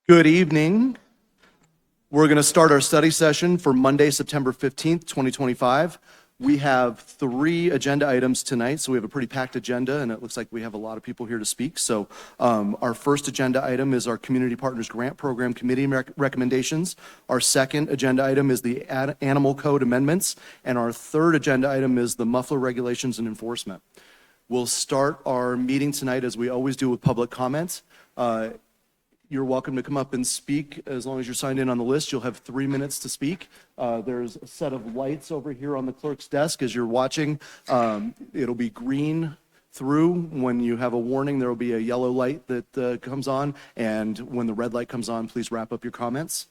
Good evening. We're going to start our study session for Monday, September 15th, 2025. We have 3 agenda items tonight, so we have a pretty packed agenda, and it looks like we have a lot of people here to speak. So our first agenda item is our Community Partners Grant Program Committee recommendations. Our second agenda item is the Animal Code amendments, and our third agenda item is the muffler regulations and enforcement. We'll start our meeting tonight, as we always do, with public comments. You're welcome to come up and speak. As long as you're signed in on the list, you'll have 3 minutes to speak. There's a set of lights over here on the clerk's desk as you're watching. It'll be green through. When you have a warning, there will be a yellow light that comes on. And when the red light comes on, please wrap up your comments.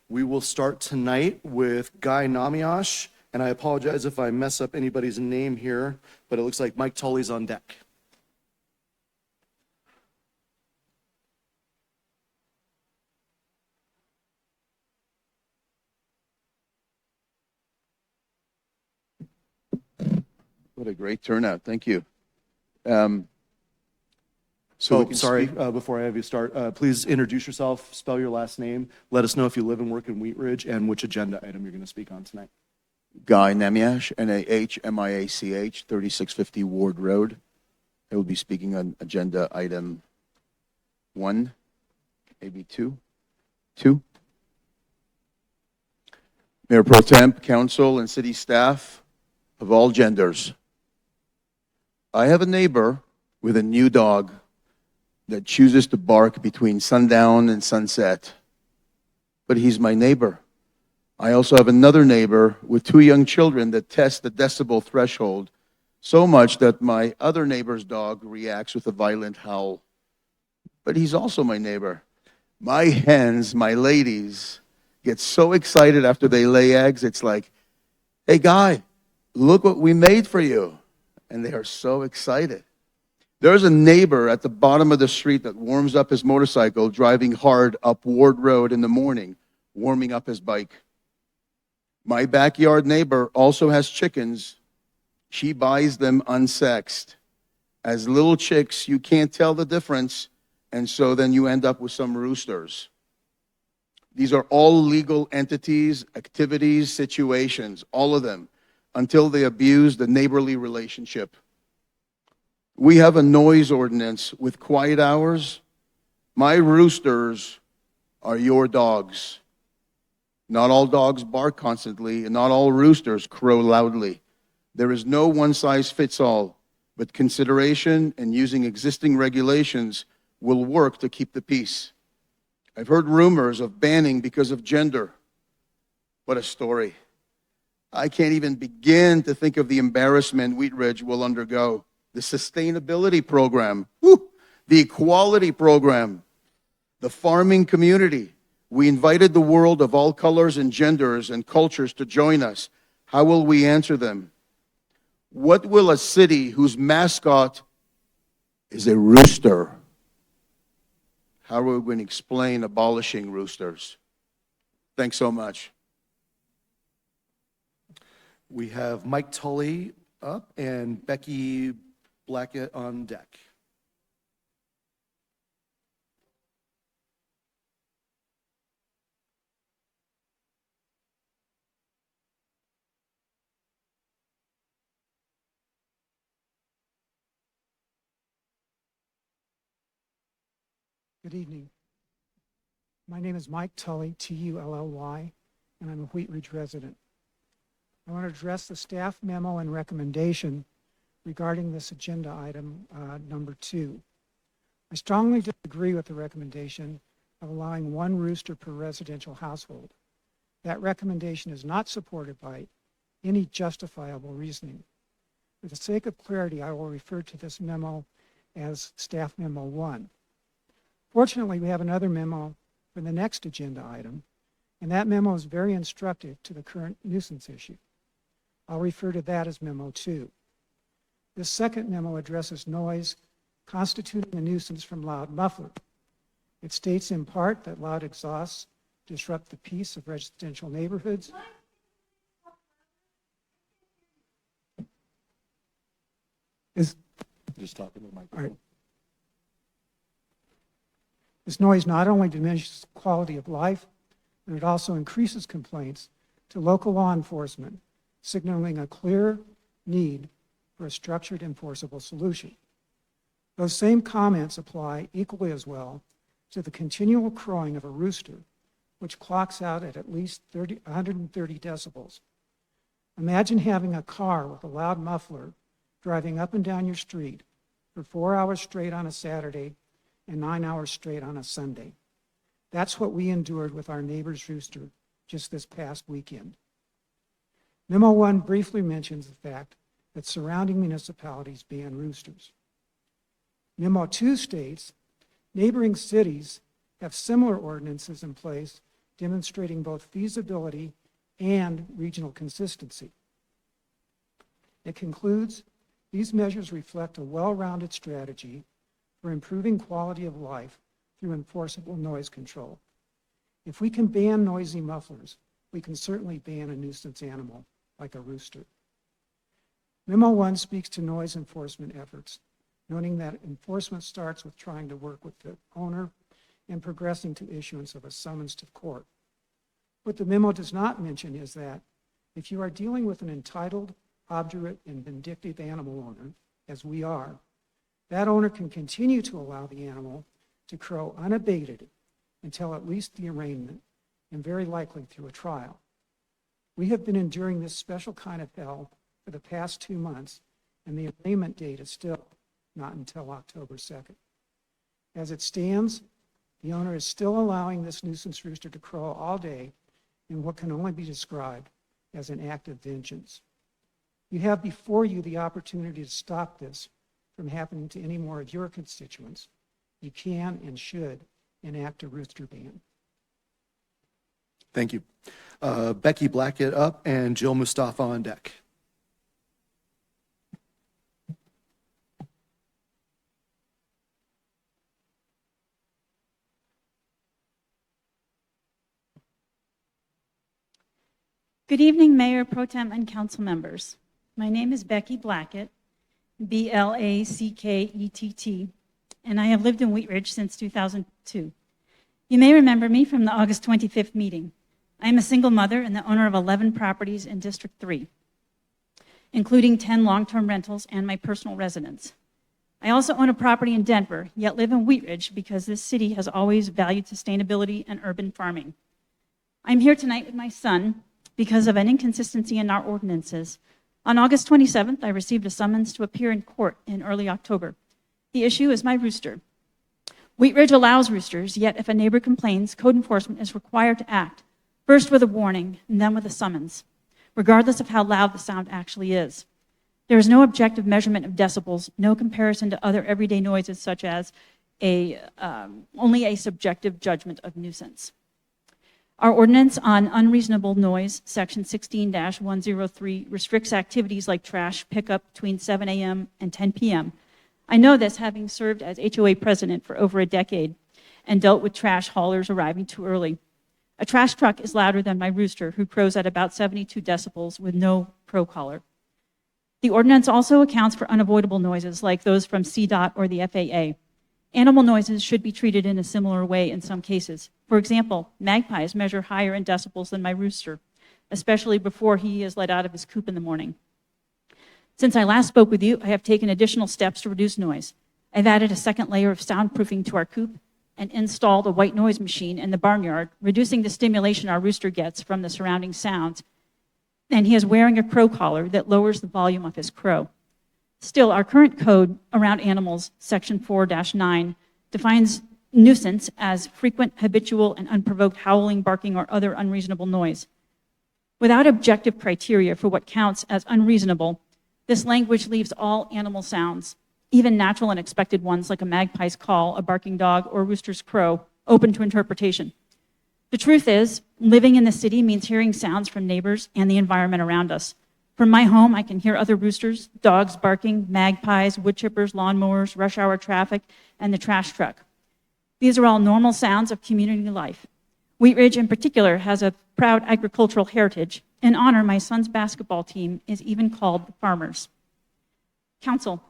We will start tonight with Guy Namiash. And I apologize if I mess up anybody's name here, but it looks like Mike Tully's on deck. What a great turnout. Thank you. Before I have you start, please introduce yourself, spell your last name, let us know if you live and work in Wheat Ridge, and which agenda item you're going to speak on tonight. Guy Namiash, Nahmiach, 3650 Ward Road. I will be speaking on agenda item 1, maybe 2. Mayor Pro Temp, Council, and City staff of all genders. I have a neighbor with a new dog that chooses to bark between sundown and sunset, but he's my neighbor. I also have another neighbor with 2 young children that test the decibel threshold so much that my other neighbor's dog reacts with a violent howl. But he's also my neighbor. My hens, my ladies, get so excited after they lay eggs. It's like, hey, Guy, look what we made for you. And they are so excited. There's a neighbor at the bottom of the street that warms up his motorcycle driving hard up Ward Road in the morning, warming up his bike. My backyard neighbor also has chickens. She buys them unsexed. As little chicks, you can't tell the difference, and so then you end up with some roosters. These are all legal entities, activities, situations, all of them, until they abuse the neighborly relationship. We have a noise ordinance with quiet hours. My roosters are your dogs. Not all dogs bark constantly, and not all roosters crow loudly. There is no one-size-fits-all, but consideration and using existing regulations will work to keep the peace. I've heard rumors of banning because of gender. What a story. I can't even begin to think of the embarrassment Wheat Ridge will undergo. The sustainability program, the equality program, the farming community. We invited the world of all colors and genders and cultures to join us. How will we answer them? What will a city whose mascot is a rooster? How are we going to explain abolishing roosters? Thanks so much. We have Mike Tully up and Becky Blackett on deck. Good evening. My name is Mike Tully, Tully, and I'm a Wheat Ridge resident. I want to address the staff memo and recommendation regarding this agenda item number 2. I strongly disagree with the recommendation of allowing 1 rooster per residential household. That recommendation is not supported by any justifiable reasoning. For the sake of clarity, I will refer to this memo as staff memo 1. Fortunately, we have another memo for the next agenda item, and that memo is very instructive to the current nuisance issue. I'll refer to that as memo 2. This second memo addresses noise constituting a nuisance from loud mufflers. It states in part that loud exhausts disrupt the peace of residential neighborhoods. Just talking to the microphone. All right. This noise not only diminishes quality of life, but it also increases complaints to local law enforcement, signaling a clear need for a structured enforceable solution. Those same comments apply equally as well to the continual crowing of a rooster, which clocks out at least 130 decibels. Imagine having a car with a loud muffler driving up and down your street for 4 hours straight on a Saturday and 9 hours straight on a Sunday. That's what we endured with our neighbor's rooster just this past weekend. Memo 1 briefly mentions the fact that surrounding municipalities ban roosters. Memo 2 states neighboring cities have similar ordinances in place demonstrating both feasibility and regional consistency. It concludes, these measures reflect a well-rounded strategy for improving quality of life through enforceable noise control. If we can ban noisy mufflers, we can certainly ban a nuisance animal like a rooster. Memo 1 speaks to noise enforcement efforts, noting that enforcement starts with trying to work with the owner and progressing to issuance of a summons to court. What the memo does not mention is that if you are dealing with an entitled, obdurate, and vindictive animal owner, as we are, that owner can continue to allow the animal to crow unabated until at least the arraignment, and very likely through a trial. We have been enduring this special kind of hell for the past 2 months, and the arraignment date is still not until October 2nd. As it stands, the owner is still allowing this nuisance rooster to crow all day in what can only be described as an act of vengeance. You have before you the opportunity to stop this from happening to any more of your constituents. You can and should enact a rooster ban. Thank you. Becky Blackett up and Jill Mustafa on deck. Good evening, Mayor Pro Tem and council members. My name is Becky Blackett, B-L-A-C-K-E-T-T, and I have lived in Wheat Ridge since 2002. You may remember me from the August 25th meeting. I am a single mother and the owner of 11 properties in District 3, including 10 long-term rentals and my personal residence. I also own a property in Denver, yet live in Wheat Ridge because this city has always valued sustainability and urban farming. I'm here tonight with my son because of an inconsistency in our ordinances. On August 27th, I received a summons to appear in court in early October. The issue is my rooster. Wheat Ridge allows roosters, yet if a neighbor complains, code enforcement is required to act, first with a warning and then with a summons, regardless of how loud the sound actually is. There is no objective measurement of decibels, no comparison to other everyday noises such as only a subjective judgment of nuisance. Our ordinance on unreasonable noise, section 16-103, restricts activities like trash pickup between 7 a.m. and 10 p.m. I know this having served as HOA president for over a decade and dealt with trash haulers arriving too early. A trash truck is louder than my rooster, who crows at about 72 decibels with no crow collar. The ordinance also accounts for unavoidable noises like those from CDOT or the FAA. Animal noises should be treated in a similar way in some cases. For example, magpies measure higher in decibels than my rooster, especially before he is let out of his coop in the morning. Since I last spoke with you, I have taken additional steps to reduce noise. I've added a second layer of soundproofing to our coop and installed a white noise machine in the barnyard, reducing the stimulation our rooster gets from the surrounding sounds. And he is wearing a crow collar that lowers the volume of his crow. Still, our current code around animals, section 4-9, defines nuisance as frequent, habitual, and unprovoked howling, barking, or other unreasonable noise. Without objective criteria for what counts as unreasonable, this language leaves all animal sounds, even natural and expected ones like a magpie's call, a barking dog, or a rooster's crow, open to interpretation. The truth is, living in the city means hearing sounds from neighbors and the environment around us. From my home, I can hear other roosters, dogs barking, magpies, wood chippers, lawnmowers, rush hour traffic, and the trash truck. These are all normal sounds of community life. Wheat Ridge, in particular, has a proud agricultural heritage. In honor, my son's basketball team is even called the Farmers. Council,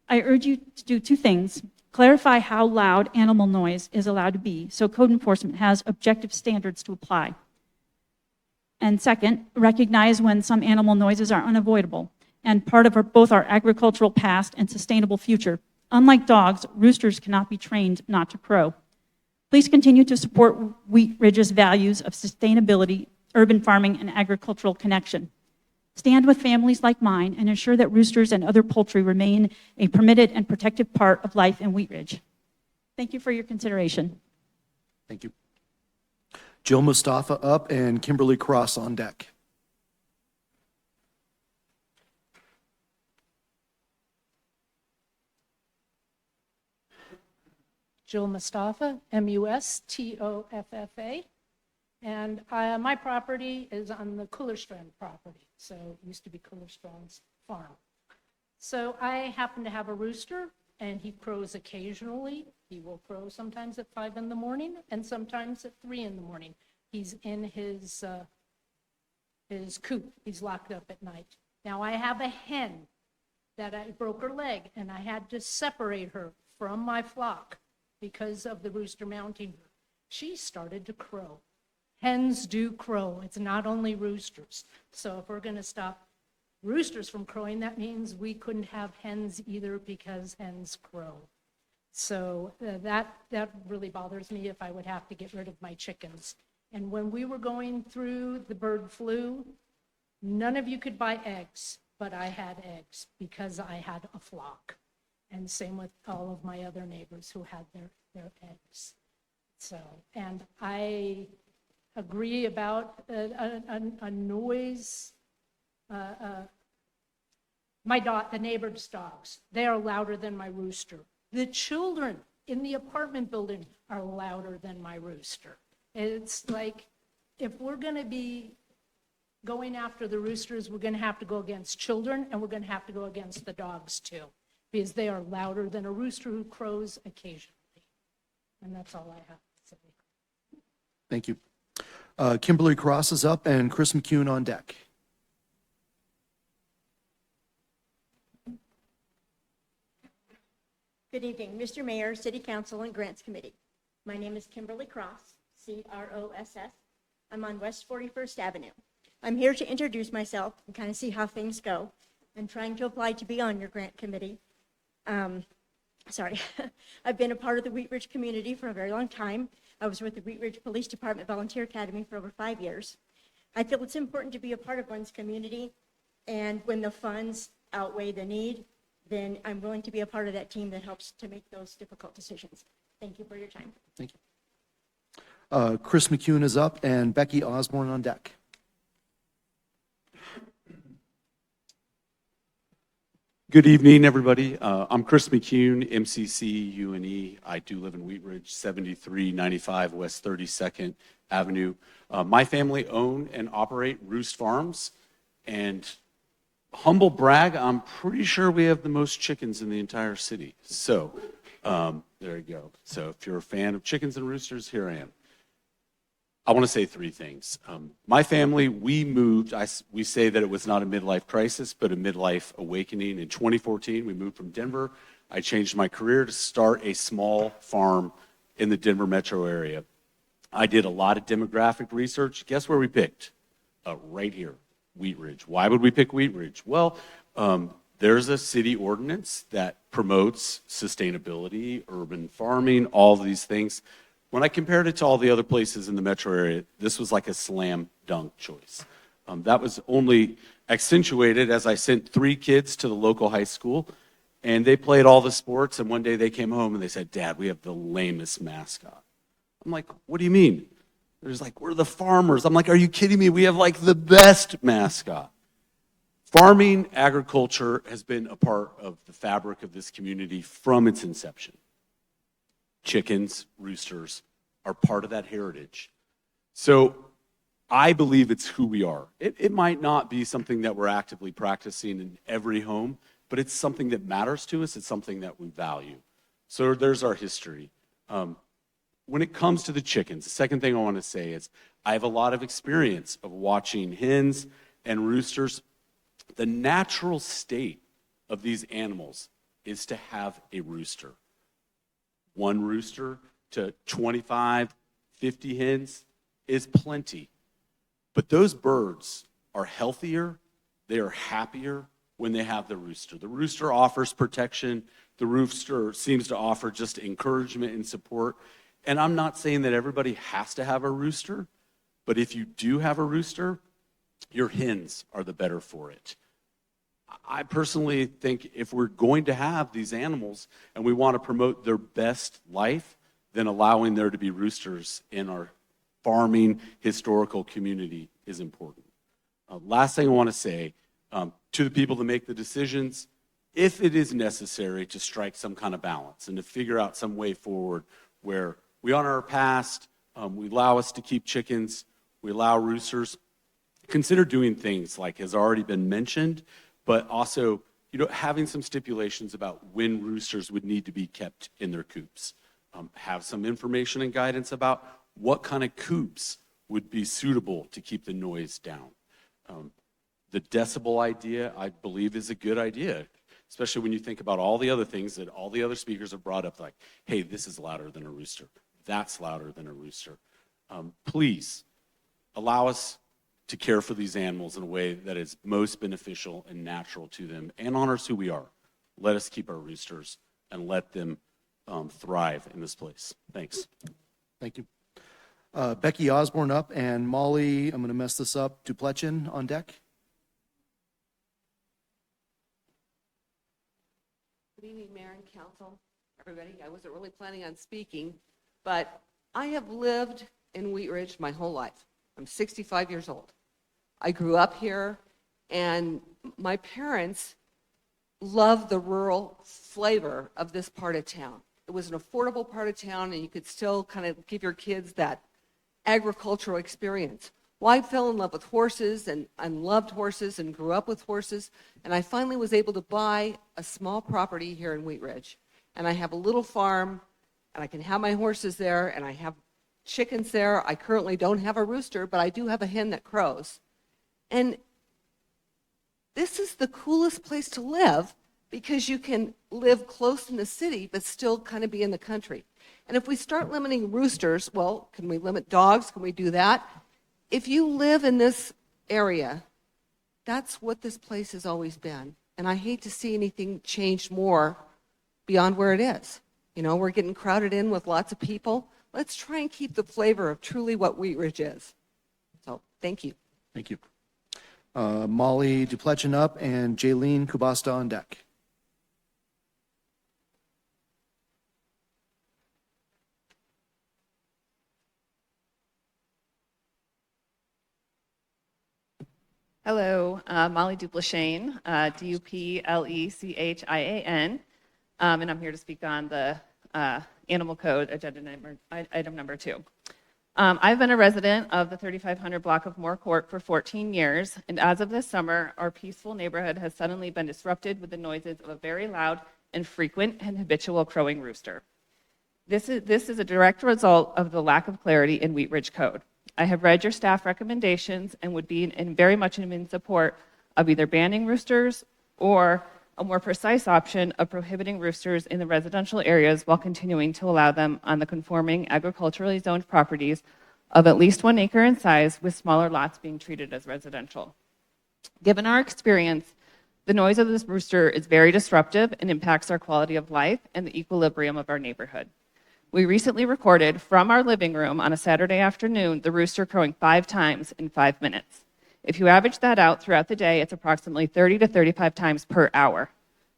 I urge you to do two things. Clarify how loud animal noise is allowed to be so code enforcement has objective standards to apply. And second, recognize when some animal noises are unavoidable and part of both our agricultural past and sustainable future. Unlike dogs, roosters cannot be trained not to crow. Please continue to support Wheat Ridge's values of sustainability, urban farming, and agricultural connection. Stand with families like mine and ensure that roosters and other poultry remain a permitted and protected part of life in Wheat Ridge. Thank you for your consideration. Thank you. Jill Mustafa up and Kimberly Cross on deck. Jill Mustafa, Mustoffa, and my property is on the Kullerstrand property, so it used to be Kullerstrand's farm. So I happen to have a rooster, and he crows occasionally. He will crow sometimes at 5 in the morning and sometimes at 3 in the morning. He's in his coop. He's locked up at night. Now I have a hen that I broke her leg, and I had to separate her from my flock because of the rooster mounting her. She started to crow. Hens do crow. It's not only roosters. So if we're going to stop roosters from crowing, that means we couldn't have hens either because hens crow. So that really bothers me if I would have to get rid of my chickens. And when we were going through the bird flu, none of you could buy eggs, but I had eggs because I had a flock. And same with all of my other neighbors who had their eggs. So, and I agree about a noise. The neighbor's dogs, they are louder than my rooster. The children in the apartment building are louder than my rooster. It's like, if we're going to be going after the roosters, we're going to have to go against children, and we're going to have to go against the dogs too, because they are louder than a rooster who crows occasionally. And that's all I have to say. Thank you. Kimberly Cross is up and Chris McCune on deck. Good evening, Mr. Mayor, City Council, and Grants Committee. My name is Kimberly Cross, C-R-O-S-S. I'm on West 41st Avenue. I'm here to introduce myself and kind of see how things go. I'm trying to apply to be on your grant committee. I've been a part of the Wheat Ridge community for a very long time. I was with the Wheat Ridge Police Department Volunteer Academy for over 5 years. I feel it's important to be a part of one's community, and when the funds outweigh the need, then I'm willing to be a part of that team that helps to make those difficult decisions. Thank you for your time. Thank you. Chris McCune is up and Becky Osborne on deck. Good evening, everybody. I'm Chris McCune, MCC UNE. I do live in Wheat Ridge, 7395 West 32nd Avenue. My family own and operate Roost Farms, and humble brag, I'm pretty sure we have the most chickens in the entire city. So there you go. So if you're a fan of chickens and roosters, here I am. I want to say three things. My family, we moved, we say that it was not a midlife crisis, but a midlife awakening. In 2014, we moved from Denver. I changed my career to start a small farm in the Denver metro area. I did a lot of demographic research. Guess where we picked? Right here, Wheat Ridge. Why would we pick Wheat Ridge? Well, there's a city ordinance that promotes sustainability, urban farming, all of these things. When I compared it to all the other places in the metro area, this was like a slam dunk choice. That was only accentuated as I sent 3 kids to the local high school, and they played all the sports, and one day they came home and they said, "Dad, we have the lamest mascot." I'm like, "What do you mean?" They're just like, "We're the farmers." I'm like, "Are you kidding me? We have like the best mascot." Farming, agriculture has been a part of the fabric of this community from its inception. Chickens, roosters are part of that heritage. So I believe it's who we are. It might not be something that we're actively practicing in every home, but it's something that matters to us. It's something that we value. So there's our history. When it comes to the chickens, the second thing I want to say is I have a lot of experience of watching hens and roosters. The natural state of these animals is to have a rooster. one rooster to 25, 50 hens is plenty. But those birds are healthier, they are happier when they have the rooster. The rooster offers protection. The rooster seems to offer just encouragement and support. And I'm not saying that everybody has to have a rooster, but if you do have a rooster, your hens are the better for it. I personally think if we're going to have these animals and we want to promote their best life, then allowing there to be roosters in our farming historical community is important. Last thing I want to say, to the people that make the decisions, if it is necessary to strike some kind of balance and to figure out some way forward where we honor our past, we allow us to keep chickens, we allow roosters, consider doing things like has already been mentioned, but also having some stipulations about when roosters would need to be kept in their coops. Have some information and guidance about what kind of coops would be suitable to keep the noise down. The decibel idea, I believe, is a good idea, especially when you think about all the other things that all the other speakers have brought up, like, hey, this is louder than a rooster. That's louder than a rooster. Please allow us to care for these animals in a way that is most beneficial and natural to them and honors who we are. Let us keep our roosters and let them thrive in this place. Thanks. Thank you. Becky Osborne up, and Molly, I'm going to mess this up, Duplechin on deck. Good evening, Mayor and Council, everybody. I wasn't really planning on speaking, but I have lived in Wheat Ridge my whole life. I'm 65 years old. I grew up here, and my parents loved the rural flavor of this part of town. It was an affordable part of town, and you could still kind of give your kids that agricultural experience. Well, I fell in love with horses and loved horses and grew up with horses, and I finally was able to buy a small property here in Wheat Ridge. And I have a little farm, and I can have my horses there, and I have chickens there. I currently don't have a rooster, but I do have a hen that crows. And this is the coolest place to live because you can live close in the city but still kind of be in the country. And if we start limiting roosters, well, can we limit dogs? Can we do that? If you live in this area, that's what this place has always been. And I hate to see anything change more beyond where it is. We're getting crowded in with lots of people. Let's try and keep the flavor of truly what Wheat Ridge is. So, thank you. Thank you. Molly Duplechin up, and Jaylene Kubasta on deck. Hello, Molly Duplechin, Duplechan, and I'm here to speak on the Animal Code item number 2. I've been a resident of the 3500 block of Moore Court for 14 years, and as of this summer, our peaceful neighborhood has suddenly been disrupted with the noises of a very loud and frequent and habitual crowing rooster. This is a direct result of the lack of clarity in Wheat Ridge Code. I have read your staff recommendations and would be very much in support of either banning roosters or a more precise option of prohibiting roosters in the residential areas while continuing to allow them on the conforming agriculturally zoned properties of at least 1 acre in size, with smaller lots being treated as residential. Given our experience, the noise of this rooster is very disruptive and impacts our quality of life and the equilibrium of our neighborhood. We recently recorded from our living room on a Saturday afternoon the rooster crowing 5 times in 5 minutes. If you average that out throughout the day, it's approximately 30 to 35 times per hour.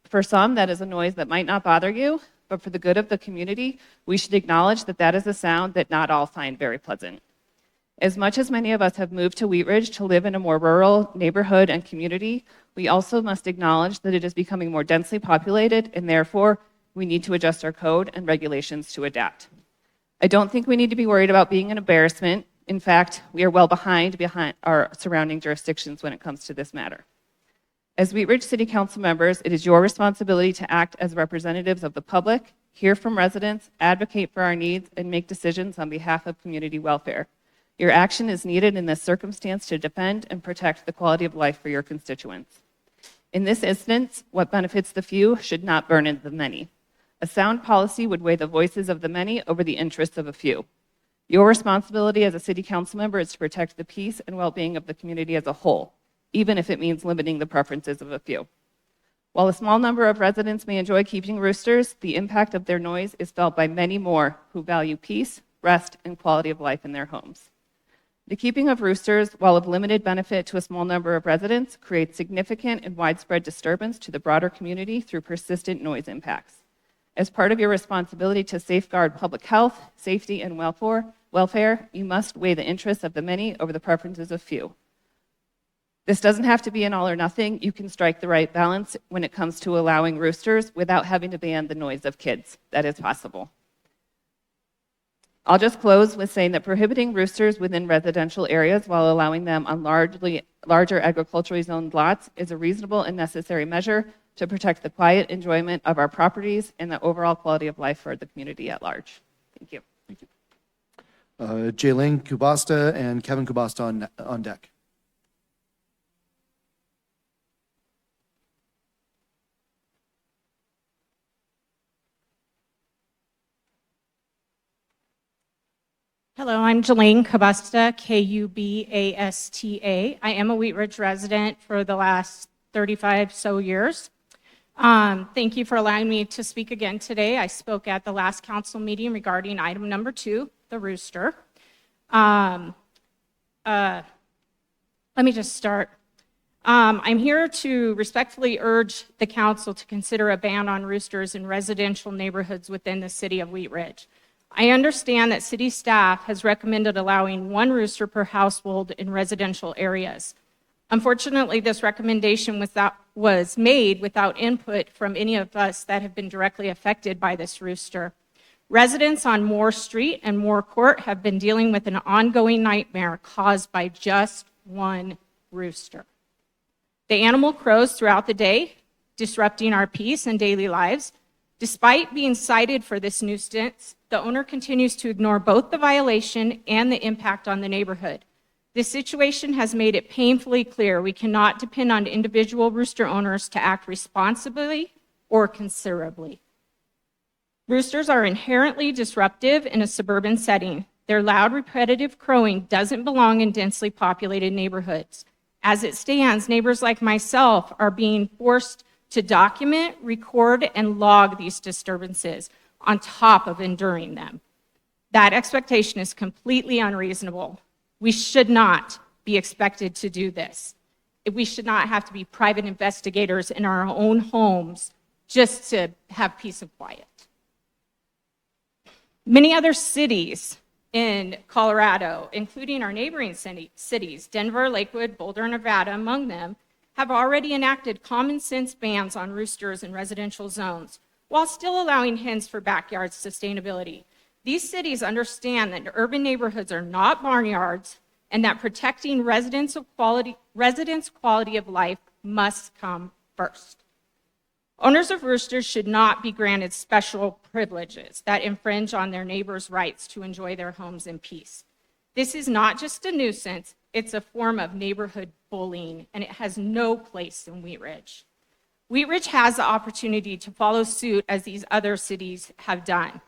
For some, that is a noise that might not bother you, but for the good of the community, we should acknowledge that that is a sound that not all find very pleasant. As much as many of us have moved to Wheat Ridge to live in a more rural neighborhood and community, we also must acknowledge that it is becoming more densely populated, and therefore, we need to adjust our code and regulations to adapt. I don't think we need to be worried about being an embarrassment. In fact, we are well behind our surrounding jurisdictions when it comes to this matter. As Wheat Ridge City Council members, it is your responsibility to act as representatives of the public, hear from residents, advocate for our needs, and make decisions on behalf of community welfare. Your action is needed in this circumstance to defend and protect the quality of life for your constituents. In this instance, what benefits the few should not burden the many. A sound policy would weigh the voices of the many over the interests of a few. Your responsibility as a city council member is to protect the peace and well-being of the community as a whole, even if it means limiting the preferences of a few. While a small number of residents may enjoy keeping roosters, the impact of their noise is felt by many more who value peace, rest, and quality of life in their homes. The keeping of roosters, while of limited benefit to a small number of residents, creates significant and widespread disturbance to the broader community through persistent noise impacts. As part of your responsibility to safeguard public health, safety, and welfare, you must weigh the interests of the many over the preferences of few. This doesn't have to be an all or nothing. You can strike the right balance when it comes to allowing roosters without having to ban the noise of kids. That is possible. I'll just close with saying that prohibiting roosters within residential areas while allowing them on larger agriculturally zoned lots is a reasonable and necessary measure to protect the quiet enjoyment of our properties and the overall quality of life for the community at large. Thank you. Jaylene Kubasta and Kevin Kubasta on deck. Hello, I'm Jelaine Kubasta, Kubasta. I am a Wheat Ridge resident for the last 35 so years. Thank you for allowing me to speak again today. I spoke at the last council meeting regarding item number 2, the rooster. Let me just start. I'm here to respectfully urge the council to consider a ban on roosters in residential neighborhoods within the city of Wheat Ridge. I understand that city staff has recommended allowing 1 rooster per household in residential areas. Unfortunately, this recommendation was made without input from any of us that have been directly affected by this rooster. Residents on Moore Street and Moore Court have been dealing with an ongoing nightmare caused by just 1 rooster. The animal crows throughout the day, disrupting our peace and daily lives. Despite being cited for this nuisance, the owner continues to ignore both the violation and the impact on the neighborhood. This situation has made it painfully clear we cannot depend on individual rooster owners to act responsibly or considerably. Roosters are inherently disruptive in a suburban setting. Their loud, repetitive crowing doesn't belong in densely populated neighborhoods. As it stands, neighbors like myself are being forced to document, record, and log these disturbances on top of enduring them. That expectation is completely unreasonable. We should not be expected to do this. We should not have to be private investigators in our own homes just to have peace and quiet. Many other cities in Colorado, including our neighboring cities, Denver, Lakewood, Boulder, Nevada, among them, have already enacted common sense bans on roosters in residential zones, while still allowing hens for backyard sustainability. These cities understand that urban neighborhoods are not barnyards and that protecting residents' quality of life must come first. Owners of roosters should not be granted special privileges that infringe on their neighbors' rights to enjoy their homes in peace. This is not just a nuisance, it's a form of neighborhood bullying, and it has no place in Wheat Ridge. Wheat Ridge has the opportunity to follow suit as these other cities have done.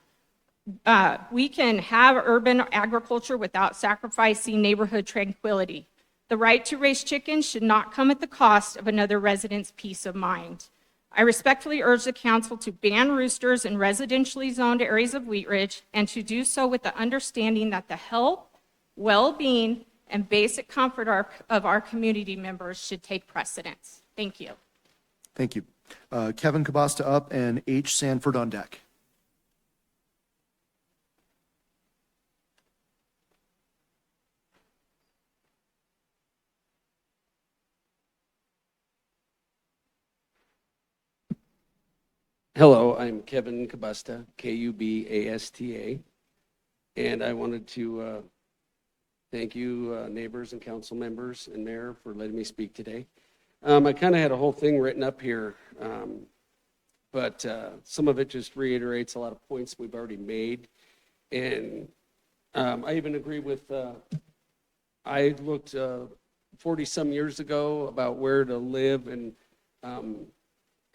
We can have urban agriculture without sacrificing neighborhood tranquility. The right to raise chickens should not come at the cost of another resident's peace of mind. I respectfully urge the council to ban roosters in residentially zoned areas of Wheat Ridge and to do so with the understanding that the health, well-being, and basic comfort of our community members should take precedence. Thank you. Thank you. Kevin Kubasta up and H. Sanford on deck. Hello, I'm Kevin Kubasta, Kubasta, and I wanted to thank you, neighbors and council members and mayor, for letting me speak today. I kind of had a whole thing written up here, but some of it just reiterates a lot of points we've already made, and I even agree with, I looked 40-some years ago about where to live, and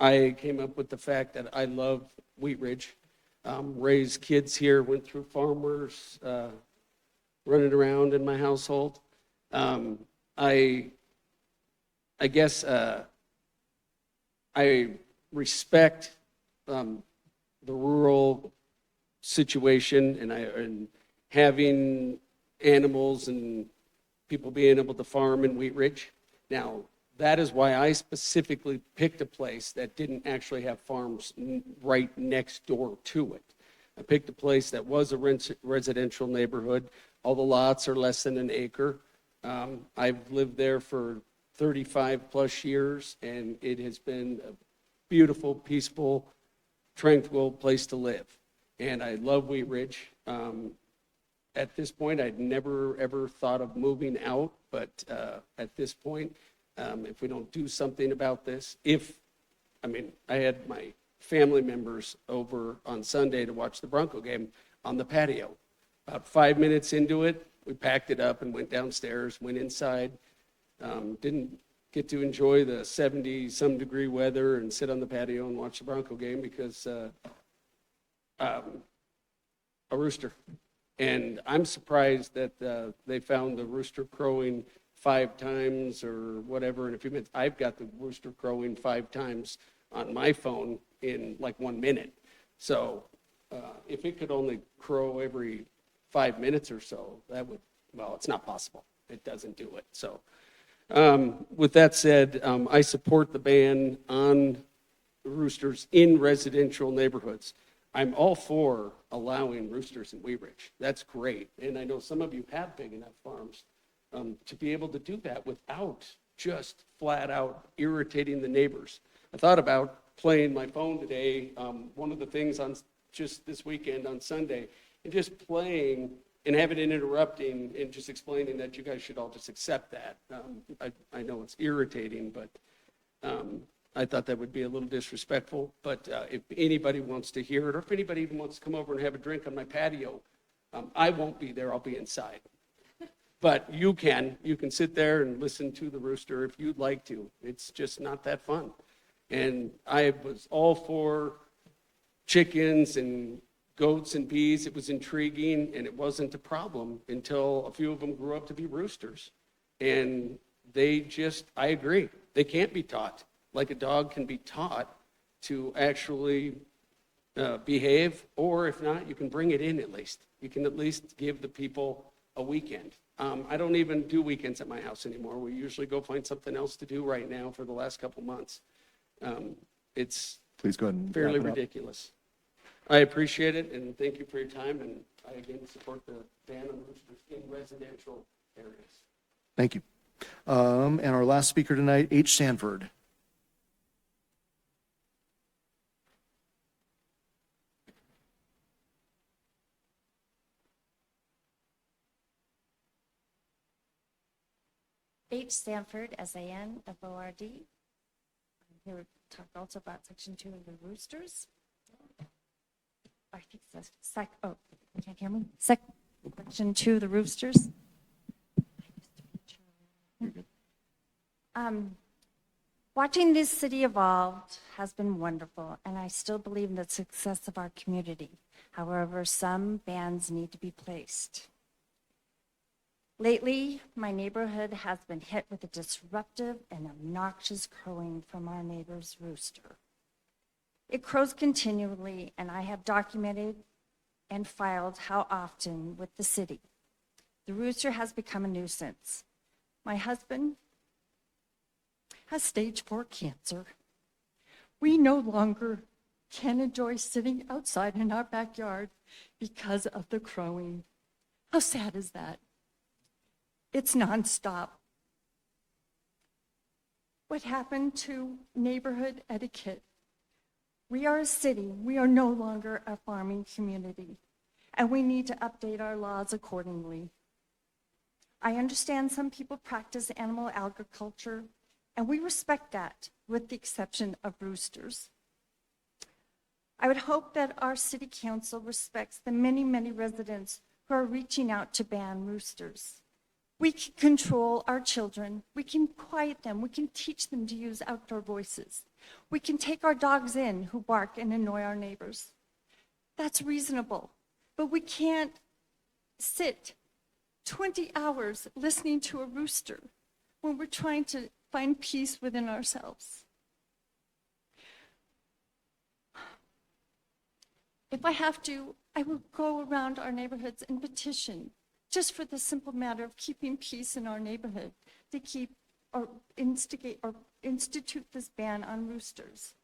I came up with the fact that I love Wheat Ridge. Raised kids here, went through farmers, running around in my household. I guess I respect the rural situation and having animals and people being able to farm in Wheat Ridge. Now, that is why I specifically picked a place that didn't actually have farms right next door to it. I picked a place that was a residential neighborhood. All the lots are less than an acre. I've lived there for 35 plus years, and it has been a beautiful, peaceful, tranquil place to live. And I love Wheat Ridge. At this point, I'd never, ever thought of moving out, but at this point, if we don't do something about this, I had my family members over on Sunday to watch the Bronco game on the patio. About 5 minutes into it, we packed it up and went downstairs, went inside. Didn't get to enjoy the 70-some degree weather and sit on the patio and watch the Bronco game because a rooster. And I'm surprised that they found the rooster crowing 5 times or whatever in a few minutes. I've got the rooster crowing 5 times on my phone in like 1 minute. So if it could only crow every 5 minutes or so, that would, well, it's not possible. It doesn't do it. So with that said, I support the ban on roosters in residential neighborhoods. I'm all for allowing roosters in Wheat Ridge. That's great. And I know some of you have big enough farms to be able to do that without just flat out irritating the neighbors. I thought about playing my phone today, one of the things on just this weekend on Sunday, and just playing and having it interrupting and just explaining that you guys should all just accept that. I know it's irritating, but I thought that would be a little disrespectful. But if anybody wants to hear it, or if anybody even wants to come over and have a drink on my patio, I won't be there. I'll be inside. But you can sit there and listen to the rooster if you'd like to. It's just not that fun. And I was all for chickens and goats and bees. It was intriguing, and it wasn't a problem until a few of them grew up to be roosters. And I agree, they can't be taught. Like a dog can be taught to actually behave, or if not, you can bring it in at least. You can at least give the people a weekend. I don't even do weekends at my house anymore. We usually go find something else to do right now for the last couple months. It's Please go ahead and fairly wrap it up. ridiculous. I appreciate it, and thank you for your time, and I again support the ban on roosters in residential areas. Thank you. And our last speaker tonight, H. Sanford. H. Sanford, S-A-N-F-O-R-D. I'm here to talk also about Section 2 of the roosters. I think it's you can't hear me? Section 2 of the roosters. Watching this city evolve has been wonderful, and I still believe in the success of our community. However, some bans need to be placed. Lately, my neighborhood has been hit with a disruptive and obnoxious crowing from our neighbor's rooster. It crows continually, and I have documented and filed how often with the city. The rooster has become a nuisance. My husband has stage 4 cancer. We no longer can enjoy sitting outside in our backyard because of the crowing. How sad is that? It's nonstop. What happened to neighborhood etiquette? We are a city. We are no longer a farming community, and we need to update our laws accordingly. I understand some people practice animal agriculture, and we respect that, with the exception of roosters. I would hope that our city council respects the many, many residents who are reaching out to ban roosters. We can control our children. We can quiet them. We can teach them to use outdoor voices. We can take our dogs in who bark and annoy our neighbors. That's reasonable. But we can't sit 20 hours listening to a rooster when we're trying to find peace within ourselves. If I have to, I will go around our neighborhoods and petition just for the simple matter of keeping peace in our neighborhood, to keep or instigate or institute this ban on roosters.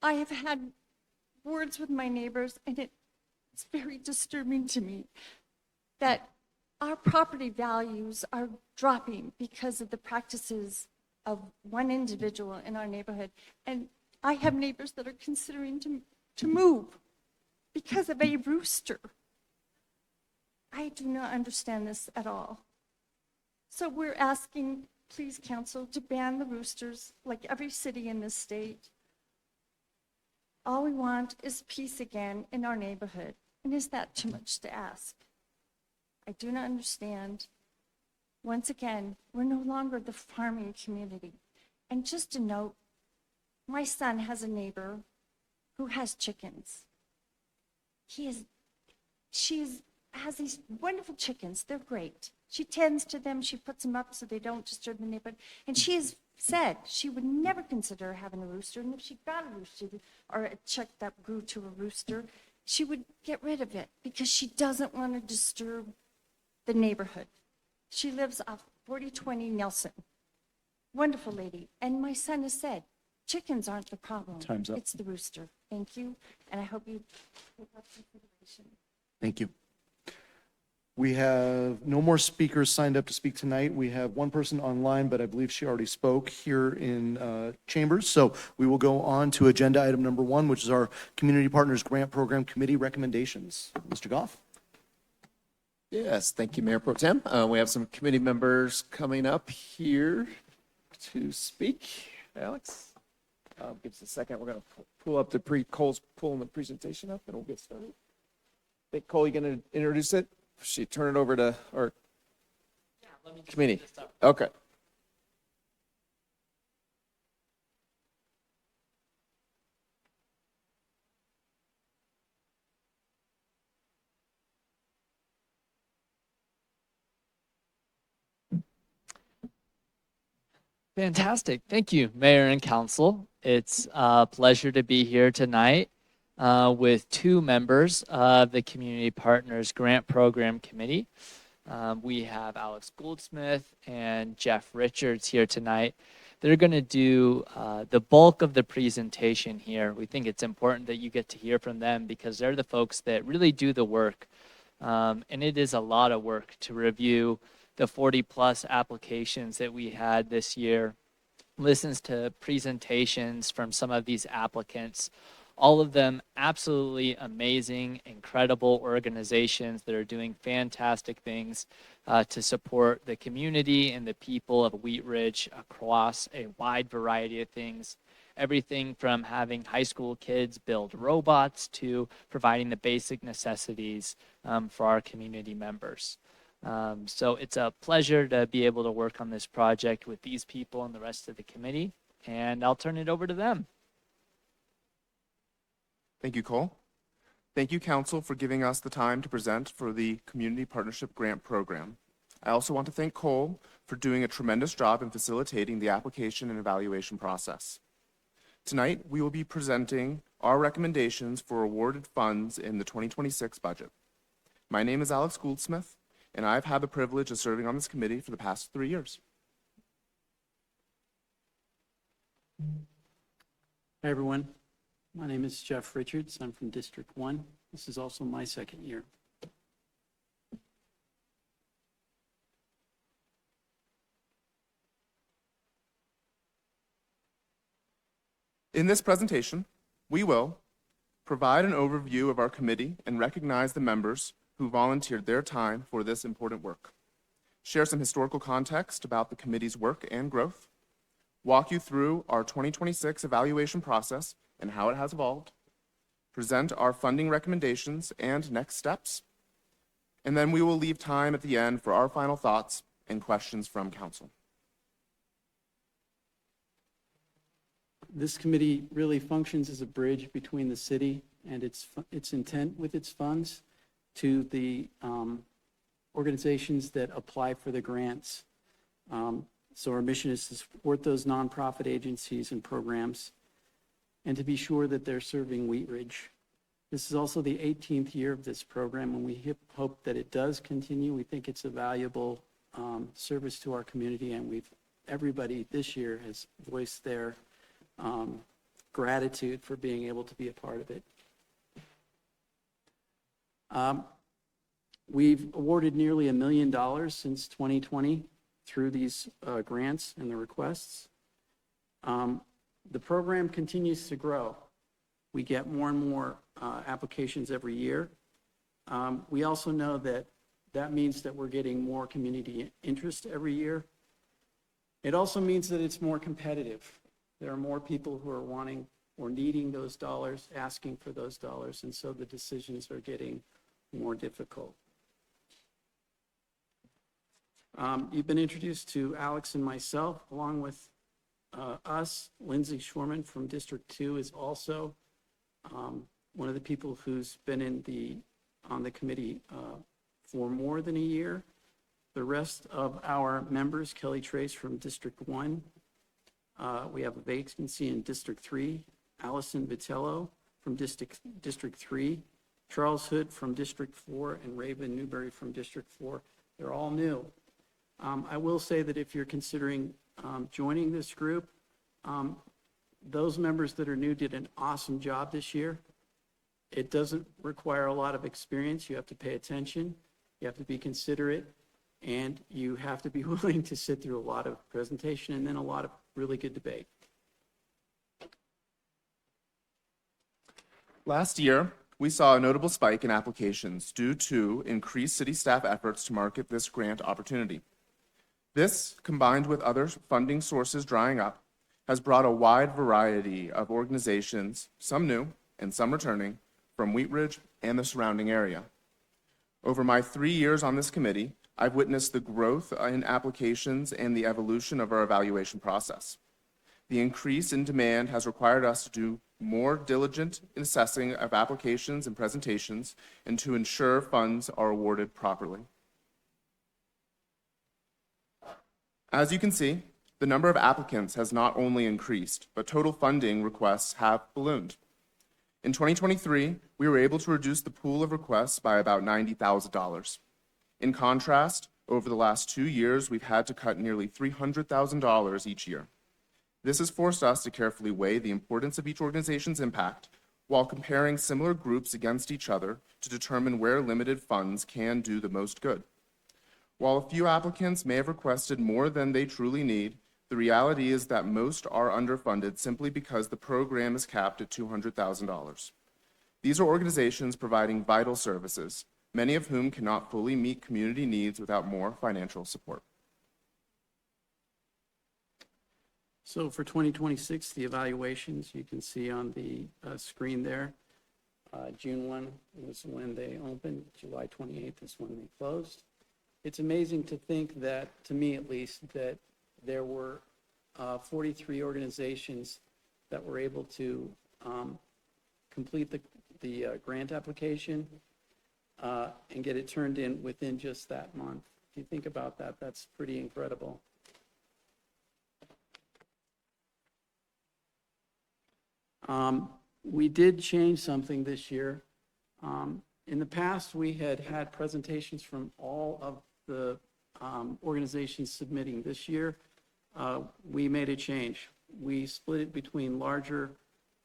I have had words with my neighbors, and it's very disturbing to me that our property values are dropping because of the practices of one individual in our neighborhood. And I have neighbors that are considering to move because of a rooster. I do not understand this at all. So we're asking, please, council, to ban the roosters like every city in this state. All we want is peace again in our neighborhood. And is that too much to ask? I do not understand. Once again, we're no longer the farming community. And just a note, my son has a neighbor who has chickens. She has these wonderful chickens. They're great. She tends to them. She puts them up so they don't disturb the neighborhood. And she has said she would never consider having a rooster. And if she got a rooster or a chick that grew to a rooster, she would get rid of it because she doesn't want to disturb the neighborhood. She lives off 4020 Nelson. Wonderful lady. And my son has said, chickens aren't the problem. Time's up. It's the rooster. Thank you. And I hope you take that consideration. Thank you. We have no more speakers signed up to speak tonight. We have one person online, but I believe she already spoke here in chambers. So we will go on to agenda item number 1, which is our Community Partners Grant Program Committee recommendations. Mr. Goff? Yes, thank you, Mayor Pro Tem. We have some committee members coming up here to speak. Alex, give us a second. We're going to pull up Cole's pulling the presentation up, and we'll get started. I think, Cole, you going to introduce it? She turn it over to our committee. Okay. Fantastic. Thank you, Mayor and Council. It's a pleasure to be here tonight with 2 members of the Community Partners Grant Program Committee. We have Alex Goldsmith and Jeff Richards here tonight. They're going to do the bulk of the presentation here. We think it's important that you get to hear from them because they're the folks that really do the work. And it is a lot of work to review the 40+ applications that we had this year, listens to presentations from some of these applicants, all of them absolutely amazing, incredible organizations that are doing fantastic things to support the community and the people of Wheat Ridge across a wide variety of things. Everything from having high school kids build robots to providing the basic necessities for our community members. So it's a pleasure to be able to work on this project with these people and the rest of the committee, and I'll turn it over to them. Thank you, Cole. Thank you, Council, for giving us the time to present for the Community Partnership Grant Program. I also want to thank Cole for doing a tremendous job in facilitating the application and evaluation process. Tonight, we will be presenting our recommendations for awarded funds in the 2026 budget. My name is Alex Goldsmith, and I've had the privilege of serving on this committee for the past 3 years. Hi, everyone. My name is Jeff Richards. I'm from District 1. This is also my second year. In this presentation, we will provide an overview of our committee and recognize the members who volunteered their time for this important work, share some historical context about the committee's work and growth, walk you through our 2026 evaluation process and how it has evolved, present our funding recommendations and next steps, and then we will leave time at the end for our final thoughts and questions from Council. This committee really functions as a bridge between the city and its intent with its funds to the organizations that apply for the grants. So our mission is to support those nonprofit agencies and programs and to be sure that they're serving Wheat Ridge. This is also the 18th year of this program, and we hope that it does continue. We think it's a valuable service to our community, and everybody this year has voiced their gratitude for being able to be a part of it. We've awarded nearly $1 million since 2020 through these grants and the requests. The program continues to grow. We get more and more applications every year. We also know that that means that we're getting more community interest every year. It also means that it's more competitive. There are more people who are wanting or needing those dollars, asking for those dollars, and so the decisions are getting more difficult. You've been introduced to Alex and myself, along with us. Lindsay Shorman from District 2 is also one of the people who's been on the committee for more than a year. The rest of our members, Kelly Trace from District 1. We have a vacancy in District 3. Allison Vitello from District 3. Charles Hood from District 4, and Raven Newberry from District 4. They're all new. I will say that if you're considering joining this group, those members that are new did an awesome job this year. It doesn't require a lot of experience. You have to pay attention, you have to be considerate, and you have to be willing to sit through a lot of presentation and then a lot of really good debate. Last year, we saw a notable spike in applications due to increased city staff efforts to market this grant opportunity. This, combined with other funding sources drying up, has brought a wide variety of organizations, some new and some returning, from Wheat Ridge and the surrounding area. Over my 3 years on this committee, I've witnessed the growth in applications and the evolution of our evaluation process. The increase in demand has required us to do more diligent assessing of applications and presentations and to ensure funds are awarded properly. As you can see, the number of applicants has not only increased, but total funding requests have ballooned. In 2023, we were able to reduce the pool of requests by about $90,000. In contrast, over the last 2 years, we've had to cut nearly $300,000 each year. This has forced us to carefully weigh the importance of each organization's impact while comparing similar groups against each other to determine where limited funds can do the most good. While a few applicants may have requested more than they truly need, the reality is that most are underfunded simply because the program is capped at $200,000. These are organizations providing vital services, many of whom cannot fully meet community needs without more financial support. So for 2026, the evaluations you can see on the screen there. June 1 was when they opened. July 28th is when they closed. It's amazing to think that, to me at least, that there were 43 organizations that were able to complete the grant application and get it turned in within just that month. If you think about that, that's pretty incredible. We did change something this year. In the past, we had presentations from all of the organizations submitting. This year, we made a change. We split it between larger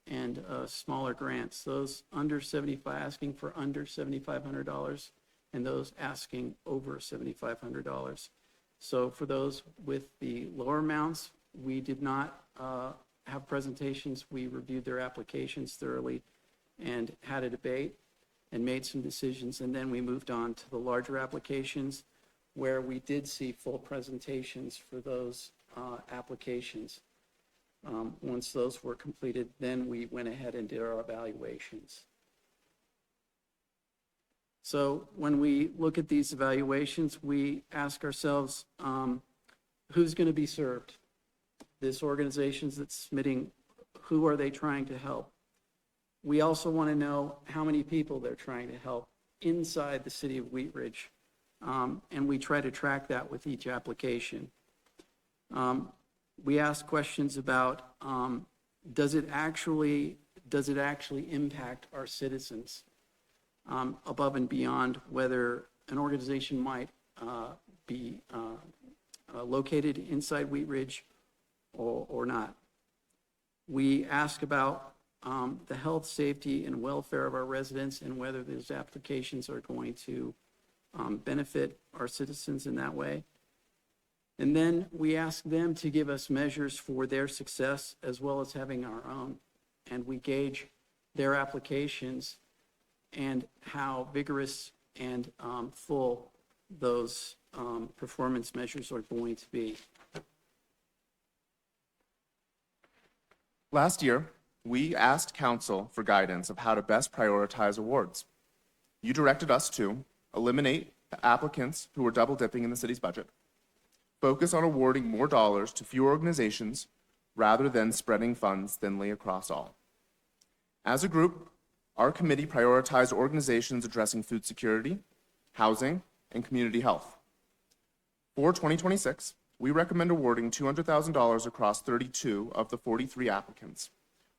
and smaller grants. Those asking for under $7,500 and those asking over $7,500. So for those with the lower amounts, we did not have presentations. We reviewed their applications thoroughly and had a debate and made some decisions. And then we moved on to the larger applications where we did see full presentations for those applications. Once those were completed, then we went ahead and did our evaluations. So when we look at these evaluations, we ask ourselves, who's going to be served? This organization that's submitting who are they trying to help? We also want to know how many people they're trying to help inside the city of Wheat Ridge. And we try to track that with each application. We ask questions about, does it actually impact our citizens above and beyond whether an organization might be located inside Wheat Ridge or not. We ask about the health, safety, and welfare of our residents and whether those applications are going to benefit our citizens in that way. And then we ask them to give us measures for their success as well as having our own. And we gauge their applications and how vigorous and full those performance measures are going to be. Last year, we asked council for guidance of how to best prioritize awards. You directed us to eliminate applicants who were double dipping in the city's budget, focus on awarding more dollars to fewer organizations rather than spreading funds thinly across all. As a group, our committee prioritized organizations addressing food security, housing, and community health. For 2026, we recommend awarding $200,000 across 32 of the 43 applicants.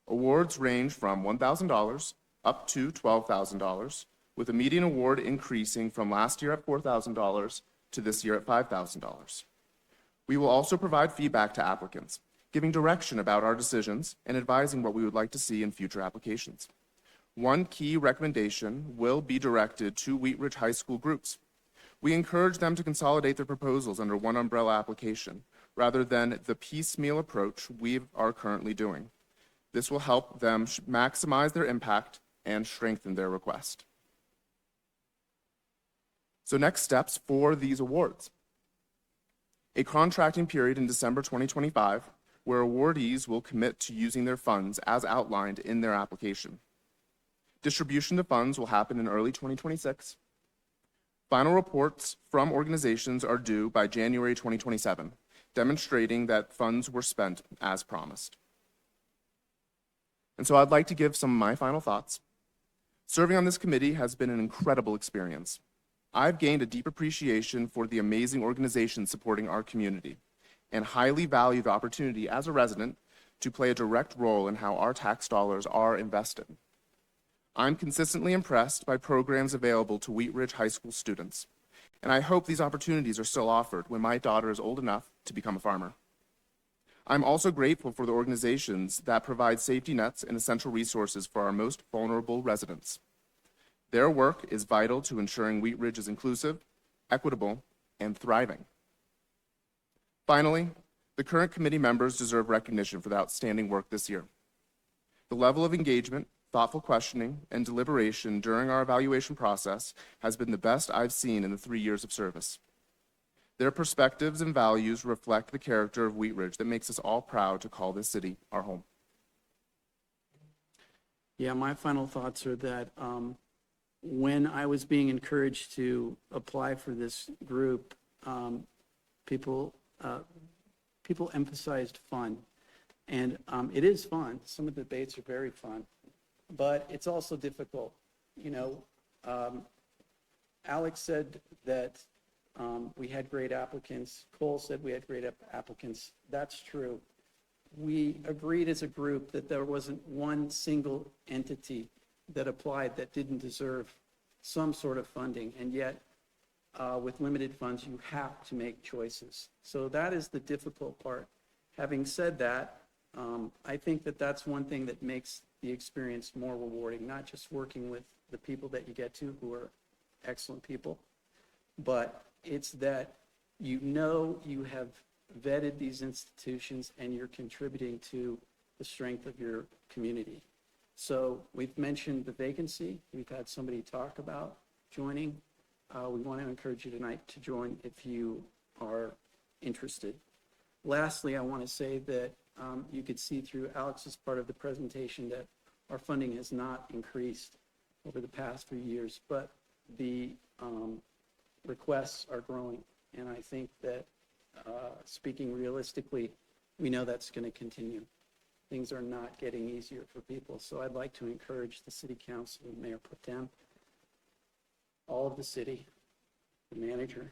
Awards range from $1,000 up to $12,000, with a median award increasing from last year at $4,000 to this year at $5,000. We will also provide feedback to applicants, giving direction about our decisions and advising what we would like to see in future applications. One key recommendation will be directed to Wheat Ridge High School groups. We encourage them to consolidate their proposals under one umbrella application, rather than the piecemeal approach we are currently doing. This will help them maximize their impact and strengthen their request. So next steps for these awards. A contracting period in December 2025, where awardees will commit to using their funds as outlined in their application. Distribution of funds will happen in early 2026. Final reports from organizations are due by January 2027, demonstrating that funds were spent as promised. And so I'd like to give some of my final thoughts. Serving on this committee has been an incredible experience. I've gained a deep appreciation for the amazing organizations supporting our community and highly value the opportunity as a resident to play a direct role in how our tax dollars are invested. I'm consistently impressed by programs available to Wheat Ridge High School students, and I hope these opportunities are still offered when my daughter is old enough to become a farmer. I'm also grateful for the organizations that provide safety nets and essential resources for our most vulnerable residents. Their work is vital to ensuring Wheat Ridge is inclusive, equitable, and thriving. Finally, the current committee members deserve recognition for the outstanding work this year. The level of engagement, thoughtful questioning, and deliberation during our evaluation process has been the best I've seen in the 3 years of service. Their perspectives and values reflect the character of Wheat Ridge that makes us all proud to call this city our home. Yeah, my final thoughts are that when I was being encouraged to apply for this group, people emphasized fun. And it is fun. Some of the debates are very fun, but it's also difficult. You know, Alex said that we had great applicants. Cole said we had great applicants. That's true. We agreed as a group that there wasn't one single entity that applied that didn't deserve some sort of funding. And yet, with limited funds, you have to make choices. So that is the difficult part. Having said that, I think that that's one thing that makes the experience more rewarding, not just working with the people that you get to who are excellent people, but it's that you know you have vetted these institutions and you're contributing to the strength of your community. So we've mentioned the vacancy. We've had somebody talk about joining. We want to encourage you tonight to join if you are interested. Lastly, I want to say that you could see through Alex's part of the presentation that our funding has not increased over the past few years, but the requests are growing. And I think that speaking realistically, we know that's going to continue. things are not getting easier for people. So I'd like to encourage the city council and Mayor Pro Tem, all of the city, the manager,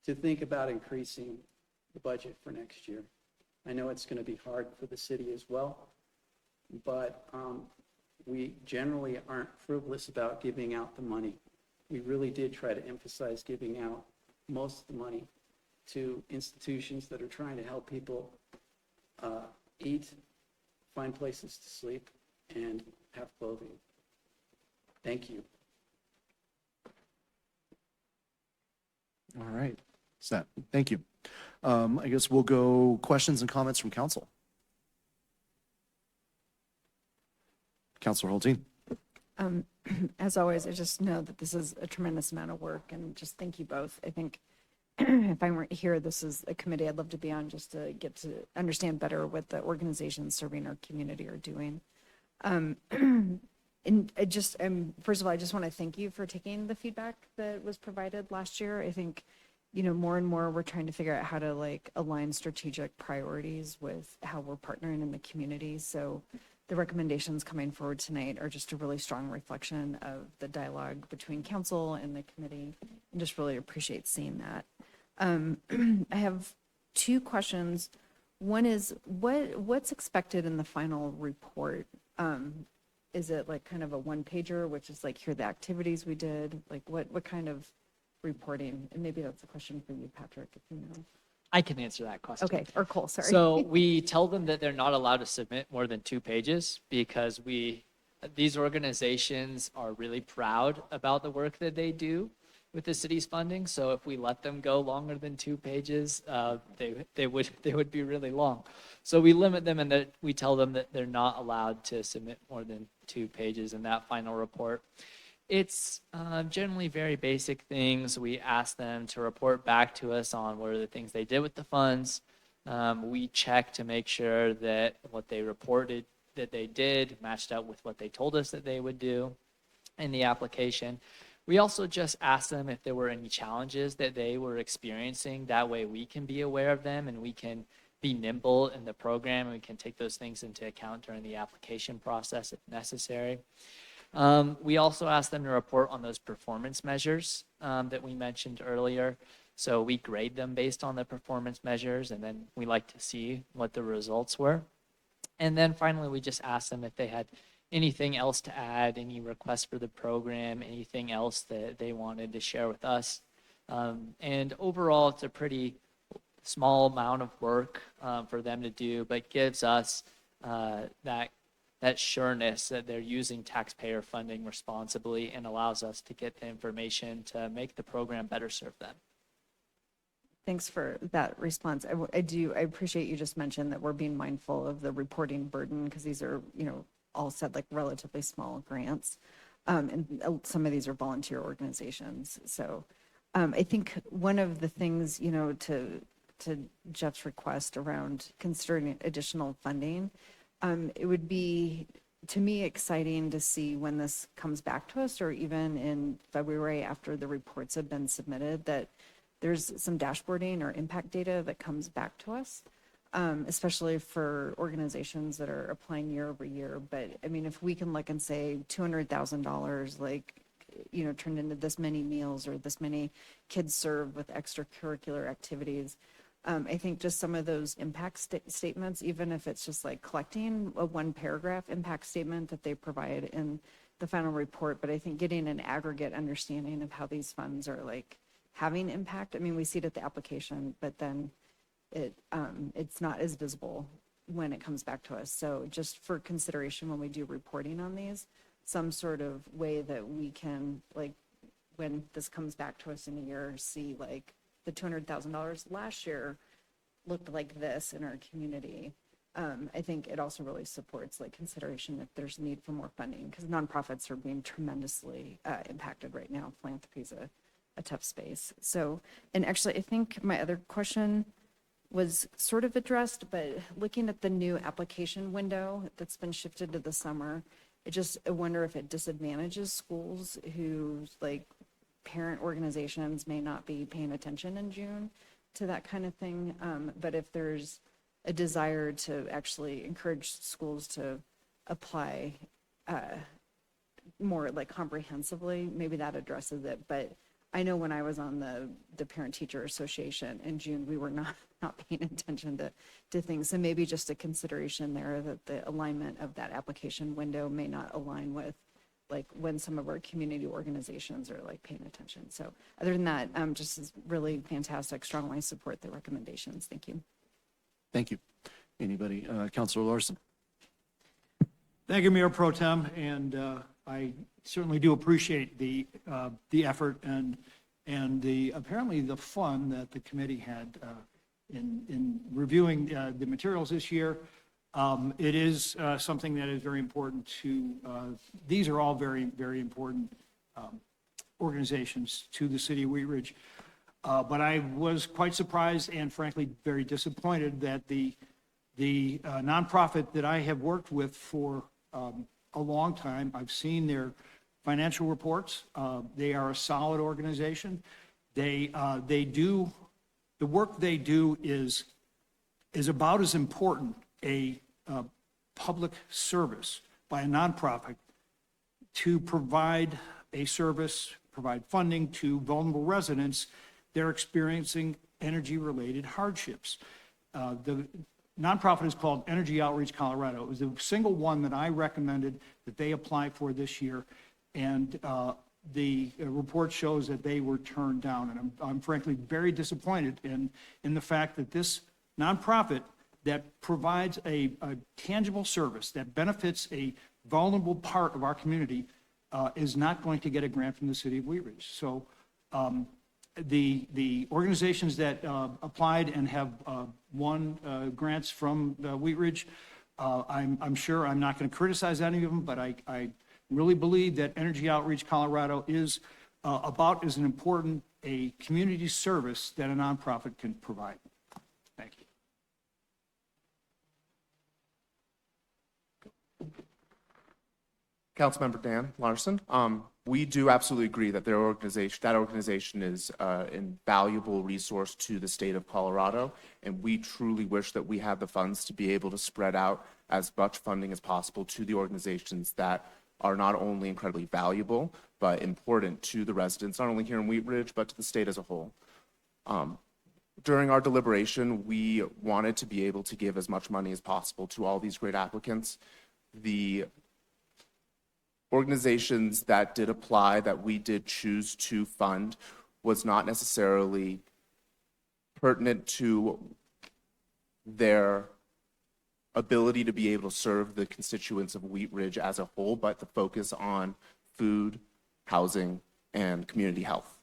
to think about increasing the budget for next year. I know it's going to be hard for the city as well, but we generally aren't frivolous about giving out the money. We really did try to emphasize giving out most of the money to institutions that are trying to help people eat, find places to sleep, and have clothing. Thank you. All right, set. Thank you. I guess we'll go questions and comments from council. Councilor Hulteen. As always, I just know that this is a tremendous amount of work, and just thank you both. I think if I weren't here, this is a committee I'd love to be on just to get to understand better what the organizations serving our community are doing. And I just, first of all, I just want to thank you for taking the feedback that was provided last year. I think, you know, more and more we're trying to figure out how to like align strategic priorities with how we're partnering in the community. So the recommendations coming forward tonight are just a really strong reflection of the dialogue between council and the committee, and just really appreciate seeing that. I have two questions. One is what's expected in the final report? Is it like kind of a one pager, which is like, here are the activities we did? Like what kind of reporting? And maybe that's a question for you, Patrick, if you know. I can answer that question. Okay, or Cole, sorry. So we tell them that they're not allowed to submit more than 2 pages because these organizations are really proud about the work that they do with the city's funding. So if we let them go longer than 2 pages, they would be really long. So we limit them, and that we tell them that they're not allowed to submit more than 2 pages in that final report. It's generally very basic things. We ask them to report back to us on what are the things they did with the funds. We check to make sure that what they reported that they did matched up with what they told us that they would do in the application. We also just asked them if there were any challenges that they were experiencing. That way we can be aware of them and we can be nimble in the program, and we can take those things into account during the application process if necessary. We also asked them to report on those performance measures that we mentioned earlier. So we grade them based on the performance measures, and then we like to see what the results were. And then finally, we just asked them if they had anything else to add, any requests for the program, anything else that they wanted to share with us. And overall, it's a pretty small amount of work for them to do, but gives us that sureness that they're using taxpayer funding responsibly, and allows us to get the information to make the program better serve them. Thanks for that response. I appreciate you just mentioned that we're being mindful of the reporting burden, because these are, you know, all said like relatively small grants. And some of these are volunteer organizations. So I think one of the things, you know, to Jeff's request around considering additional funding, it would be, to me, exciting to see when this comes back to us, or even in February after the reports have been submitted, that there's some dashboarding or impact data that comes back to us, especially for organizations that are applying year over year. But I mean, if we can look and say $200,000, like, you know, turned into this many meals, or this many kids served with extracurricular activities, I think just some of those impact statements, even if it's just like collecting a 1-paragraph impact statement that they provide in the final report, but I think getting an aggregate understanding of how these funds are like having impact. I mean, we see it at the application, but then it's not as visible when it comes back to us. So just for consideration when we do reporting on these, some sort of way that we can, like, when this comes back to us in a year, see like the $200,000 last year looked like this in our community. I think it also really supports like consideration if there's need for more funding, because nonprofits are being tremendously impacted right now. Philanthropy is a tough space. So, and actually I think my other question was sort of addressed, but looking at the new application window that's been shifted to the summer, I wonder if it disadvantages schools whose like parent organizations may not be paying attention in June to that kind of thing. But if there's a desire to actually encourage schools to apply more like comprehensively. Maybe that addresses it. But I know when I was on the Parent Teacher Association in June, we were not paying attention to things. So maybe just a consideration there that the alignment of that application window may not align with like when some of our community organizations are like paying attention. So other than that, just is really fantastic. Strongly support the recommendations. Thank you. Thank you. Anybody? Councilor Larson. Thank you, Mayor Pro Tem, and I certainly do appreciate the effort and the apparently the fun that the committee had in reviewing the materials this year. It is something that is very important to. These are all very, very important organizations to the city of Wheat Ridge. But I was quite surprised and frankly very disappointed that the nonprofit that I have worked with for a long time, I've seen their financial reports. They are a solid organization. They do, the work they do is about as important a public service by a nonprofit to provide a service, provide funding to vulnerable residents that are experiencing energy-related hardships. The nonprofit is called Energy Outreach Colorado. It was the single one that I recommended that they apply for this year, and the report shows that they were turned down. And I'm frankly very disappointed in the fact that this nonprofit that provides a tangible service that benefits a vulnerable part of our community is not going to get a grant from the city of Wheat Ridge. So the organizations that applied and have won grants from Wheat Ridge, I'm sure I'm not going to criticize any of them, but I really believe that Energy Outreach Colorado is about as an important a community service that a nonprofit can provide. Thank you. Councilmember Dan Larson, we do absolutely agree that that organization is an invaluable resource to the state of Colorado, and we truly wish that we had the funds to be able to spread out as much funding as possible to the organizations that are not only incredibly valuable, but important to the residents, not only here in Wheat Ridge, but to the state as a whole. During our deliberation, we wanted to be able to give as much money as possible to all these great applicants. The organizations that did apply, that we did choose to fund, was not necessarily pertinent to their ability to be able to serve the constituents of Wheat Ridge as a whole, but the focus on food, housing, and community health.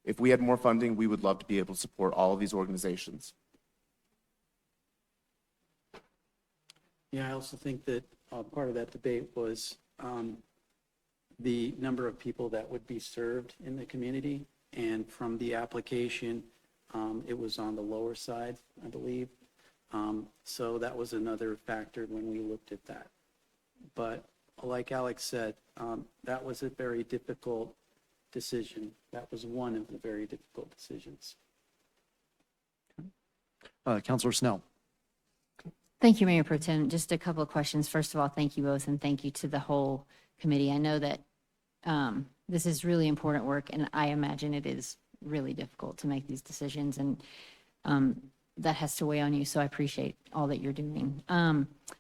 If we had more funding, we would love to be able to support all of these organizations. Yeah, I also think that part of that debate was the number of people that would be served in the community. And from the application, it was on the lower side, I believe. So that was another factor when we looked at that. But like Alex said, that was a very difficult decision. That was one of the very difficult decisions. Councilor Snell. Thank you, Mayor Pro Tem. Just a couple of questions. First of all, thank you both, and thank you to the whole committee. I know that this is really important work, and I imagine it is really difficult to make these decisions, and that has to weigh on you, so I appreciate all that you're doing.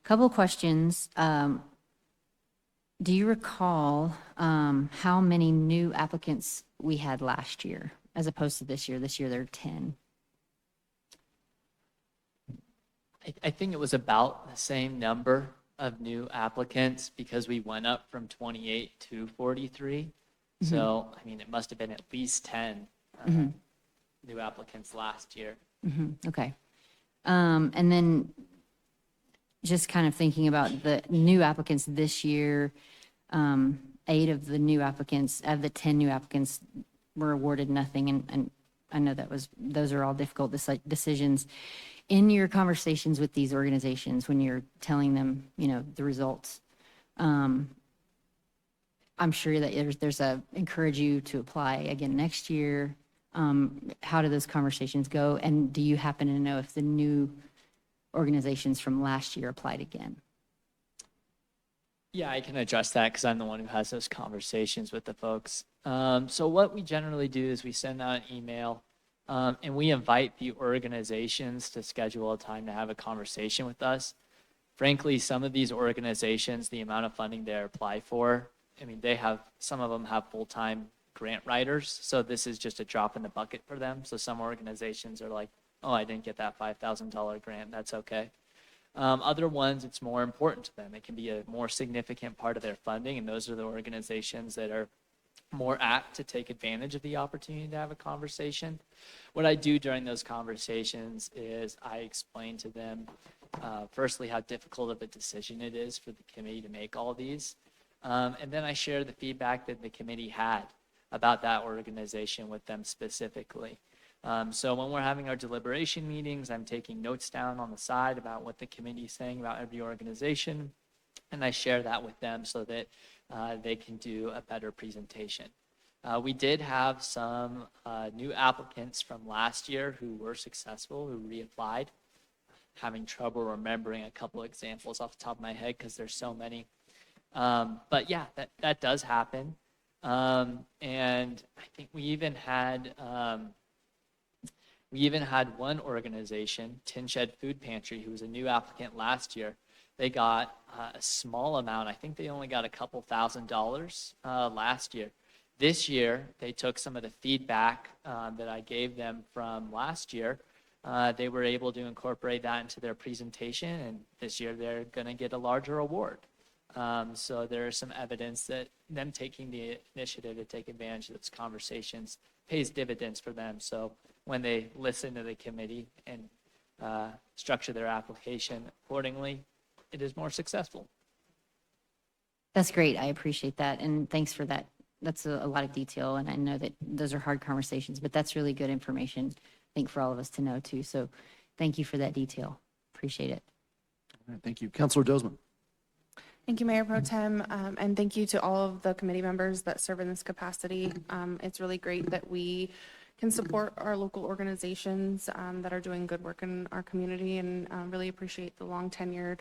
Couple of questions. Do you recall how many new applicants we had last year as opposed to this year? This year there are 10. I think it was about the same number of new applicants because we went up from 28 to 43. Mm-hmm. So, I mean, it must have been at least 10 new applicants last year. Mm-hmm. Okay. And then just kind of thinking about the new applicants this year, 8 of the new applicants, of the 10 new applicants were awarded nothing. And I know those are all difficult decisions. In your conversations with these organizations, when you're telling them, the results, I'm sure that there's encourage you to apply again next year. How do those conversations go? And do you happen to know if the new organizations from last year applied again? Yeah, I can address that because I'm the one who has those conversations with the folks. So what we generally do is we send out an email and we invite the organizations to schedule a time to have a conversation with us. Frankly, some of these organizations, the amount of funding they apply for, I mean, some of them have full-time grant writers, so this is just a drop in the bucket for them. So some organizations are like, oh, I didn't get that $5,000 grant, that's okay. Other ones, it's more important to them. It can be a more significant part of their funding, and those are the organizations that are more apt to take advantage of the opportunity to have a conversation. What I do during those conversations is I explain to them, firstly, how difficult of a decision it is for the committee to make all these. And then I share the feedback that the committee had about that organization with them specifically. So when we're having our deliberation meetings, I'm taking notes down on the side about what the committee is saying about every organization, and I share that with them so that they can do a better presentation. We did have some new applicants from last year who were successful, who reapplied. Having trouble remembering a couple examples off the top of my head because there's so many. But yeah, that does happen. And I think we even had one organization, Tin Shed Food Pantry, who was a new applicant last year. They got a small amount. I think they only got a couple $1,000s last year. This year, they took some of the feedback that I gave them from last year. They were able to incorporate that into their presentation, and this year they're going to get a larger award. So there is some evidence that them taking the initiative to take advantage of those conversations pays dividends for them. So when they listen to the committee and structure their application accordingly, it is more successful. That's great. I appreciate that. And thanks for that. That's a lot of detail. And I know that those are hard conversations, but that's really good information, I think, for all of us to know too. So thank you for that detail. Appreciate it. All right, thank you. Councilor Dozman. Thank you, Mayor Pro Tem, and thank you to all of the committee members that serve in this capacity. It's really great that we can support our local organizations that are doing good work in our community, and really appreciate the long tenured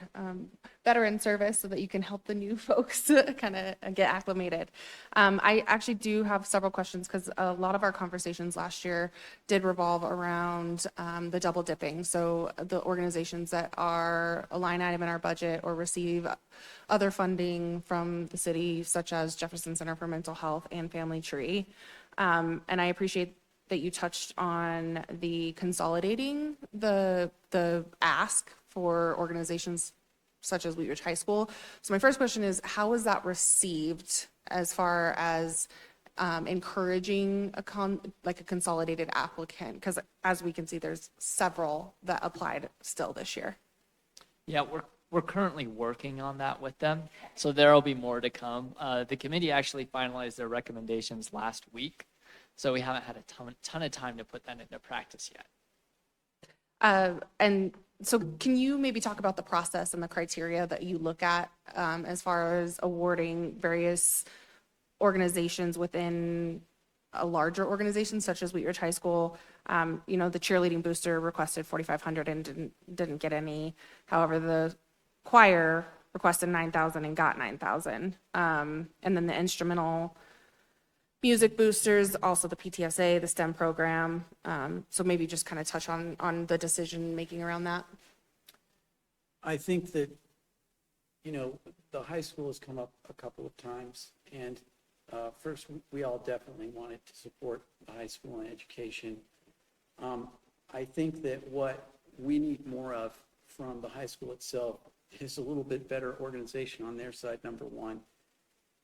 veteran service so that you can help the new folks kind of get acclimated. I actually do have several questions because a lot of our conversations last year did revolve around the double dipping. So the organizations that are a line item in our budget or receive other funding from the city, such as Jefferson Center for Mental Health and Family Tree. And I appreciate that you touched on the consolidating the ask for organizations such as Wheat Ridge High School. So my first question is, how was that received as far as encouraging a consolidated applicant? Because as we can see, there's several that applied still this year. Yeah, we're currently working on that with them, so there will be more to come. The committee actually finalized their recommendations last week, so we haven't had a ton of time to put that into practice yet. And so can you maybe talk about the process and the criteria that you look at as far as awarding various organizations within a larger organization such as Wheat Ridge High School? You know, the cheerleading booster requested $4,500 and didn't get any. However, the choir requested $9,000 and got $9,000. And then the instrumental music boosters, also the PTSA, the STEM program. So maybe just kind of touch on the decision making around that. I think that, you know, the high school has come up a couple of times, and first, we all definitely wanted to support the high school and education. I think that what we need more of from the high school itself is a little bit better organization on their side, number one,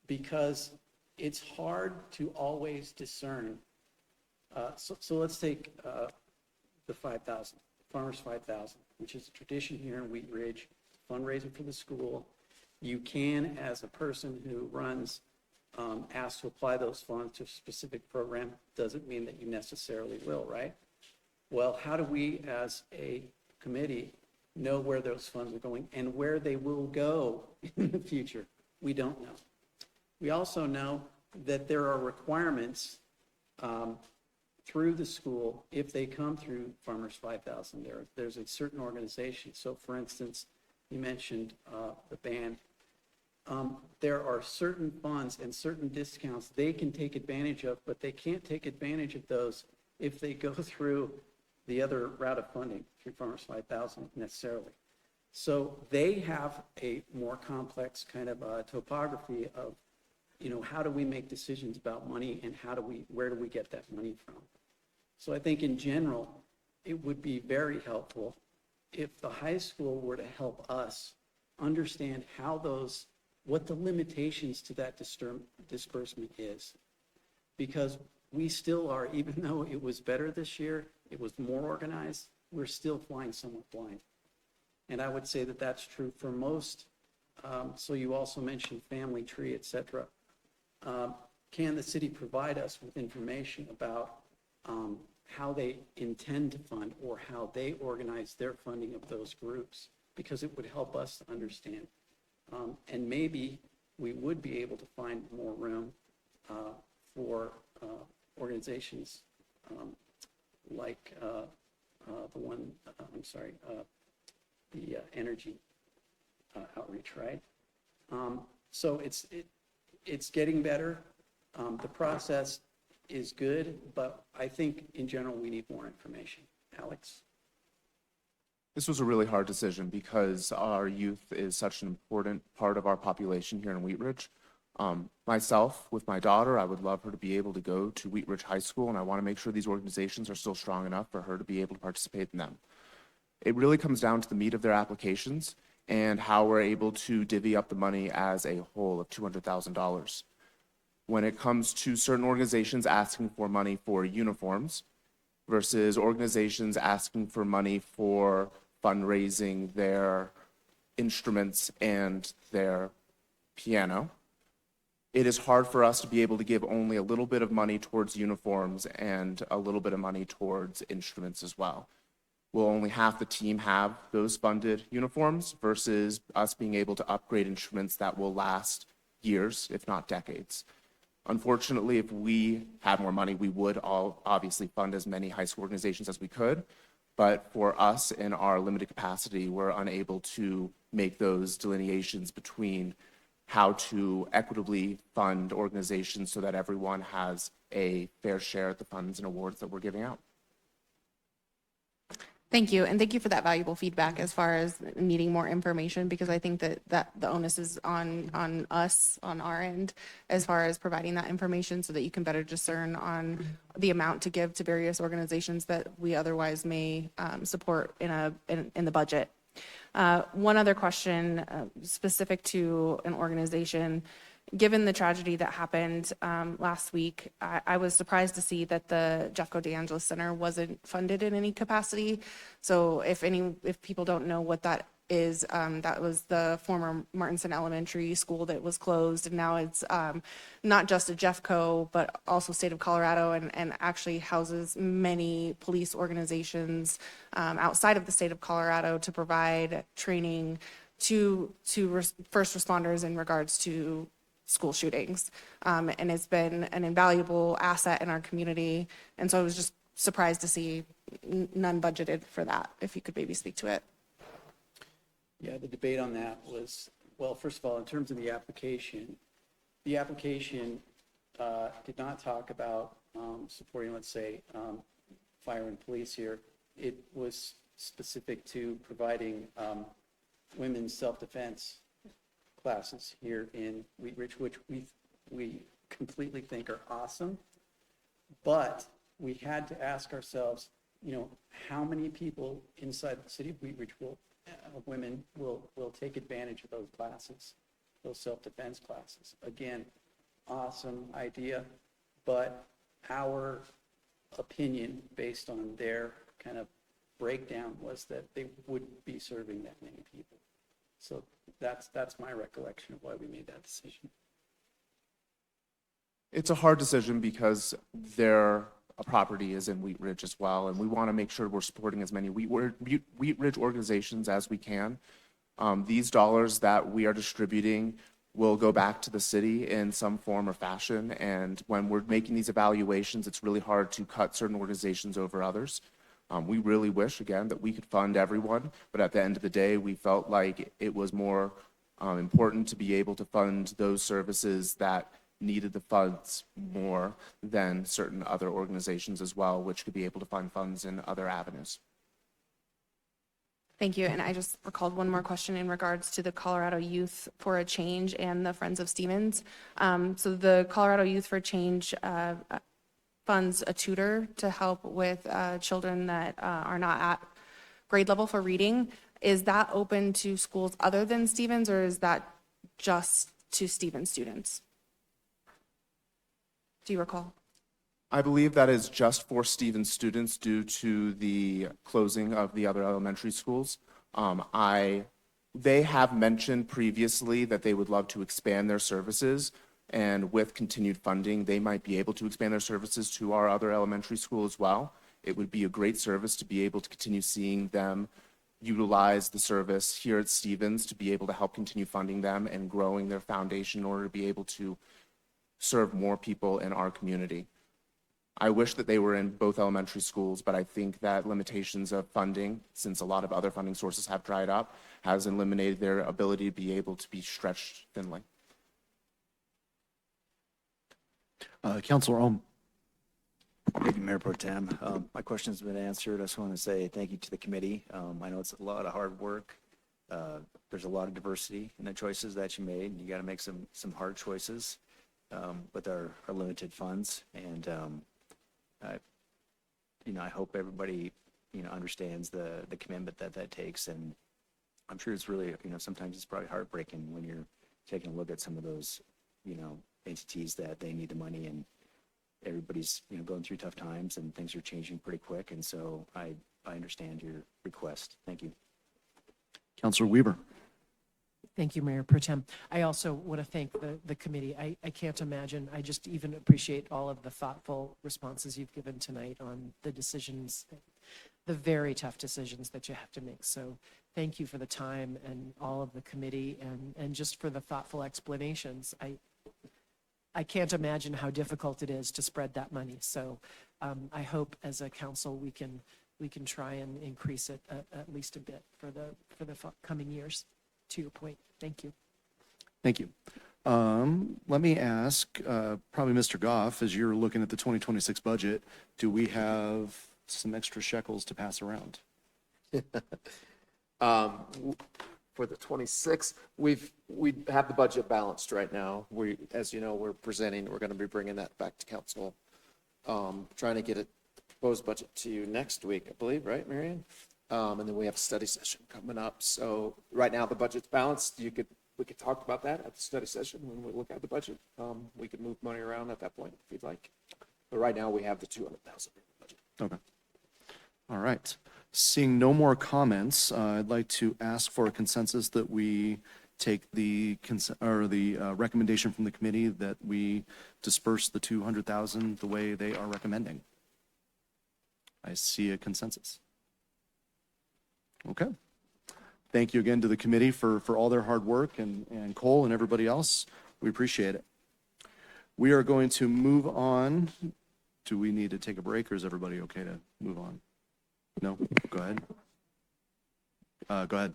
because it's hard to always discern. So let's take the 5,000, Farmers 5,000, which is a tradition here in Wheat Ridge, fundraising for the school. You can, as a person who runs, ask to apply those funds to a specific program. Doesn't mean that you necessarily will, right? Well, how do we as a committee know where those funds are going and where they will go in the future? We don't know. We also know that there are requirements through the school, if they come through Farmers 5,000, there's a certain organization. So for instance, you mentioned the band. There are certain funds and certain discounts they can take advantage of, but they can't take advantage of those if they go through the other route of funding, through Farmers 5,000 necessarily. So they have a more complex kind of topography of, how do we make decisions about money and where do we get that money from? So I think in general, it would be very helpful if the high school were to help us understand what the limitations to that disbursement is. Because we still are, even though it was better this year, it was more organized, we're still flying somewhat blind. And I would say that that's true for most. So you also mentioned family tree, et cetera. Can the city provide us with information about how they intend to fund or how they organize their funding of those groups? Because it would help us to understand. And maybe we would be able to find more room for organizations like the one, the energy outreach, right? So it's getting better. The process is good, but I think in general we need more information. Alex? This was a really hard decision because our youth is such an important part of our population here in Wheat Ridge. Myself, with my daughter, I would love her to be able to go to Wheat Ridge High School, and I want to make sure these organizations are still strong enough for her to be able to participate in them. It really comes down to the meat of their applications and how we're able to divvy up the money as a whole of $200,000. When it comes to certain organizations asking for money for uniforms versus organizations asking for money for fundraising their instruments and their piano, it is hard for us to be able to give only a little bit of money towards uniforms and a little bit of money towards instruments as well. Will only half the team have those funded uniforms versus us being able to upgrade instruments that will last years, if not decades. Unfortunately, if we had more money, we would all obviously fund as many high school organizations as we could. But for us in our limited capacity, we're unable to make those delineations between how to equitably fund organizations so that everyone has a fair share of the funds and awards that we're giving out. Thank you, and thank you for that valuable feedback as far as needing more information, because I think that the onus is on us, on our end, as far as providing that information so that you can better discern on the amount to give to various organizations that we otherwise may support in the budget. One other question specific to an organization. Given the tragedy that happened last week, I was surprised to see that the Jeffco DeAngelis Center wasn't funded in any capacity. So if people don't know what that is, that was the former Martinson Elementary School that was closed, and now it's not just a Jeffco, but also State of Colorado, and actually houses many police organizations outside of the state of Colorado to provide training to first responders in regards to school shootings. And it's been an invaluable asset in our community. And so I was just surprised to see none budgeted for that. If you could maybe speak to it. Yeah, the debate on that was, well, first of all, in terms of the application did not talk about supporting, let's say, fire and police here. It was specific to providing women's self-defense classes here in Wheat Ridge, which we completely think are awesome. But we had to ask ourselves, how many people inside the city of Wheat Ridge women will take advantage of those classes, those self-defense classes. Again, awesome idea, but our opinion based on their kind of breakdown was that they wouldn't be serving that many people. So that's my recollection of why we made that decision. It's a hard decision because their property is in Wheat Ridge as well, and we want to make sure we're supporting as many Wheat Ridge organizations as we can. These dollars that we are distributing will go back to the city in some form or fashion. And when we're making these evaluations, it's really hard to cut certain organizations over others. We really wish, again, that we could fund everyone, but at the end of the day, we felt like it was more important to be able to fund those services that needed the funds more than certain other organizations as well, which could be able to find funds in other avenues. Thank you. And I just recalled one more question in regards to the Colorado Youth for a Change and the Friends of Stevens. So the Colorado Youth for Change funds a tutor to help with children that are not at grade level for reading. Is that open to schools other than Stevens, or is that just to Stevens students? Do you recall? I believe that is just for Stevens students due to the closing of the other elementary schools. They have mentioned previously that they would love to expand their services, and with continued funding, they might be able to expand their services to our other elementary school as well. It would be a great service to be able to continue seeing them utilize the service here at Stevens to be able to help continue funding them and growing their foundation in order to be able to serve more people in our community. I wish that they were in both elementary schools, but I think that limitations of funding, since a lot of other funding sources have dried up, has eliminated their ability to be able to be stretched thinly. Councilor Ohm. Thank you, Mayor Pro Tem. My question's been answered. I just want to say thank you to the committee. I know it's a lot of hard work. There's a lot of diversity in the choices that you made. You got to make some hard choices with our limited funds. And I hope everybody understands the commitment that takes. And I'm sure it's really sometimes it's probably heartbreaking when you're taking a look at some of those entities that they need the money, and everybody's going through tough times and things are changing pretty quick. And so I understand your request. Thank you. Councilor Weaver. Thank you, Mayor Pro Tem. I also want to thank the committee. I can't imagine, I just even appreciate all of the thoughtful responses you've given tonight on the decisions, the very tough decisions that you have to make. So thank you for the time and all of the committee and just for the thoughtful explanations. I can't imagine how difficult it is to spread that money. So I hope as a council we can try and increase it at least a bit for the coming years. To your point, thank you. Thank you. Let me ask, probably Mr. Goff, as you're looking at the 2026 budget, do we have some extra shekels to pass around? For the 26, we have the budget balanced right now. As you know, we're going to be bringing that back to council, trying to get a proposed budget to you next week, I believe, right, Marion? And then we have a study session coming up. So right now the budget's balanced. We could talk about that at the study session when we look at the budget. We could move money around at that point if you'd like. But right now we have the 200,000 budget. Okay. All right. Seeing no more comments, I'd like to ask for a consensus that we take the recommendation from the committee that we disperse the 200,000 the way they are recommending. I see a consensus. Okay. Thank you again to the committee for all their hard work and Cole and everybody else. We appreciate it. We are going to move on. Do we need to take a break, or is everybody okay to move on? No? Go ahead. Go ahead.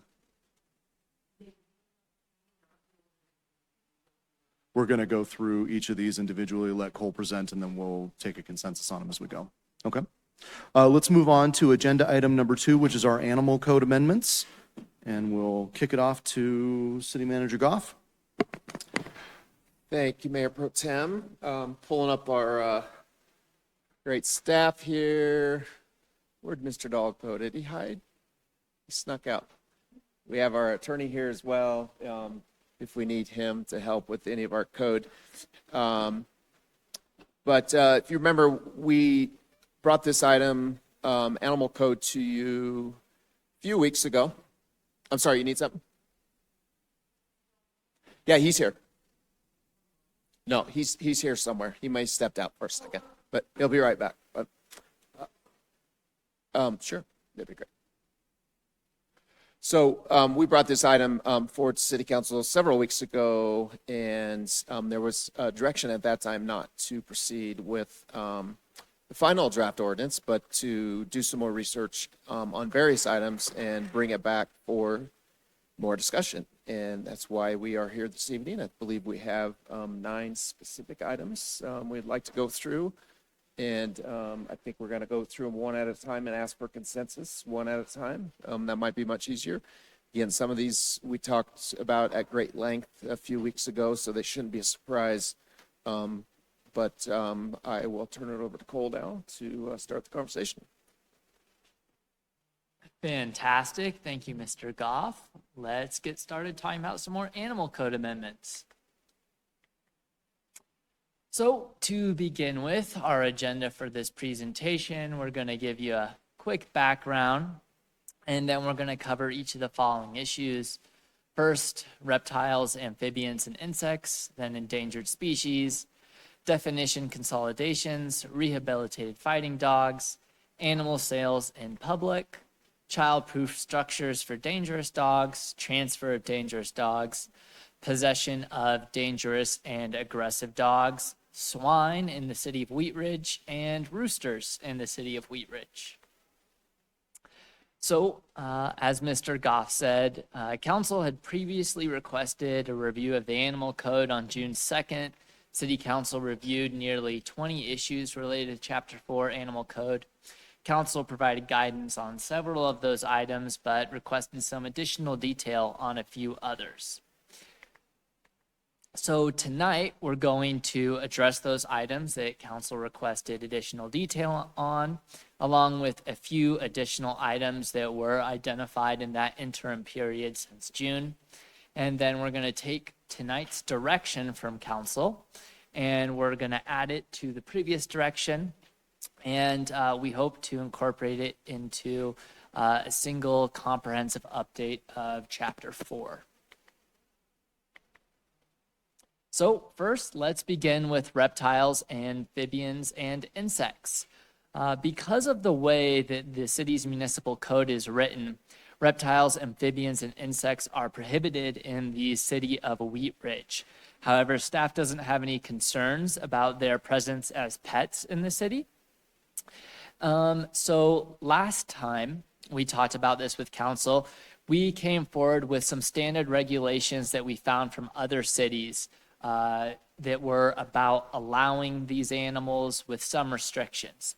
We're going to go through each of these individually, let Cole present, and then we'll take a consensus on them as we go. Okay? Let's move on to agenda item number 2, which is our animal code amendments. And we'll kick it off to City Manager Goff. Thank you, Mayor Pro Tem. Pulling up our great staff here. Where'd Mr. Dog go? Did he hide? He snuck out. We have our attorney here as well, if we need him to help with any of our code. But if you remember, we brought this item, animal code, to you a few weeks ago. I'm sorry, you need something? Yeah, he's here. No, he's here somewhere. He may have stepped out for a second, but he'll be right back. But sure, that'd be great. So we brought this item forward to City Council several weeks ago, and there was direction at that time not to proceed with the final draft ordinance, but to do some more research on various items and bring it back for more discussion. And that's why we are here this evening. I believe we have 9 specific items we'd like to go through. And I think we're going to go through them one at a time and ask for consensus one at a time. That might be much easier. Again, some of these we talked about at great length a few weeks ago, so they shouldn't be a surprise. But I will turn it over to Cole now to start the conversation. Fantastic. Thank you, Mr. Goff. Let's get started talking about some more animal code amendments. So to begin with, our agenda for this presentation, we're going to give you a quick background, and then we're going to cover each of the following issues. First, reptiles, amphibians, and insects, then endangered species, definition consolidations, rehabilitated fighting dogs, animal sales in public, child-proof structures for dangerous dogs, transfer of dangerous dogs, possession of dangerous and aggressive dogs, swine in the city of Wheat Ridge, and roosters in the city of Wheat Ridge. So, as Mr. Goff said, Council had previously requested a review of the Animal Code on June 2nd. City Council reviewed nearly 20 issues related to Chapter 4 Animal Code. Council provided guidance on several of those items, but requested some additional detail on a few others. So tonight, we're going to address those items that Council requested additional detail on, along with a few additional items that were identified in that interim period since June. And then we're going to take tonight's direction from Council, and we're going to add it to the previous direction, and we hope to incorporate it into a single comprehensive update of Chapter 4. So first, let's begin with reptiles, amphibians, and insects. Because of the way that the city's municipal code is written, reptiles, amphibians, and insects are prohibited in the city of Wheat Ridge. However, staff doesn't have any concerns about their presence as pets in the city. So last time we talked about this with Council, we came forward with some standard regulations that we found from other cities that were about allowing these animals with some restrictions.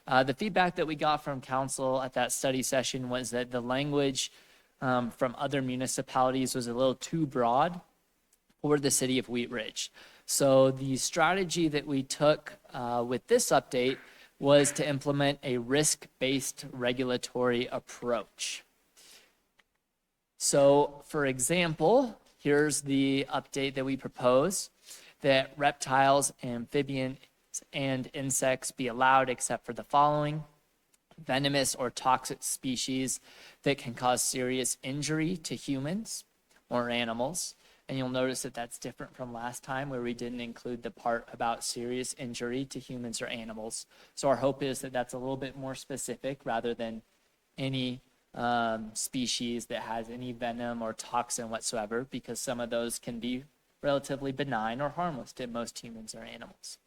The feedback that we got from Council at that study session was that the language from other municipalities was a little too broad for the city of Wheat Ridge. So the strategy that we took with this update was to implement a risk-based regulatory approach. So for example, here's the update that we propose, that reptiles, amphibians, and insects be allowed except for the following: venomous or toxic species that can cause serious injury to humans or animals. And you'll notice that that's different from last time where we didn't include the part about serious injury to humans or animals. So our hope is that that's a little bit more specific rather than any species that has any venom or toxin whatsoever, because some of those can be relatively benign or harmless to most humans or animals.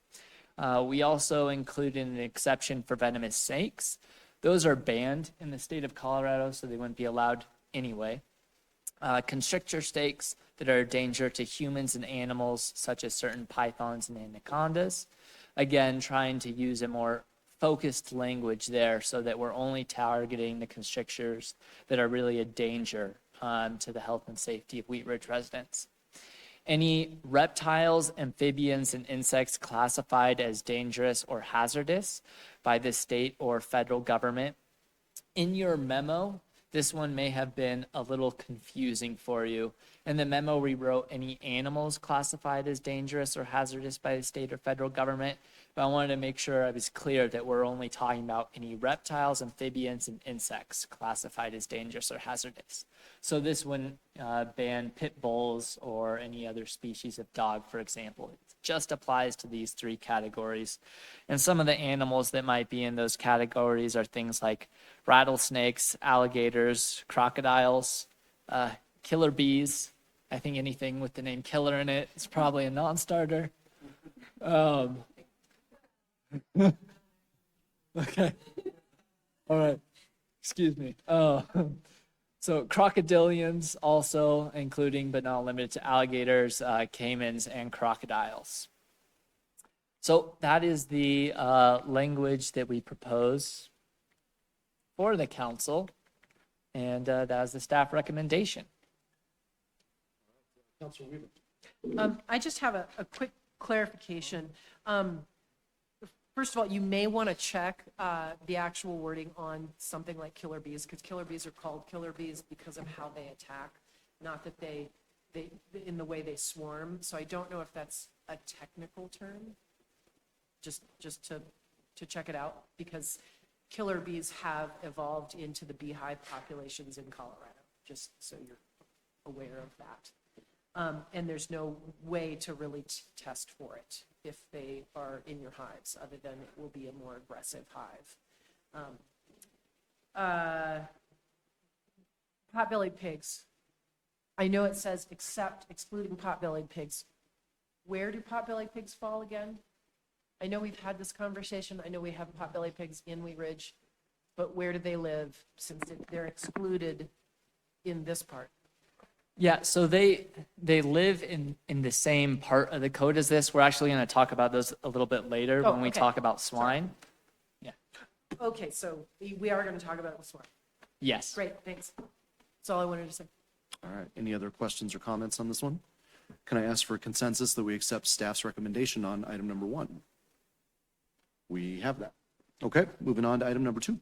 We also included an exception for venomous snakes. Those are banned in the state of Colorado, so they wouldn't be allowed anyway. Constrictor snakes that are a danger to humans and animals, such as certain pythons and anacondas. Again, trying to use a more focused language there so that we're only targeting the constrictors that are really a danger to the health and safety of Wheat Ridge residents. Any reptiles, amphibians, and insects classified as dangerous or hazardous by the state or federal government. In your memo, this one may have been a little confusing for you. In the memo, we wrote any animals classified as dangerous or hazardous by the state or federal government. But I wanted to make sure I was clear that we're only talking about any reptiles, amphibians, and insects classified as dangerous or hazardous. So this wouldn't ban pit bulls or any other species of dog, for example. It just applies to these three categories. And some of the animals that might be in those categories are things like rattlesnakes, alligators, crocodiles, killer bees. I think anything with the name killer in it is probably a non-starter. Okay. All right. Excuse me. So crocodilians also, including but not limited to alligators, caimans, and crocodiles. So that is the language that we propose for the council, and that is the staff recommendation. Councilor Weaver. I just have a quick clarification. First of all, you may want to check the actual wording on something like killer bees, because killer bees are called killer bees because of how they attack, not that they in the way they swarm. So I don't know if that's a technical term. Just to check it out, because killer bees have evolved into the beehive populations in Colorado, just so you're aware of that. And there's no way to really test for it if they are in your hives, other than it will be a more aggressive hive. Pot-bellied pigs. I know it says except excluding pot-bellied pigs. Where do pot-bellied pigs fall again? I know we've had this conversation. I know we have pot-bellied pigs in Wheat Ridge, but where do they live since they're excluded in this part? Yeah, so they live in the same part of the code as this. We're actually going to talk about those a little bit later when we talk about swine. Yeah. Okay, so we are going to talk about it with swine. Yes. Great, thanks. That's all I wanted to say. All right, any other questions or comments on this one? Can I ask for consensus that we accept staff's recommendation on item number 1? We have that. Okay, moving on to item number 2.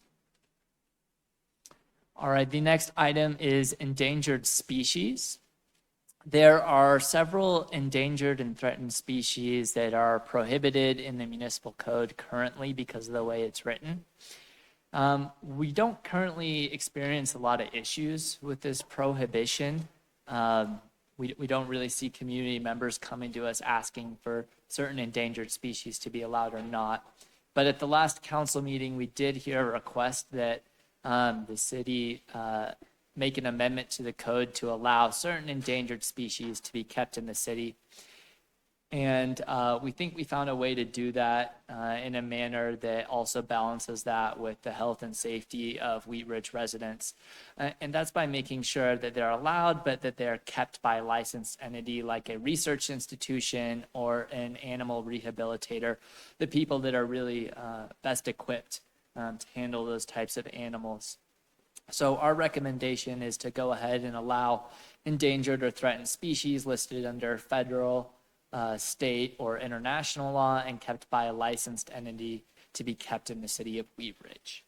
All right, the next item is endangered species. There are several endangered and threatened species that are prohibited in the municipal code currently because of the way it's written. We don't currently experience a lot of issues with this prohibition. We don't really see community members coming to us asking for certain endangered species to be allowed or not. But at the last council meeting, we did hear a request that the city make an amendment to the code to allow certain endangered species to be kept in the city. And we think we found a way to do that in a manner that also balances that with the health and safety of Wheat Ridge residents. And that's by making sure that they're allowed, but that they're kept by a licensed entity like a research institution or an animal rehabilitator, the people that are really best equipped to handle those types of animals. So our recommendation is to go ahead and allow endangered or threatened species listed under federal, state, or international law and kept by a licensed entity to be kept in the city of Wheat Ridge.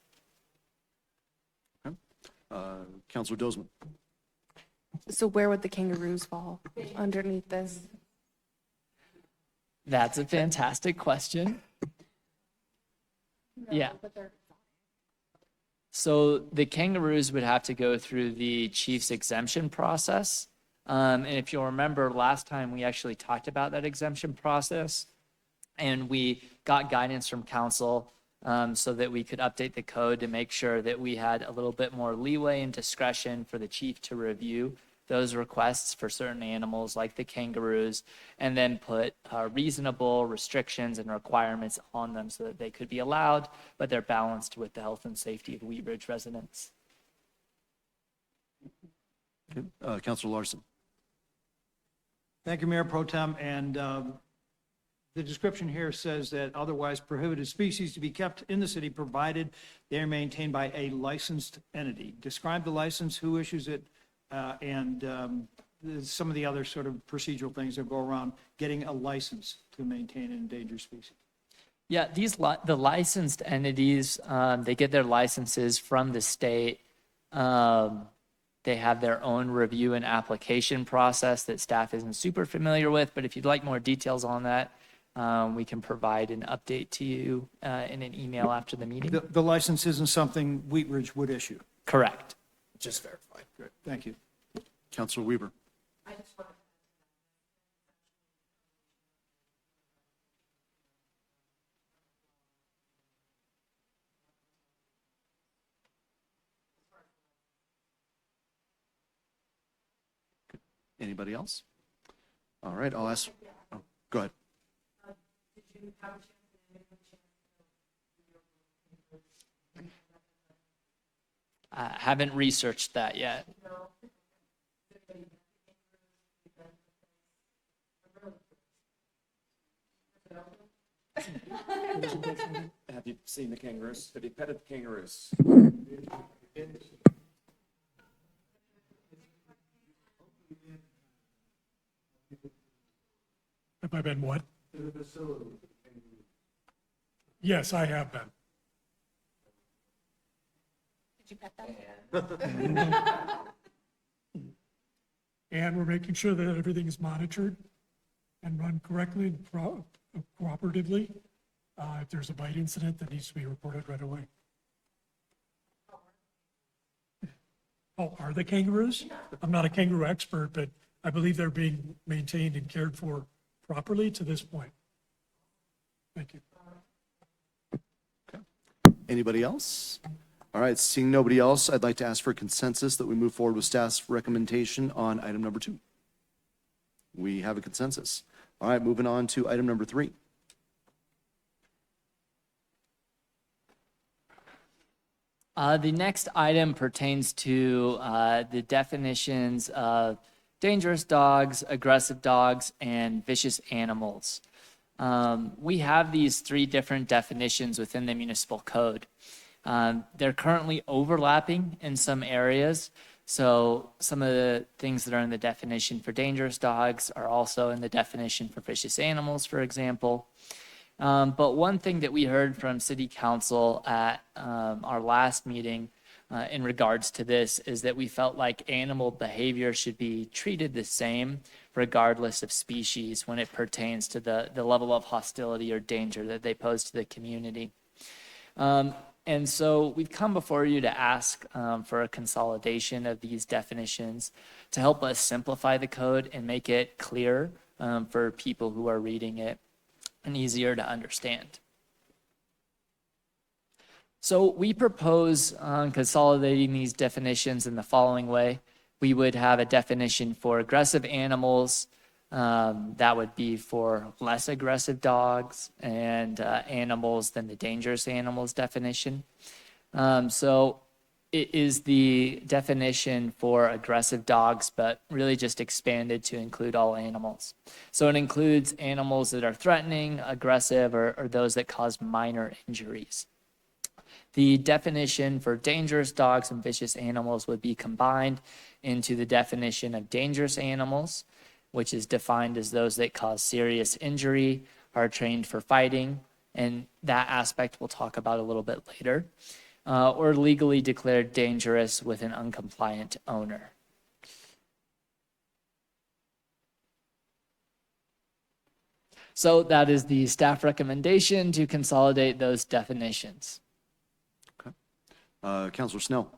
Okay. Councilor Dozman. So where would the kangaroos fall underneath this? That's a fantastic question. Yeah. So the kangaroos would have to go through the chief's exemption process. And if you'll remember, last time we actually talked about that exemption process, and we got guidance from council so that we could update the code to make sure that we had a little bit more leeway and discretion for the chief to review those requests for certain animals like the kangaroos, and then put reasonable restrictions and requirements on them so that they could be allowed, but they're balanced with the health and safety of Wheat Ridge residents. Okay. Councilor Larson. Thank you, Mayor Pro Tem. And the description here says that otherwise prohibited species to be kept in the city provided they are maintained by a licensed entity. Describe the license, who issues it, and some of the other sort of procedural things that go around getting a license to maintain an endangered species. Yeah, the licensed entities, they get their licenses from the state. They have their own review and application process that staff isn't super familiar with, but if you'd like more details on that, we can provide an update to you in an email after the meeting. The license isn't something Wheat Ridge would issue. Correct. Just verified. Good, thank you. Counselor Weaver. Anybody else? All right, I'll ask, oh, go ahead. Haven't researched that yet. Have you seen the kangaroos? Have you petted the kangaroos? Have I been what? Yes, I have been. Did you pet them? And we're making sure that everything is monitored and run correctly and cooperatively. If there's a bite incident, that needs to be reported right away. Oh, are the kangaroos? I'm not a kangaroo expert, but I believe they're being maintained and cared for properly to this point. Thank you. Anybody else? All right, seeing nobody else, I'd like to ask for consensus that we move forward with staff's recommendation on item number 2. We have a consensus. All right, moving on to item number 3. The next item pertains to the definitions of dangerous dogs, aggressive dogs, and vicious animals. We have these 3 different definitions within the municipal code. They're currently overlapping in some areas. So some of the things that are in the definition for dangerous dogs are also in the definition for vicious animals, for example. But one thing that we heard from City Council at our last meeting in regards to this is that we felt like animal behavior should be treated the same regardless of species when it pertains to the level of hostility or danger that they pose to the community. And so we've come before you to ask for a consolidation of these definitions to help us simplify the code and make it clear for people who are reading it and easier to understand. So we propose consolidating these definitions in the following way. We would have a definition for aggressive animals. That would be for less aggressive dogs and animals than the dangerous animals definition. So it is the definition for aggressive dogs, but really just expanded to include all animals. So it includes animals that are threatening, aggressive, or those that cause minor injuries. The definition for dangerous dogs and vicious animals would be combined into the definition of dangerous animals, which is defined as those that cause serious injury, are trained for fighting, and that aspect we'll talk about a little bit later, or legally declared dangerous with an uncompliant owner. So that is the staff recommendation to consolidate those definitions. Counselor Snell.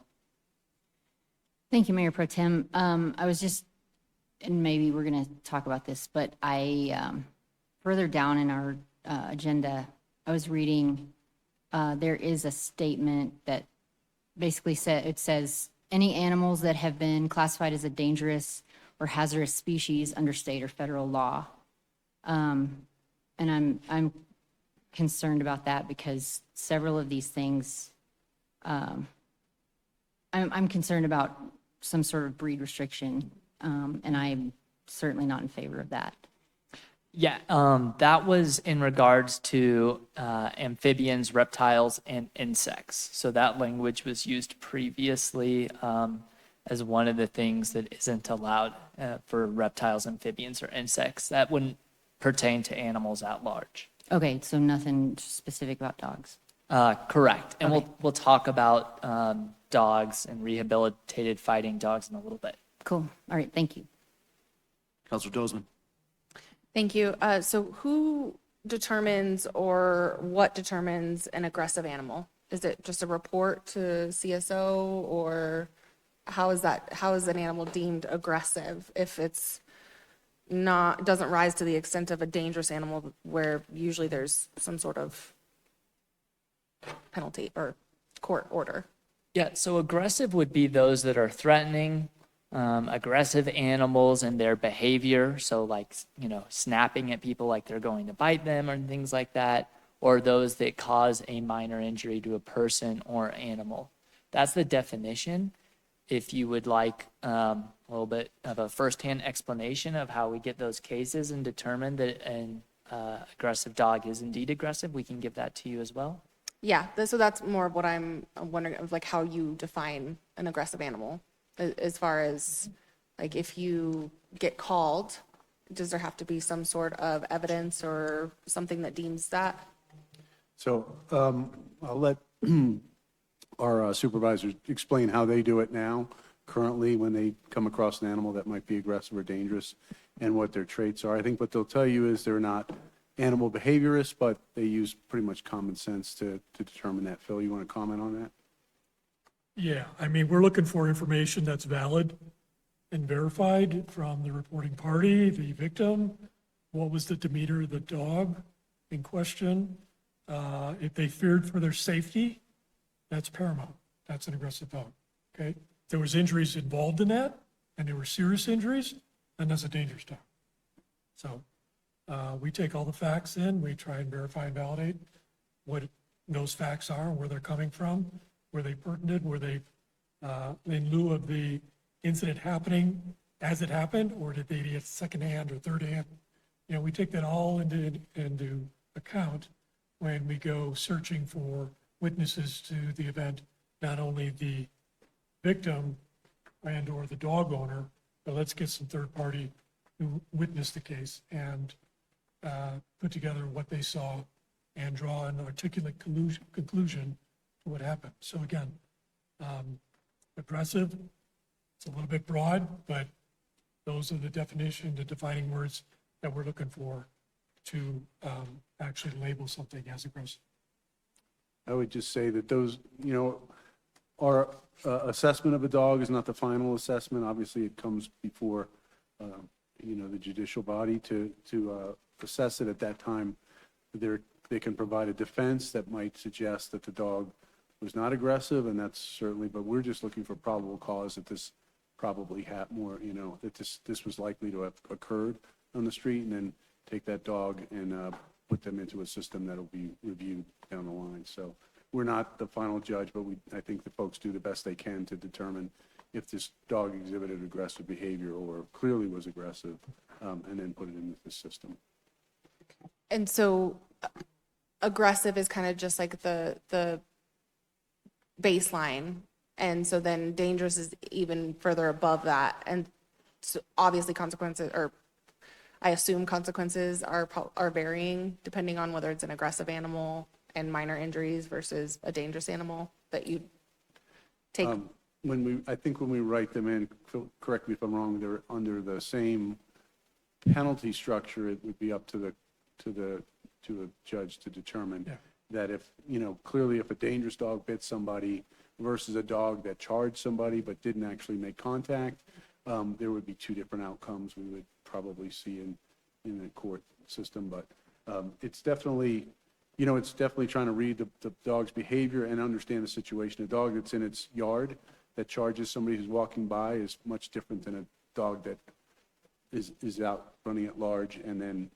Thank you, Mayor Pro Tem. I was just, and maybe we're going to talk about this, but further down in our agenda, I was reading, there is a statement that basically says, any animals that have been classified as a dangerous or hazardous species under state or federal law. And I'm concerned about that because several of these things, I'm concerned about some sort of breed restriction, and I'm certainly not in favor of that. Yeah, that was in regards to amphibians, reptiles, and insects. So that language was used previously as one of the things that isn't allowed for reptiles, amphibians, or insects. That wouldn't pertain to animals at large. Okay, so nothing specific about dogs. Correct. And we'll talk about dogs and rehabilitated fighting dogs in a little bit. Cool. All right, thank you. Counselor Dozeman. Thank you. So who determines or what determines an aggressive animal? Is it just a report to CSO, or how is an animal deemed aggressive if it's not, doesn't rise to the extent of a dangerous animal where usually there's some sort of penalty or court order? Yeah, so aggressive would be those that are threatening, aggressive animals and their behavior. So like, snapping at people like they're going to bite them or things like that, or those that cause a minor injury to a person or animal. That's the definition. If you would like a little bit of a firsthand explanation of how we get those cases and determine that an aggressive dog is indeed aggressive, we can give that to you as well. Yeah, so that's more of what I'm wondering, of like how you define an aggressive animal, as far as like if you get called, does there have to be some sort of evidence or something that deems that? So I'll let our supervisors explain how they do it now, currently, when they come across an animal that might be aggressive or dangerous, and what their traits are. I think what they'll tell you is they're not animal behaviorists, but they use pretty much common sense to determine that. Phil, you want to comment on that? Yeah, I mean, we're looking for information that's valid and verified from the reporting party, the victim. What was the demeanor of the dog in question? If they feared for their safety, that's paramount. That's an aggressive dog, okay? If there was injuries involved in that, and there were serious injuries, then that's a dangerous dog. So we take all the facts in, we try and verify and validate what those facts are, where they're coming from, were they pertinent, were they in lieu of the incident happening as it happened, or did they get secondhand or third hand? We take that all into account when we go searching for witnesses to the event, not only the victim and or the dog owner, but let's get some third party who witnessed the case and put together what they saw and draw an articulate conclusion to what happened. So again, aggressive, it's a little bit broad, but those are the defining words that we're looking for to actually label something as aggressive. I would just say that those, our assessment of a dog is not the final assessment. Obviously, it comes before, the judicial body to assess it at that time. They can provide a defense that might suggest that the dog was not aggressive, and that's certainly, but we're just looking for probable cause that this probably had more, that this was likely to have occurred on the street, and then take that dog and put them into a system that'll be reviewed down the line. So we're not the final judge, but I think the folks do the best they can to determine if this dog exhibited aggressive behavior or clearly was aggressive, and then put it into the system. And so aggressive is kind of just like the baseline. And so then dangerous is even further above that. And so obviously consequences, or I assume consequences are varying depending on whether it's an aggressive animal and minor injuries versus a dangerous animal that you take. I think when we write them in, Phil, correct me if I'm wrong, they're under the same penalty structure. It would be up to a judge to determine that if, clearly if a dangerous dog bit somebody versus a dog that charged somebody but didn't actually make contact, there would be two different outcomes we would probably see in the court system. But it's definitely, it's definitely trying to read the dog's behavior and understand the situation. A dog that's in its yard that charges somebody who's walking by is much different than a dog that is out running at large and then,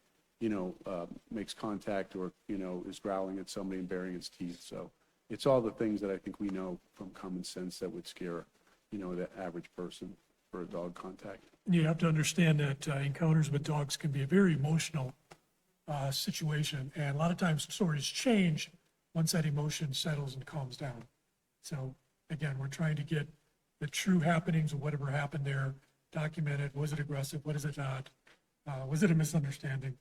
makes contact or, is growling at somebody and baring its teeth. So it's all the things that I think we know from common sense that would scare, the average person for a dog contact. You have to understand that encounters with dogs can be a very emotional situation. And a lot of times stories change once that emotion settles and calms down. So again, we're trying to get the true happenings of whatever happened there documented. Was it aggressive? What is it not? Was it a misunderstanding?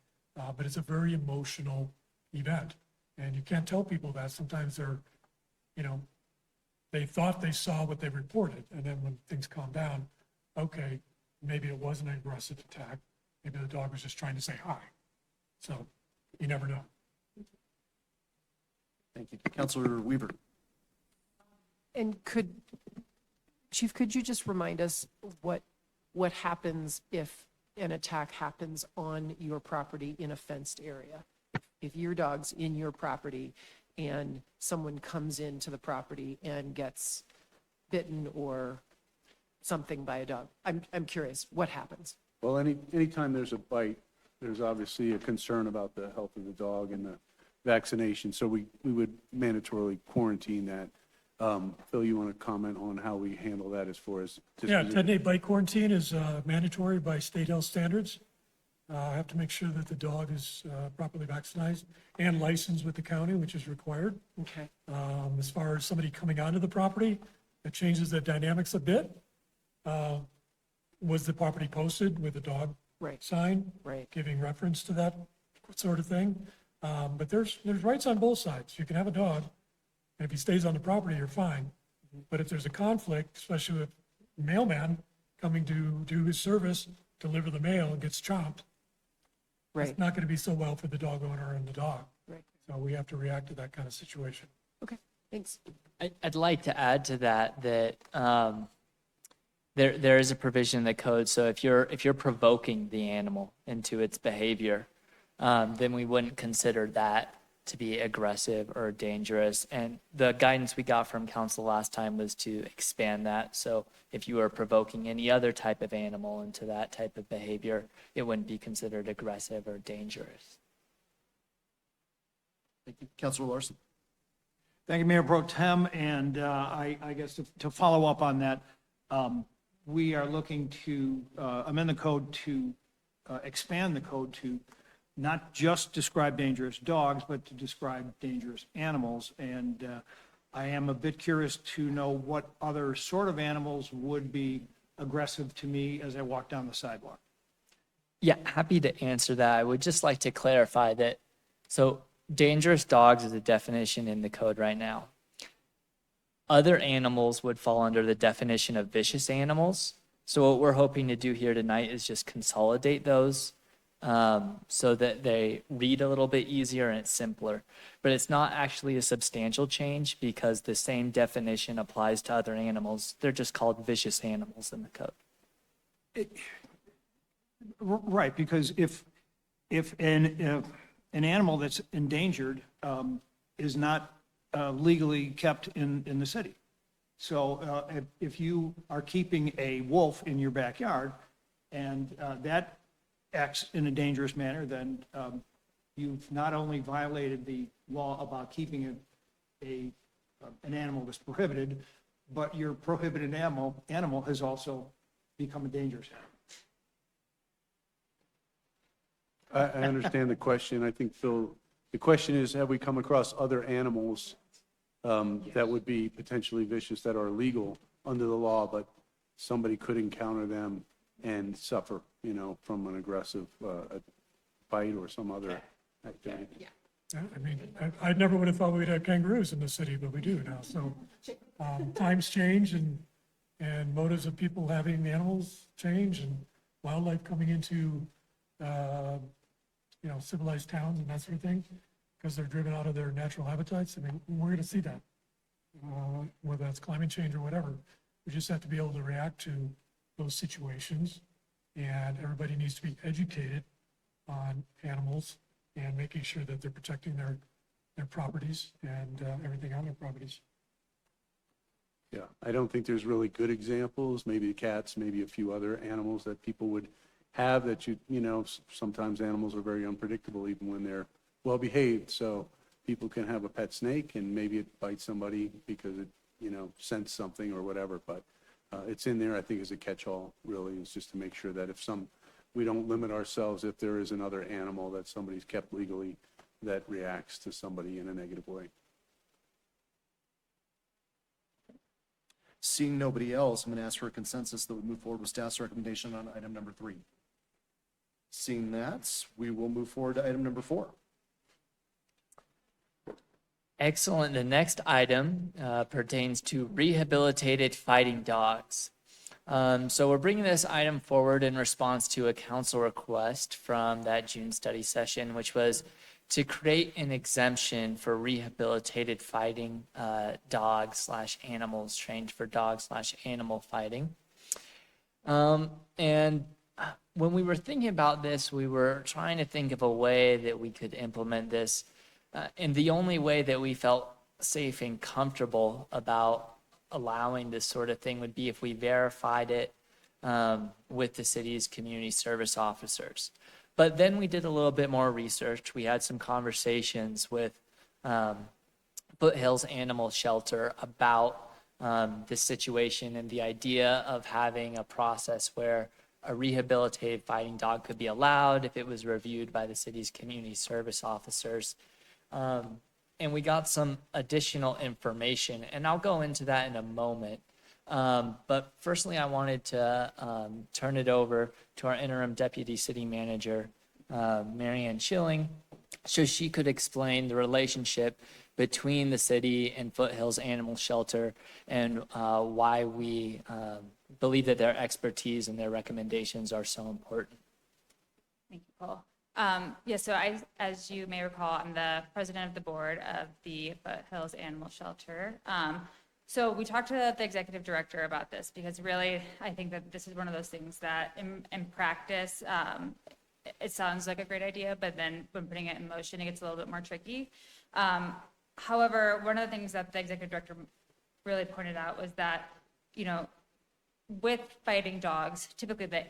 But it's a very emotional event. And you can't tell people that. Sometimes they're, you know, they thought they saw what they reported, and then when things calm down, okay, maybe it wasn't an aggressive attack. Maybe the dog was just trying to say hi. So you never know. Thank you. Counselor Weaver. And Chief, could you just remind us what happens if an attack happens on your property in a fenced area? If your dog's in your property and someone comes into the property and gets bitten or something by a dog, I'm curious, what happens? Well, anytime there's a bite, there's obviously a concern about the health of the dog and the vaccination, so we would mandatorily quarantine that. Phil, you want to comment on how we handle that as far as? Yeah, 10-day bite quarantine is mandatory by state health standards. I have to make sure that the dog is properly vaccinated and licensed with the county, which is required. Okay. As far as somebody coming onto the property, it changes the dynamics a bit. Was the property posted with a dog sign? Right. Giving reference to that sort of thing. But there's rights on both sides. You can have a dog, and if he stays on the property, you're fine. But if there's a conflict, especially with a mailman coming to do his service, deliver the mail, and gets chomped, Right. it's not going to be so well for the dog owner and the dog. Right. So we have to react to that kind of situation. Okay, thanks. I'd like to add to that there is a provision in the code. So if you're provoking the animal into its behavior, then we wouldn't consider that to be aggressive or dangerous. And the guidance we got from council last time was to expand that. So if you are provoking any other type of animal into that type of behavior, it wouldn't be considered aggressive or dangerous. Thank you. Counselor Larson. Thank you, Mayor Pro Tem, and I guess to follow up on that, we are looking to amend the code to expand the code to not just describe dangerous dogs, but to describe dangerous animals. And I am a bit curious to know what other sort of animals would be aggressive to me as I walk down the sidewalk. Yeah, happy to answer that. I would just like to clarify that, so dangerous dogs is a definition in the code right now. Other animals would fall under the definition of vicious animals. So what we're hoping to do here tonight is just consolidate those so that they read a little bit easier and it's simpler. But it's not actually a substantial change because the same definition applies to other animals. They're just called vicious animals in the code. Right, because if an animal that's endangered is not legally kept in the city. So if you are keeping a wolf in your backyard and that acts in a dangerous manner, then you've not only violated the law about keeping an animal that's prohibited, but your prohibited animal has also become a dangerous animal. I understand the question. I think, Phil, the question is, have we come across other animals that would be potentially vicious that are legal under the law, but somebody could encounter them and suffer, from an aggressive bite or some other activity? Yeah, I mean, I never would have thought we'd have kangaroos in the city, but we do now. So times change and motives of people having animals change and wildlife coming into, civilized towns and that sort of thing, because they're driven out of their natural habitats. I mean, we're going to see that, whether that's climate change or whatever. We just have to be able to react to those situations, and everybody needs to be educated on animals and making sure that they're protecting their properties and everything on their properties. Yeah, I don't think there's really good examples, maybe cats, maybe a few other animals that people would have that sometimes animals are very unpredictable even when they're well behaved. So people can have a pet snake and maybe it bites somebody because it, scents something or whatever. But it's in there, I think, as a catch-all, really, is just to make sure that we don't limit ourselves if there is another animal that somebody's kept legally that reacts to somebody in a negative way. Seeing nobody else, I'm going to ask for a consensus that we move forward with staff's recommendation on item number 3. Seeing that, we will move forward to item number 4. Excellent. The next item pertains to rehabilitated fighting dogs. So we're bringing this item forward in response to a council request from that June study session, which was to create an exemption for rehabilitated fighting dogs/animals trained for dog/animal fighting. And when we were thinking about this, we were trying to think of a way that we could implement this. And the only way that we felt safe and comfortable about allowing this sort of thing would be if we verified it with the city's community service officers. But then we did a little bit more research. We had some conversations with Foothills Animal Shelter about this situation and the idea of having a process where a rehabilitated fighting dog could be allowed if it was reviewed by the city's community service officers. And we got some additional information, and I'll go into that in a moment. But firstly, I wanted to turn it over to our interim deputy city manager, Marianne Schilling, so she could explain the relationship between the city and Foothills Animal Shelter and why we believe that their expertise and their recommendations are so important. Thank you, Paul. So as you may recall, I'm the president of the board of the Foothills Animal Shelter. So we talked to the executive director about this because really, I think that this is one of those things that in practice, it sounds like a great idea, but then when putting it in motion, it gets a little bit more tricky. However, one of the things that the executive director really pointed out was that, with fighting dogs, typically the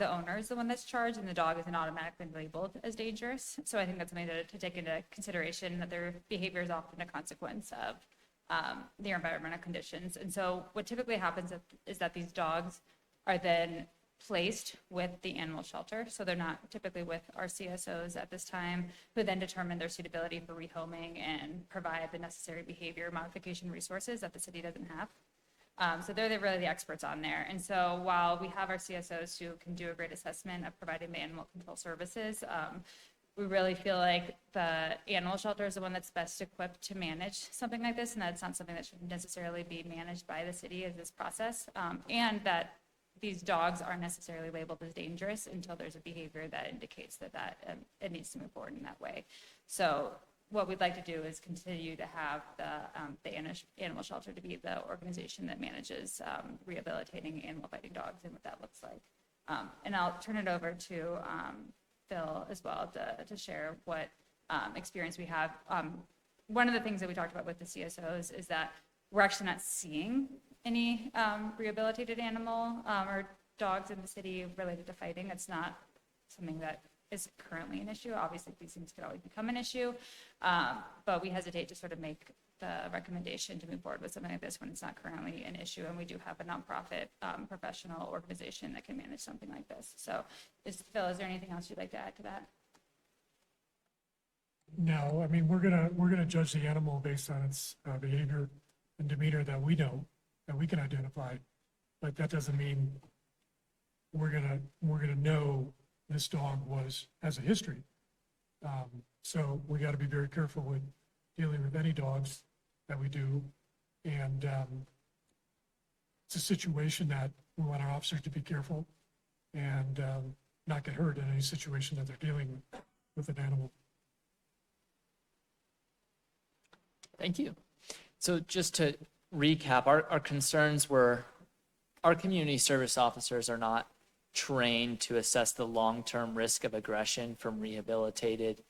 owner is the one that's charged and the dog isn't automatically labeled as dangerous. So I think that's something to take into consideration, that their behavior is often a consequence of their environmental conditions. And so what typically happens is that these dogs are then placed with the animal shelter. So they're not typically with our CSOs at this time, who then determine their suitability for rehoming and provide the necessary behavior modification resources that the city doesn't have. So they're really the experts on there. And so while we have our CSOs who can do a great assessment of providing the animal control services, we really feel like the animal shelter is the one that's best equipped to manage something like this, and that's not something that should necessarily be managed by the city as this process, and that these dogs aren't necessarily labeled as dangerous until there's a behavior that indicates that it needs to move forward in that way. So what we'd like to do is continue to have the animal shelter to be the organization that manages rehabilitating animal fighting dogs and what that looks like. And I'll turn it over to Phil as well to share what experience we have. One of the things that we talked about with the CSOs is that we're actually not seeing any rehabilitated animal or dogs in the city related to fighting. That's not something that is currently an issue. Obviously, these things could always become an issue, but we hesitate to sort of make the recommendation to move forward with something like this when it's not currently an issue, and we do have a nonprofit professional organization that can manage something like this. So, Phil, is there anything else you'd like to add to that? No, I mean, we're gonna judge the animal based on its behavior and demeanor that we know, that we can identify, but that doesn't mean we're gonna know this dog has a history. So we got to be very careful with dealing with any dogs that we do. And it's a situation that we want our officers to be careful and not get hurt in any situation that they're dealing with an animal. Thank you. So just to recap, our concerns were our community service officers are not trained to assess the long-term risk of aggression from rehabilitated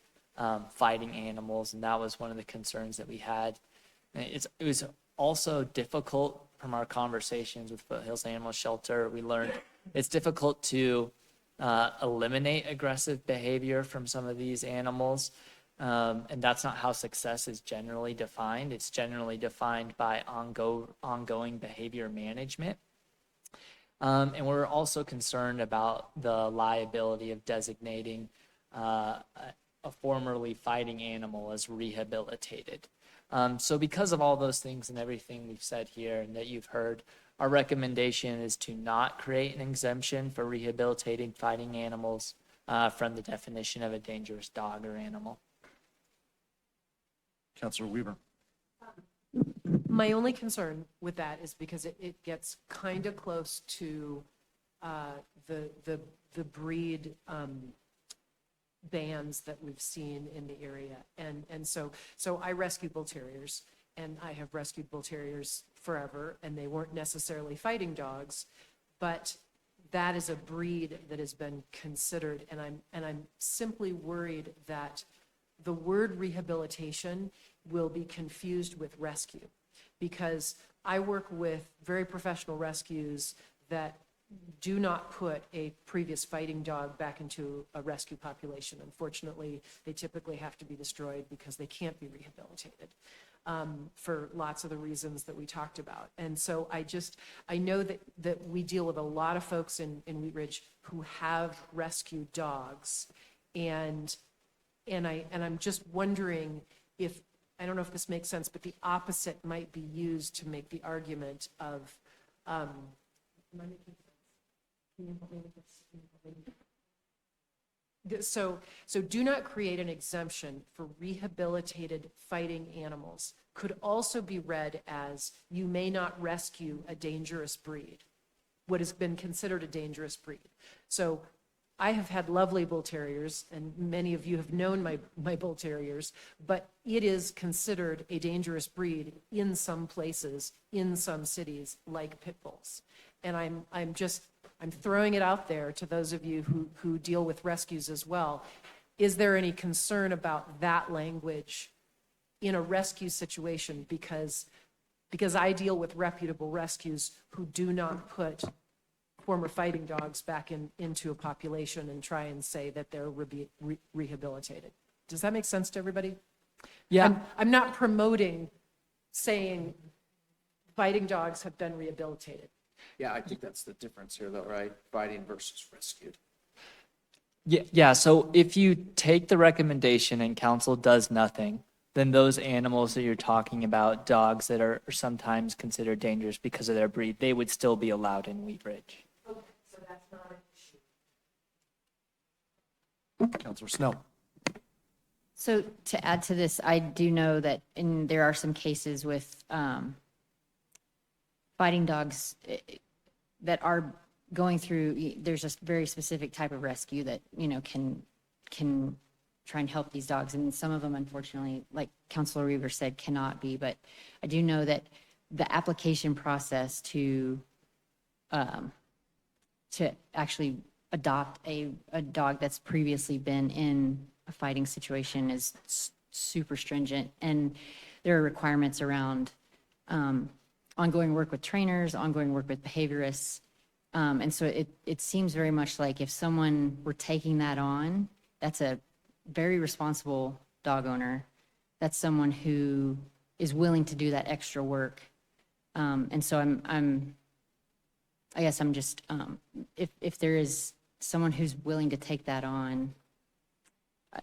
fighting animals, and that was one of the concerns that we had. And it was also difficult from our conversations with Foothills Animal Shelter. We learned it's difficult to eliminate aggressive behavior from some of these animals, and that's not how success is generally defined. It's generally defined by ongoing behavior management. And we're also concerned about the liability of designating a formerly fighting animal as rehabilitated. So because of all those things and everything we've said here and that you've heard, our recommendation is to not create an exemption for rehabilitating fighting animals from the definition of a dangerous dog or animal. Counselor Weaver. My only concern with that is because it gets kind of close to the breed bans that we've seen in the area. And so I rescue bull terriers, and I have rescued bull terriers forever, and they weren't necessarily fighting dogs, but that is a breed that has been considered, and I'm simply worried that the word rehabilitation will be confused with rescue, because I work with very professional rescues that do not put a previous fighting dog back into a rescue population. Unfortunately, they typically have to be destroyed because they can't be rehabilitated for lots of the reasons that we talked about. And so I know that we deal with a lot of folks in Wheat Ridge who have rescued dogs, and I'm just wondering if, I don't know if this makes sense, but the opposite might be used to make the argument of, am I making sense? Can you help me with this? So do not create an exemption for rehabilitated fighting animals could also be read as you may not rescue a dangerous breed, what has been considered a dangerous breed. So I have had lovely bull terriers, and many of you have known my bull terriers, but it is considered a dangerous breed in some places, in some cities, like pit bulls. And I'm throwing it out there to those of you who deal with rescues as well. Is there any concern about that language in a rescue situation? Because I deal with reputable rescues who do not put former fighting dogs back into a population and try and say that they're rehabilitated. Does that make sense to everybody? Yeah. I'm not promoting saying fighting dogs have been rehabilitated. Yeah, I think that's the difference here though, right? Fighting versus rescued. Yeah, so if you take the recommendation and council does nothing, then those animals that you're talking about, dogs that are sometimes considered dangerous because of their breed, they would still be allowed in Wheat Ridge. Okay, so that's not an issue. Counselor Snell. So to add to this, I do know that there are some cases with fighting dogs that are going through, there's a very specific type of rescue that, can try and help these dogs. And some of them, unfortunately, like Councilor Weaver said, cannot be. But I do know that the application process to actually adopt a dog that's previously been in a fighting situation is super stringent. And there are requirements around ongoing work with trainers, ongoing work with behaviorists. And so it seems very much like if someone were taking that on, that's a very responsible dog owner. That's someone who is willing to do that extra work. And so I guess I'm just, if there is someone who's willing to take that on,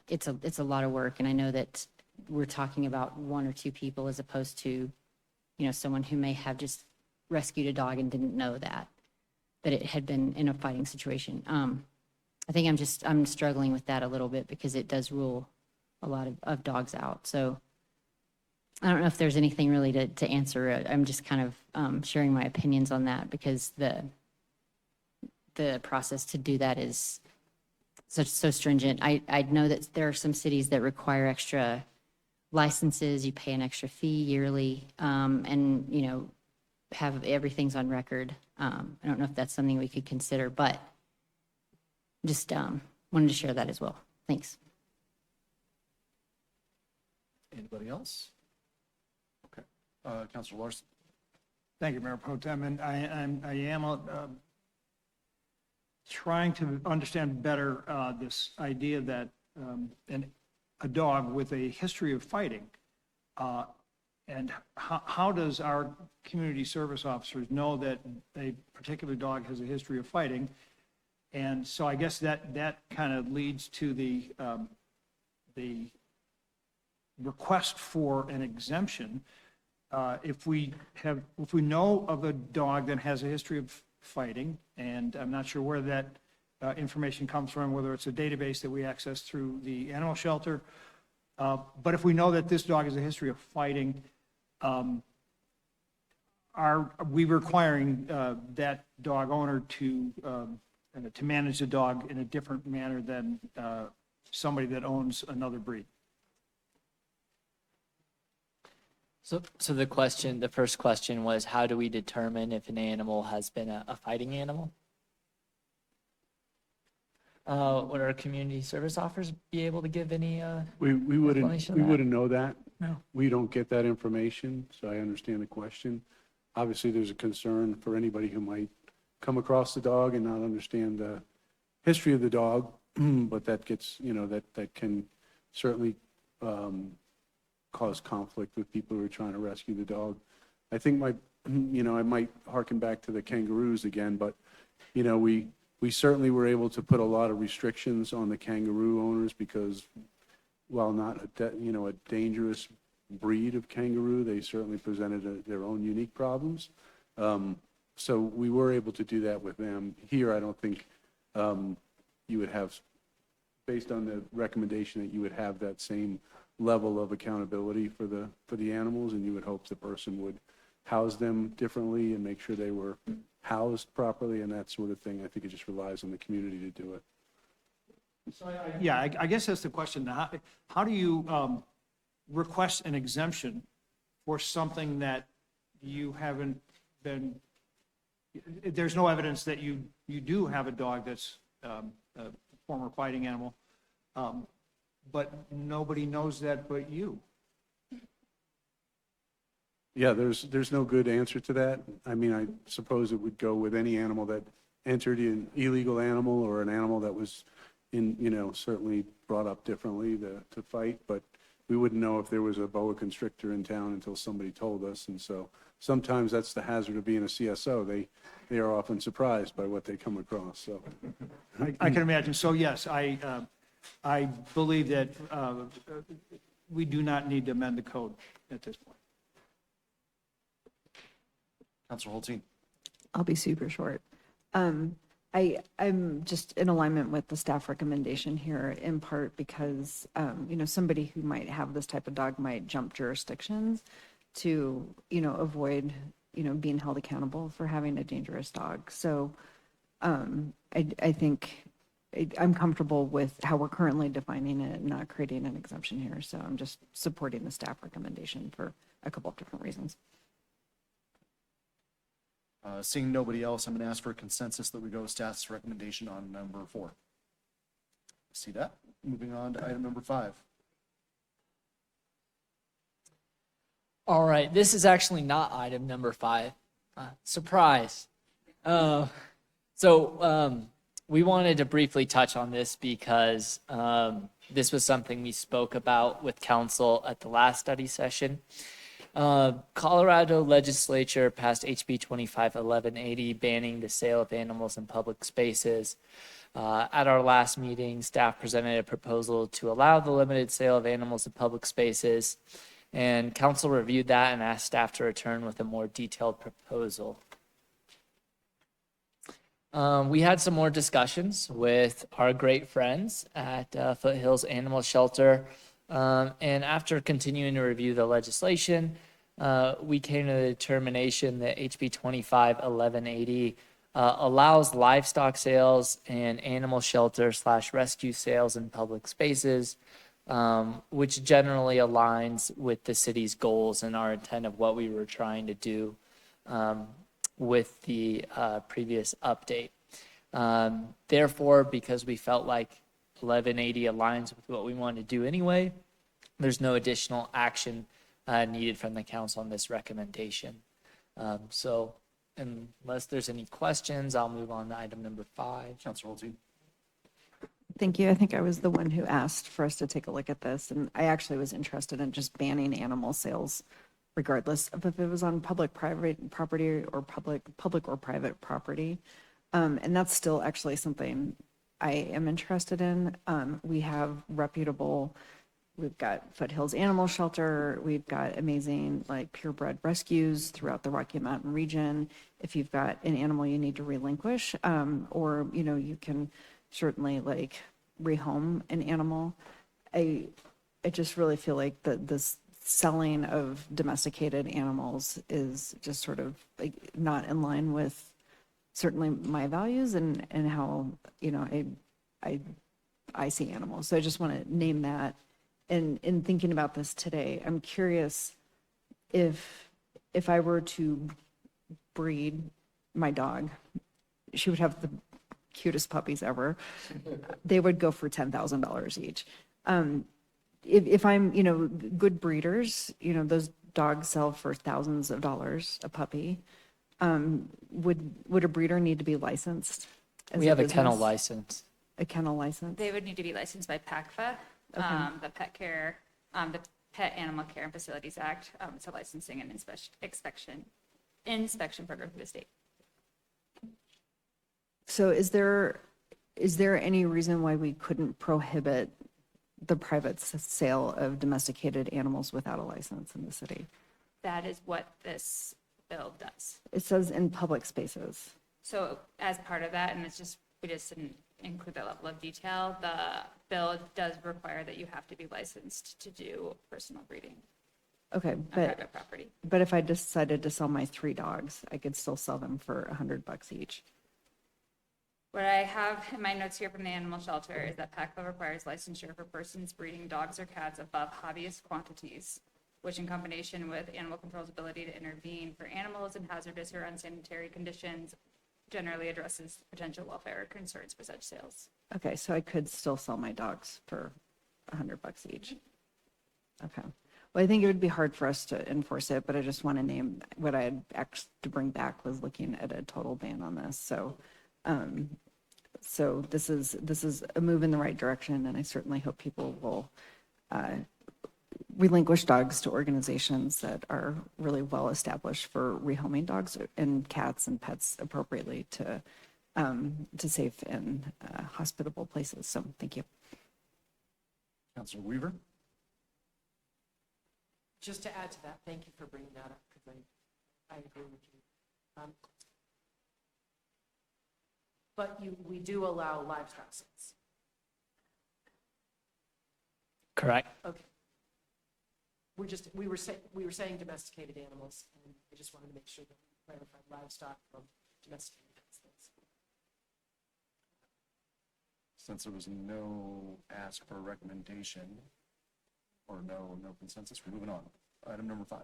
it's a lot of work. And I know that we're talking about one or two people as opposed to, someone who may have just rescued a dog and didn't know that it had been in a fighting situation. I think I'm struggling with that a little bit because it does rule a lot of dogs out. So I don't know if there's anything really to answer it. I'm just kind of sharing my opinions on that because the process to do that is so stringent. I know that there are some cities that require extra licenses. You pay an extra fee yearly, and have everything's on record. I don't know if that's something we could consider, but just wanted to share that as well. Thanks. Anybody else? Okay. Counselor Larson. Thank you, Mayor Pro Tem. And I am trying to understand better this idea that a dog with a history of fighting, and how does our community service officers know that a particular dog has a history of fighting? And so I guess that kind of leads to the request for an exemption. If we know of a dog that has a history of fighting, and I'm not sure where that information comes from, whether it's a database that we access through the animal shelter, But if we know that this dog has a history of fighting, are we requiring that dog owner to manage the dog in a different manner than somebody that owns another breed? So the first question was, how do we determine if an animal has been a fighting animal? Would our community service officers be able to give any, We wouldn't, explanation we of that? wouldn't know that. No. We don't get that information, so I understand the question. Obviously, there's a concern for anybody who might come across the dog and not understand the history of the dog, but that gets, that can certainly cause conflict with people who are trying to rescue the dog. I think I might harken back to the kangaroos again, but, we certainly were able to put a lot of restrictions on the kangaroo owners because while not a dangerous breed of kangaroo, they certainly presented their own unique problems. So we were able to do that with them. Here, I don't think you would have, based on the recommendation, that you would have that same level of accountability for the animals, and you would hope the person would house them differently and make sure they were housed properly and that sort of thing. I think it just relies on the community to do it. So yeah, I guess that's the question. How do you request an exemption for something that you haven't been, there's no evidence that you do have a dog that's a former fighting animal, but nobody knows that but you? Yeah, there's no good answer to that. I mean, I suppose it would go with any animal that entered an illegal animal or an animal that was certainly brought up differently to fight, but we wouldn't know if there was a boa constrictor in town until somebody told us. And so sometimes that's the hazard of being a CSO. They are often surprised by what they come across. So I can imagine. So yes, I believe that we do not need to amend the code at this point. Councilor Holstein. I'll be super short. I'm just in alignment with the staff recommendation here, in part because, somebody who might have this type of dog might jump jurisdictions to, avoid, being held accountable for having a dangerous dog. So I think I'm comfortable with how we're currently defining it and not creating an exemption here. So I'm just supporting the staff recommendation for a couple of different reasons. Seeing nobody else, I'm going to ask for a consensus that we go with staff's recommendation on number 4. See that? Moving on to item number 5. All right, this is actually not item number 5. Surprise. We wanted to briefly touch on this because this was something we spoke about with council at the last study session. Colorado legislature passed HB 251180 banning the sale of animals in public spaces. At our last meeting, staff presented a proposal to allow the limited sale of animals in public spaces, and council reviewed that and asked staff to return with a more detailed proposal. We had some more discussions with our great friends at Foothills Animal Shelter. And after continuing to review the legislation, we came to the determination that HB 251180 allows livestock sales and animal shelter / rescue sales in public spaces, which generally aligns with the city's goals and our intent of what we were trying to do with the previous update. Therefore, because we felt like 1180 aligns with what we want to do anyway, there's no additional action needed from the council on this recommendation. So unless there's any questions, I'll move on to item number 5. Councilor Holstein. Thank you. I think I was the one who asked for us to take a look at this, and I actually was interested in just banning animal sales regardless of if it was on public-private property or public or private property. And that's still actually something I am interested in. We have reputable, we've got Foothills Animal Shelter, we've got amazing purebred rescues throughout the Rocky Mountain region. If you've got an animal you need to relinquish, or you can certainly rehome an animal. I just really feel like this selling of domesticated animals is just sort of like not in line with certainly my values and how, you know, I see animals. So I just want to name that. And in thinking about this today, I'm curious if I were to breed my dog, she would have the cutest puppies ever. They would go for $10,000 each. If I'm, you know, good breeders, you know, those dogs sell for thousands of dollars a puppy. Would a breeder need to be licensed? as We have a business? kennel license. A kennel license? They would need to be licensed by PACFA, the the Pet Animal Care and Facilities Act. It's a licensing and inspection program for the state. So is there any reason why we couldn't prohibit the private sale of domesticated animals without a license in the city? That is what this bill does. It says in public spaces. So as part of that, and we just didn't include that level of detail, the bill does require that you have to be licensed to do personal breeding Okay, on private property. but if I decided to sell my 3 dogs, I could still sell them for $100 each. What I have in my notes here from the animal shelter is that PACFA requires licensure for persons breeding dogs or cats above hobbyist quantities, which in combination with animal control's ability to intervene for animals in hazardous or unsanitary conditions generally addresses potential welfare concerns for such sales. Okay, so I could still sell my dogs for $100 each. Okay. Well, I think it would be hard for us to enforce it, but I just want to name what I had asked to bring back was looking at a total ban on this. So this is a move in the right direction, and I certainly hope people will relinquish dogs to organizations that are really well established for rehoming dogs and cats and pets appropriately to safe and hospitable places. So thank you. Councilor Weaver? Just to add to that, thank you for bringing that up, because I agree with you. But we do allow livestock sales. Correct. Okay. We were saying domesticated animals, and I just wanted to make sure that we clarified livestock from domesticated pets. Since there was no ask for a recommendation or no consensus, we're moving on. Item number 5.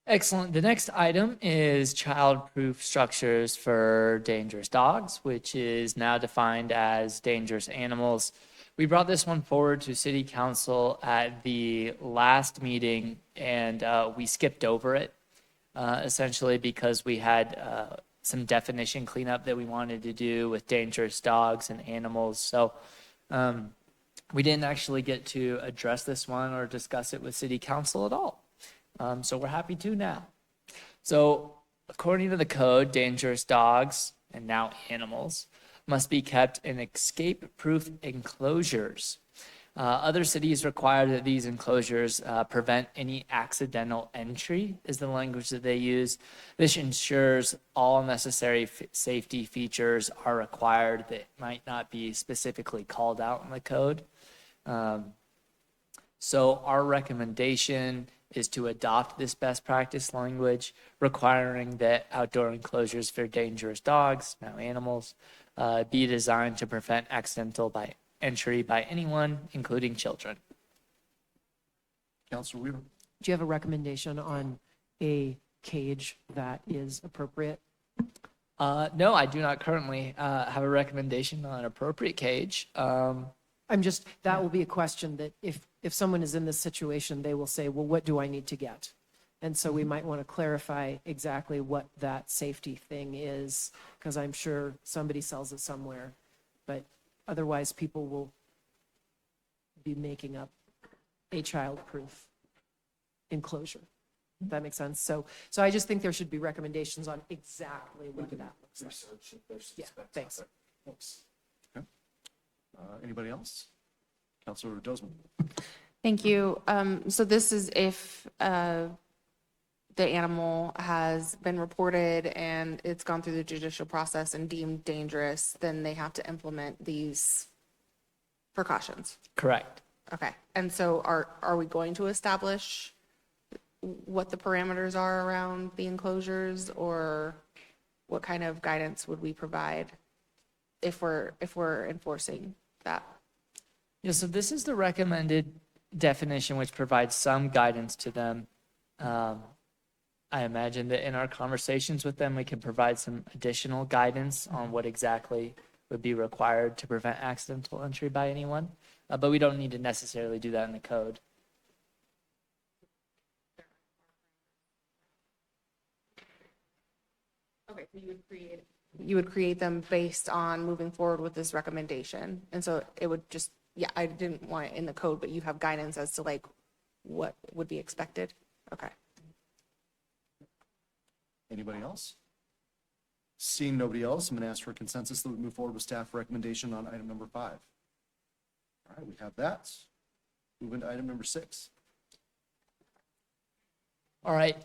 Excellent. The next item is child-proof structures for dangerous dogs, which is now defined as dangerous animals. We brought this one forward to City Council at the last meeting, and we skipped over it, essentially because we had some definition cleanup that we wanted to do with dangerous dogs and animals. So we didn't actually get to address this one or discuss it with City Council at all. So we're happy to now. So according to the code, dangerous dogs, and now animals, must be kept in escape-proof enclosures. Other cities require that these enclosures prevent any accidental entry, is the language that they use. This ensures all necessary safety features are required that might not be specifically called out in the code. So our recommendation is to adopt this best practice language, requiring that outdoor enclosures for dangerous dogs, now animals, be designed to prevent accidental entry by anyone, including children. Councilor Weaver? Do you have a recommendation on a cage that is appropriate? No, I do not currently have a recommendation on an appropriate cage. That will be a question that if someone is in this situation, they will say, well, what do I need to get? And so we might want to clarify exactly what that safety thing is, because I'm sure somebody sells it somewhere, but otherwise people will be making up a child-proof enclosure. If that makes sense. So I just think there should be recommendations on exactly what that looks like. Yeah, thanks. Thanks. Okay. Anybody else? Councilor Dozman? Thank you. So this is if the animal has been reported and it's gone through the judicial process and deemed dangerous, then they have to implement these precautions. Correct. Okay, and so are we going to establish what the parameters are around the enclosures, or what kind of guidance would we provide if we're enforcing that? Yeah, so this is the recommended definition, which provides some guidance to them. I imagine that in our conversations with them, we can provide some additional guidance on what exactly would be required to prevent accidental entry by anyone. But we don't need to necessarily do that in the code. Okay, so you would create them based on moving forward with this recommendation. And so it would just, yeah, I didn't want it in the code, but you have guidance as to like what would be expected? Okay. Anybody else? Seeing nobody else, I'm going to ask for a consensus that we move forward with staff recommendation on item number 5. All right, we have that. Move into item number 6. All right.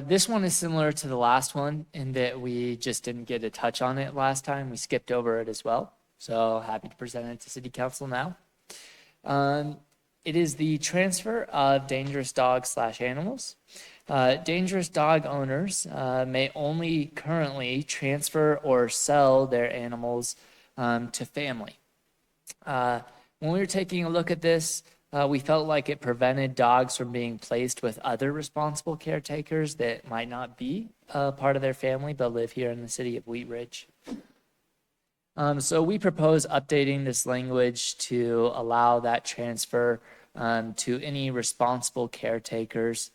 This one is similar to the last one in that we just didn't get a touch on it last time. We skipped over it as well. So happy to present it to City Council now. It is the transfer of dangerous dogs/animals. Dangerous dog owners may only currently transfer or sell their animals to family. When we were taking a look at this, we felt like it prevented dogs from being placed with other responsible caretakers that might not be part of their family but live here in the city of Wheat Ridge. So we propose updating this language to allow that transfer to any responsible caretakers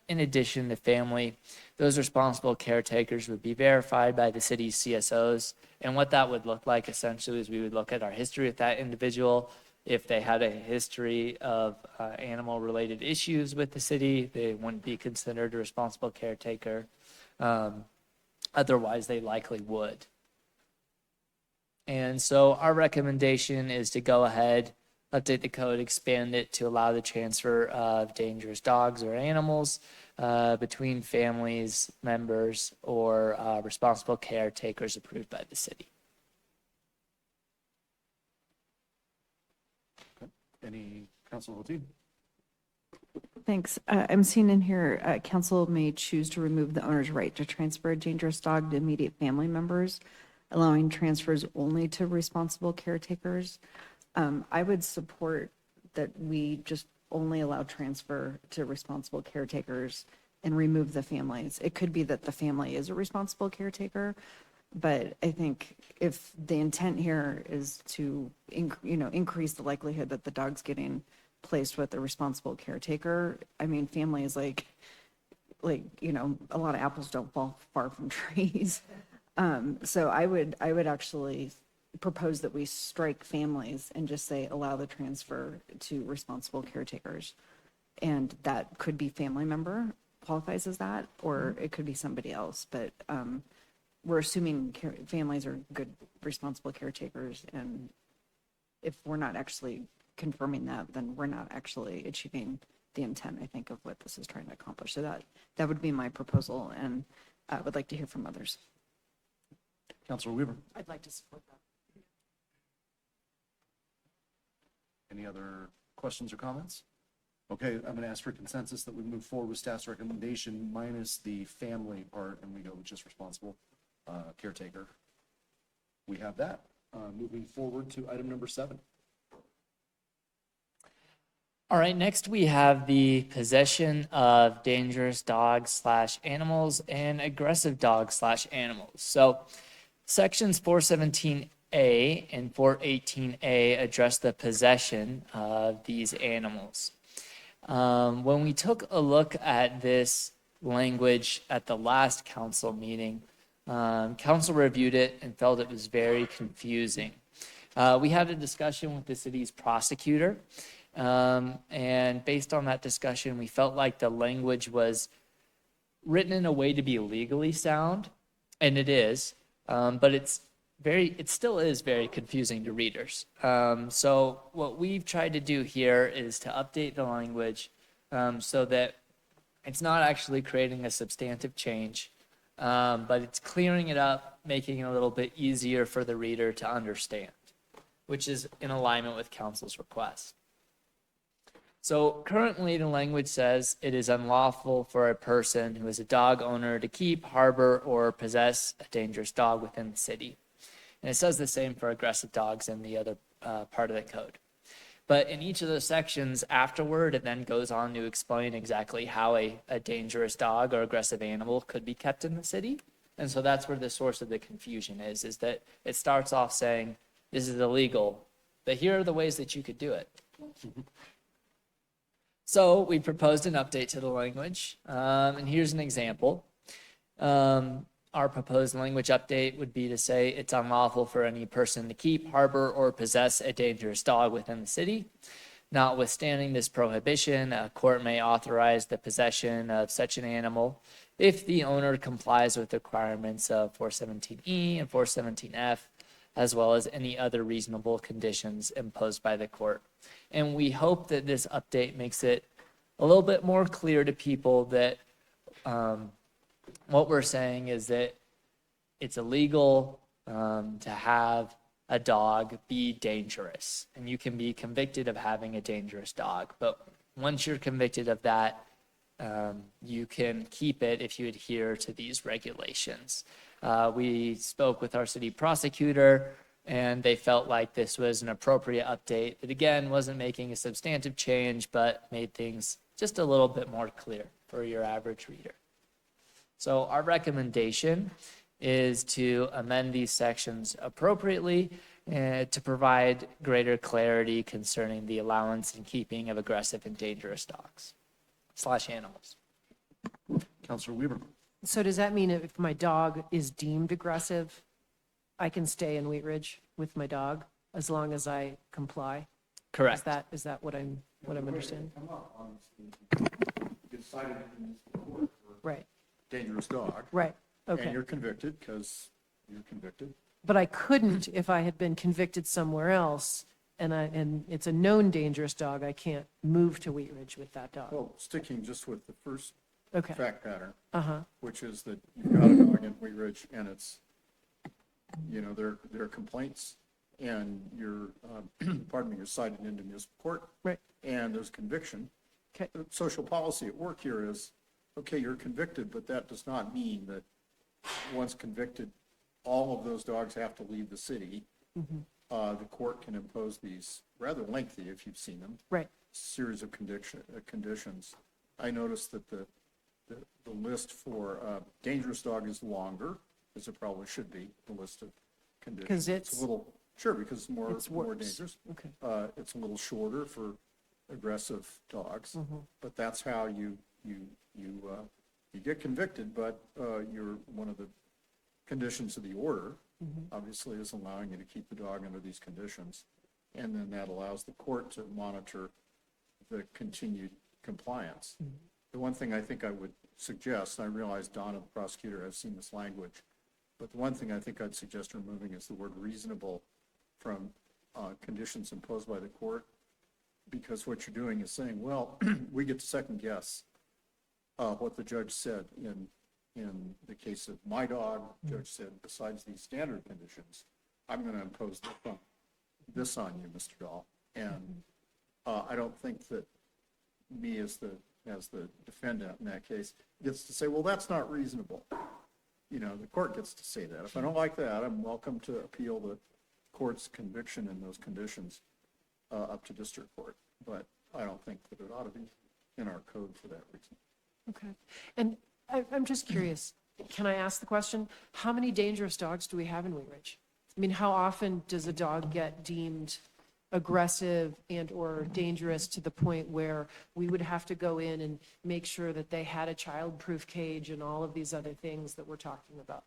in addition to family. Those responsible caretakers would be verified by the city's CSOs. And what that would look like essentially is we would look at our history with that individual. If they had a history of animal-related issues with the city, they wouldn't be considered a responsible caretaker. Otherwise, they likely would. And so our recommendation is to go ahead, update the code, expand it to allow the transfer of dangerous dogs or animals between families, members, or responsible caretakers approved by the city. Any council team? Thanks. I'm seeing in here, council may choose to remove the owner's right to transfer a dangerous dog to immediate family members, allowing transfers only to responsible caretakers. I would support that we just only allow transfer to responsible caretakers and remove the families. It could be that the family is a responsible caretaker, but I think if the intent here is to increase the likelihood that the dog's getting placed with a responsible caretaker, I mean, family is like a lot of apples don't fall far from trees. So I would actually propose that we strike families and just say allow the transfer to responsible caretakers. And that could be family member qualifies as that, or it could be somebody else. But we're assuming families are good, responsible caretakers. And if we're not actually confirming that, then we're not actually achieving the intent, I think, of what this is trying to accomplish. So that would be my proposal, and I would like to hear from others. Councilor Weaver. I'd like to support that. Any other questions or comments? Okay, I'm going to ask for consensus that we move forward with staff's recommendation minus the family part, and we go with just responsible caretaker. We have that. Moving forward to item number 7. All right, next we have the possession of dangerous dogs/animals and aggressive dogs/animals. So sections 417A and 418A address the possession of these animals. When we took a look at this language at the last council meeting, council reviewed it and felt it was very confusing. We had a discussion with the city's prosecutor, and based on that discussion, we felt like the language was written in a way to be legally sound, and it is, but it still is very confusing to readers. So what we've tried to do here is to update the language so that it's not actually creating a substantive change, but it's clearing it up, making it a little bit easier for the reader to understand, which is in alignment with council's request. So currently, the language says it is unlawful for a person who is a dog owner to keep, harbor, or possess a dangerous dog within the city. And it says the same for aggressive dogs in the other part of the code. But in each of those sections afterward, it then goes on to explain exactly how a dangerous dog or aggressive animal could be kept in the city. And so that's where the source of the confusion is that it starts off saying, this is illegal, but here are the ways that you could do it. So we proposed an update to the language, and here's an example. Our proposed language update would be to say it's unlawful for any person to keep, harbor, or possess a dangerous dog within the city. Notwithstanding this prohibition, a court may authorize the possession of such an animal if the owner complies with the requirements of 417E and 417F, as well as any other reasonable conditions imposed by the court. And we hope that this update makes it a little bit more clear to people that what we're saying is that it's illegal to have a dog be dangerous, and you can be convicted of having a dangerous dog. But once you're convicted of that, you can keep it if you adhere to these regulations. We spoke with our city prosecutor, and they felt like this was an appropriate update that, again, wasn't making a substantive change, but made things just a little bit more clear for your average reader. So our recommendation is to amend these sections appropriately to provide greater clarity concerning the allowance and keeping of aggressive and dangerous dogs / animals. Counselor Weaver. So does that mean if my dog is deemed aggressive, I can stay in Wheat Ridge with my dog as long as I comply? Correct. Is that what I'm understanding? Get cited in this court for Right, dangerous dog. right, okay. And you're convicted because you're convicted. But I couldn't if I had been convicted somewhere else and it's a known dangerous dog, I can't move to Wheat Ridge with that dog. Well, sticking just with the first Okay. fact pattern, Uh-huh. which is that you've got a dog in Wheat Ridge and it's, there are complaints and you're, pardon me, you're cited into municipal court. Right. And there's conviction. Okay. The social policy at work here is, okay, you're convicted, but that does not mean that once convicted, all of those dogs have to leave the city. The court can impose these rather lengthy, if you've seen them. Right. Series of conditions. I noticed that the list for dangerous dog is longer, as it probably should be, the list of conditions. 'Cause It's a little, sure, because it's more worse. dangerous. Okay. It's a little shorter for aggressive dogs, Mhm. but that's how you get convicted, but you're, one of the conditions of the order, obviously, is allowing you to keep the dog under these conditions. And then that allows the court to monitor the continued compliance. The one thing I think I would suggest, and I realize Donna, the prosecutor, has seen this language, but the one thing I think I'd suggest removing is the word reasonable from conditions imposed by the court, because what you're doing is saying, well, we get to second guess what the judge said. In the case of my dog, the judge said, besides these standard conditions, I'm going to impose this on you, Mr. Dahl. And I don't think that me as the defendant in that case gets to say, well, that's not reasonable. The court gets to say that. If I don't like that, I'm welcome to appeal the court's conviction in those conditions up to district court. But I don't think that it ought to be in our code for that reason. Okay. And I'm just curious, can I ask the question? How many dangerous dogs do we have in Wheat Ridge? I mean, how often does a dog get deemed aggressive and or dangerous to the point where we would have to go in and make sure that they had a child-proof cage and all of these other things that we're talking about?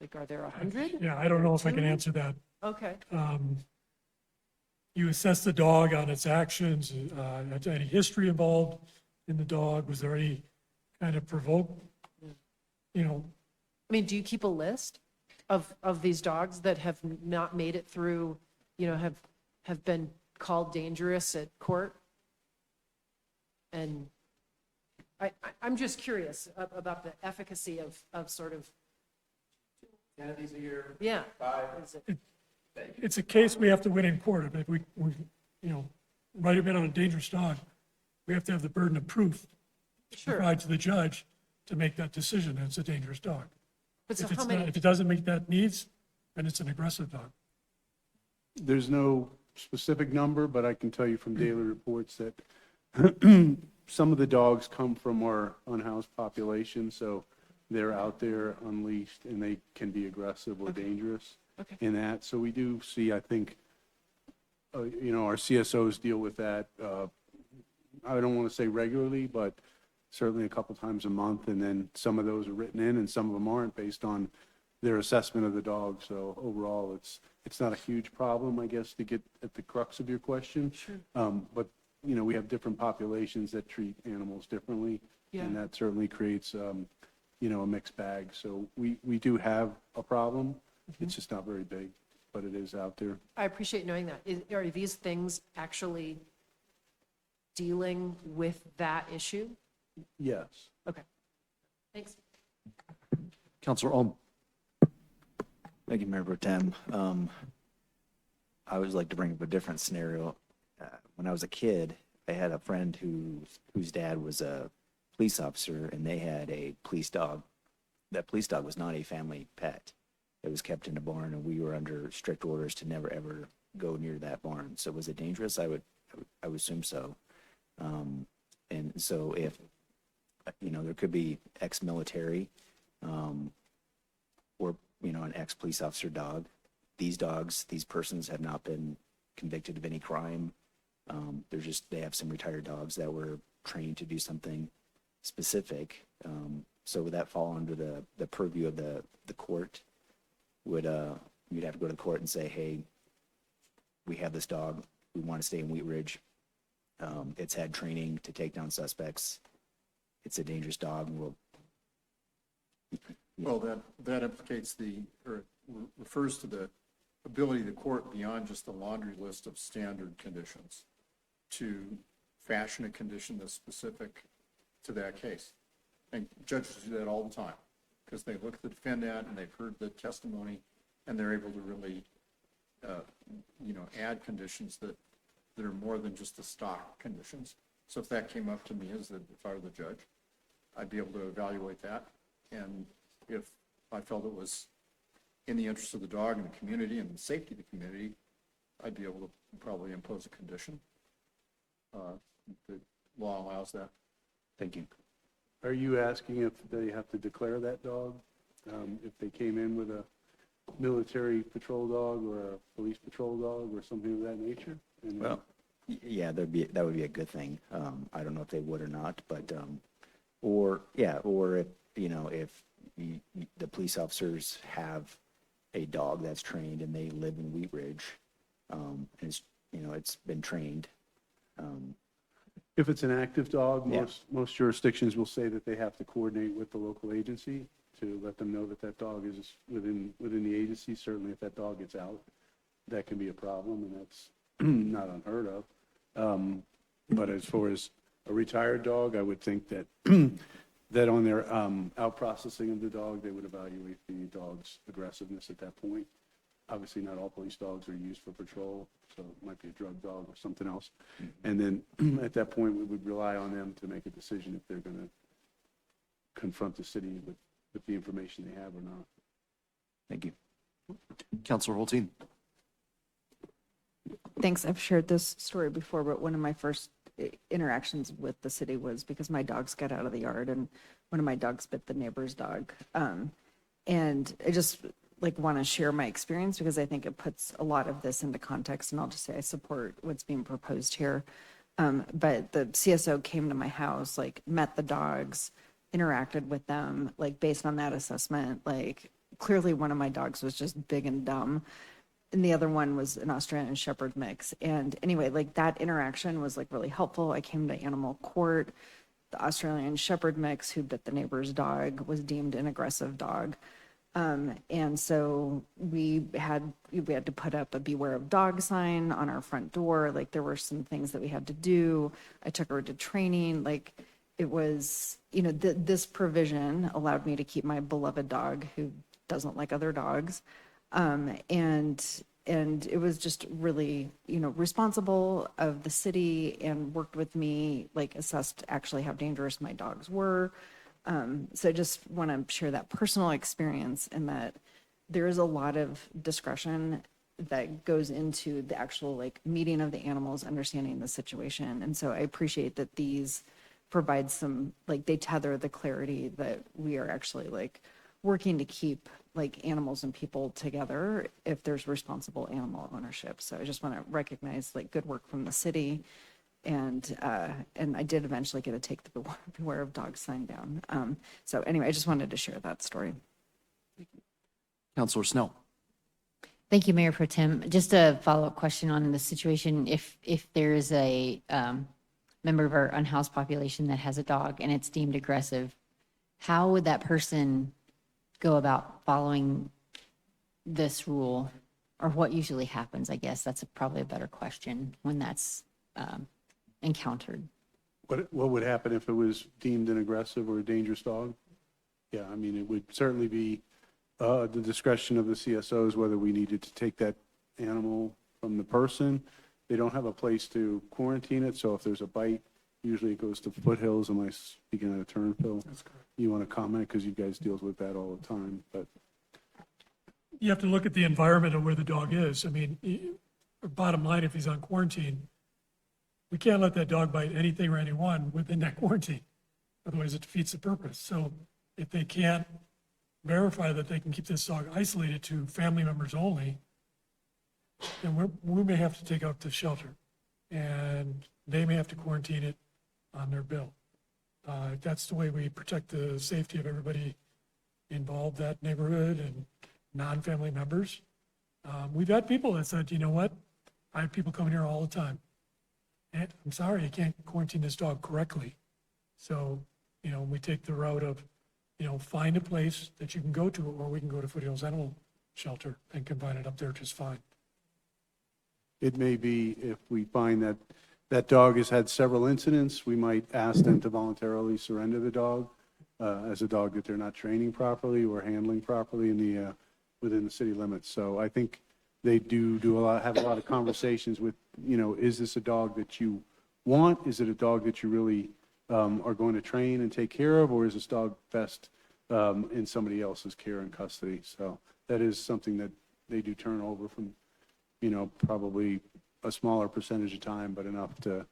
Like, are there 100? Yeah, I don't know if I can answer that. Okay. You assess the dog on its actions, any history involved in the dog? Was there any kind of I mean, do you keep a list of these dogs that have not made it through, have been called dangerous at court? And I'm just curious about the efficacy of sort of. 10 of these a year. Yeah. 5. Is it- It's a case we have to win in court. If we write a ban on a dangerous dog, we have to have the burden of proof to Sure. provide to the judge to make that decision that it's a dangerous dog. But so If it's how not, many, if it doesn't meet that needs, then it's an aggressive dog. There's no specific number, but I can tell you from daily reports that some of the dogs come from our unhoused population, so they're out there unleashed and they can be aggressive or dangerous Okay. in that. So we do see, I think, our CSOs deal with that. I don't want to say regularly, but certainly a couple times a month. And then some of those are written in and some of them aren't based on their assessment of the dog. So overall, it's not a huge problem, I guess, to get at the crux of your question. Sure. But, we have different populations that treat animals differently. Yeah. And that certainly creates, a mixed bag. So we do have a problem. It's just not very big, but it is out there. I appreciate knowing that. Are these things actually dealing with that issue? Yes. Okay. Thanks. Counselor Ulm. Thank you, Mayor Pro Tem. I always like to bring up a different scenario. When I was a kid, I had a friend whose dad was a police officer, and they had a police dog. That police dog was not a family pet. It was kept in a barn, and we were under strict orders to never, ever go near that barn. So was it dangerous? I would assume so. And so if, there could be ex-military, or, an ex-police officer dog. These dogs, these persons have not been convicted of any crime. They have some retired dogs that were trained to do something specific. So would that fall under the purview of the court? You'd have to go to the court and say, hey, we have this dog. We want to stay in Wheat Ridge. It's had training to take down suspects. It's a dangerous dog. And Well, that implicates or refers to the ability of the court beyond just the laundry list of standard conditions to fashion a condition that's specific to that case. And judges do that all the time because they look at the defendant and they've heard the testimony and they're able to really, add conditions that are more than just the stock conditions. So if that came up to me if I were the judge, I'd be able to evaluate that. And if I felt it was in the interest of the dog and the community and the safety of the community, I'd be able to probably impose a condition. The law allows that. Thank you. Are you asking if they have to declare that dog? If they came in with a military patrol dog or a police patrol dog or something of that nature? And Well, yeah, that would be a good thing. I don't know if they would or not, but, or if, if the police officers have a dog that's trained and they live in Wheat Ridge, and it's been trained. If it's an active dog, Yeah. most jurisdictions will say that they have to coordinate with the local agency to let them know that that dog is within the agency. Certainly, if that dog gets out, that can be a problem, and that's not unheard of. But as far as a retired dog, I would think that that on their out processing of the dog, they would evaluate the dog's aggressiveness at that point. Obviously, not all police dogs are used for patrol, so it might be a drug dog or something else. And then at that point, we would rely on them to make a decision if they're going to confront the city with the information they have or not. Thank you. Counselor Holteen. Thanks. I've shared this story before, but one of my first interactions with the city was because my dogs got out of the yard and one of my dogs bit the neighbor's dog. And I just want to share my experience because I think it puts a lot of this into context, and I'll just say I support what's being proposed here. But the CSO came to my house, met the dogs, interacted with them, based on that assessment, clearly one of my dogs was just big and dumb. And the other one was an Australian Shepherd mix. And anyway, that interaction was really helpful. I came to animal court. The Australian Shepherd mix who bit the neighbor's dog was deemed an aggressive dog. And so we had to put up a beware of dog sign on our front door. There were some things that we had to do. I took her to training. It was, this provision allowed me to keep my beloved dog who doesn't like other dogs. And And it was just really, responsible of the city and worked with me, like assessed actually how dangerous my dogs were. So I just want to share that personal experience and that there is a lot of discretion that goes into the actual like meeting of the animals, understanding the situation. And so I appreciate that these provide some, like they tether the clarity that we are actually like working to keep like animals and people together if there's responsible animal ownership. So I just want to recognize like good work from the city. And I did eventually get to take the Beware of Dogs sign down. So anyway, I just wanted to share that story. Counselor Snell. Thank you, Mayor Pro Tem. Just a follow-up question on the situation. If there's a member of our unhoused population that has a dog and it's deemed aggressive, how would that person go about following this rule? Or what usually happens, I guess? That's probably a better question when that's encountered. What would happen if it was deemed an aggressive or a dangerous dog? Yeah, I mean, it would certainly be the discretion of the CSOs whether we needed to take that animal from the person. They don't have a place to quarantine it, so if there's a bite, usually it goes to Foothills. Am I speaking out of turn, Phil? That's correct. You want to comment because you guys deal with that all the time, but. You have to look at the environment of where the dog is. I mean, bottom line, if he's on quarantine, we can't let that dog bite anything or anyone within that quarantine. Otherwise, it defeats the purpose. So if they can't verify that they can keep this dog isolated to family members only, then we may have to take out the shelter, and they may have to quarantine it on their bill. That's the way we protect the safety of everybody involved, that neighborhood and non-family members. We've had people that said, you know what? I have people coming here all the time. And I'm sorry, I can't quarantine this dog correctly. So, we take the route of, find a place that you can go to, or we can go to Foothills Animal Shelter and confine it up there just fine. It may be if we find that that dog has had several incidents, we might ask them to voluntarily surrender the dog as a dog that they're not training properly or handling properly within the city limits. So I think they have a lot of conversations with, is this a dog that you want? Is it a dog that you really are going to train and take care of, or is this dog best in somebody else's care and custody? So that is something that they do turn over from, probably a smaller percentage of time, but enough to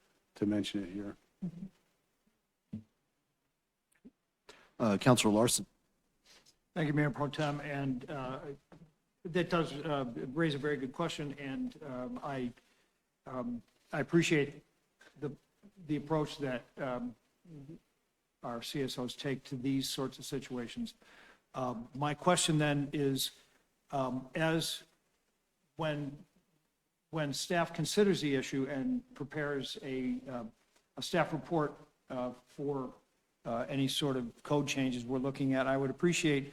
mention it here. Counselor Larson. Thank you, Mayor Pro Tem, and that does raise a very good question, and I appreciate the approach that our CSOs take to these sorts of situations. My question then is, when staff considers the issue and prepares a staff report for any sort of code changes we're looking at, I would appreciate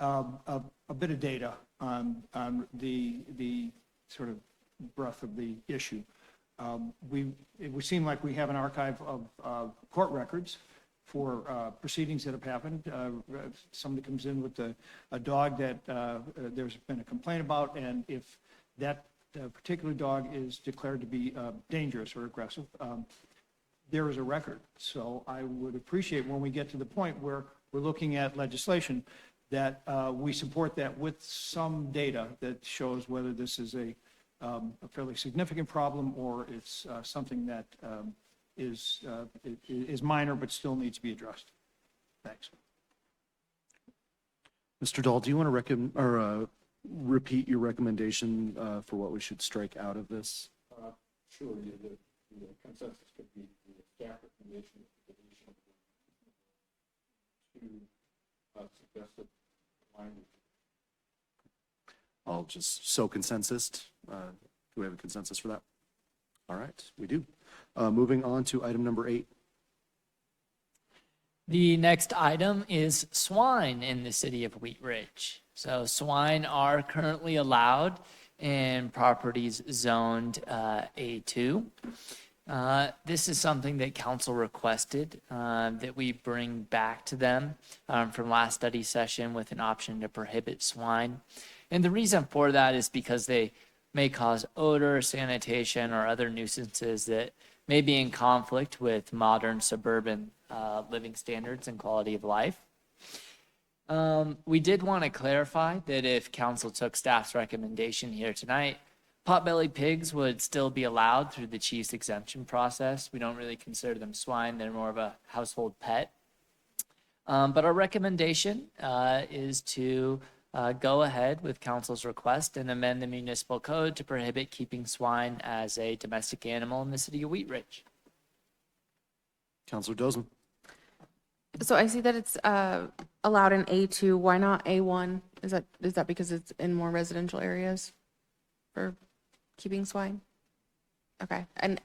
a bit of data on the sort of breadth of the issue. It would seem like we have an archive of court records for proceedings that have happened. Somebody comes in with a dog that there's been a complaint about, and if that particular dog is declared to be dangerous or aggressive, there is a record. So I would appreciate when we get to the point where we're looking at legislation that we support that with some data that shows whether this is a fairly significant problem or it's something that is minor but still needs to be addressed. Thanks. Mr. Dahl, do you want to repeat your recommendation for what we should strike out of this? Sure. The consensus could be the staff recommendation of the deletion to suggested language. I'll just consensus. Do we have a consensus for that? All right, we do. Moving on to item number 8. The next item is swine in the city of Wheat Ridge. So swine are currently allowed in properties zoned A2. This is something that council requested that we bring back to them from last study session with an option to prohibit swine. And the reason for that is because they may cause odor, sanitation, or other nuisances that may be in conflict with modern suburban living standards and quality of life. We did want to clarify that if council took staff's recommendation here tonight, potbelly pigs would still be allowed through the chief's exemption process. We don't really consider them swine, they're more of a household pet. But our recommendation is to go ahead with council's request and amend the municipal code to prohibit keeping swine as a domestic animal in the city of Wheat Ridge. Counselor Dozeman. So I see that it's allowed in A2. Why not A1? Is that because it's in more residential areas for keeping swine? Okay. And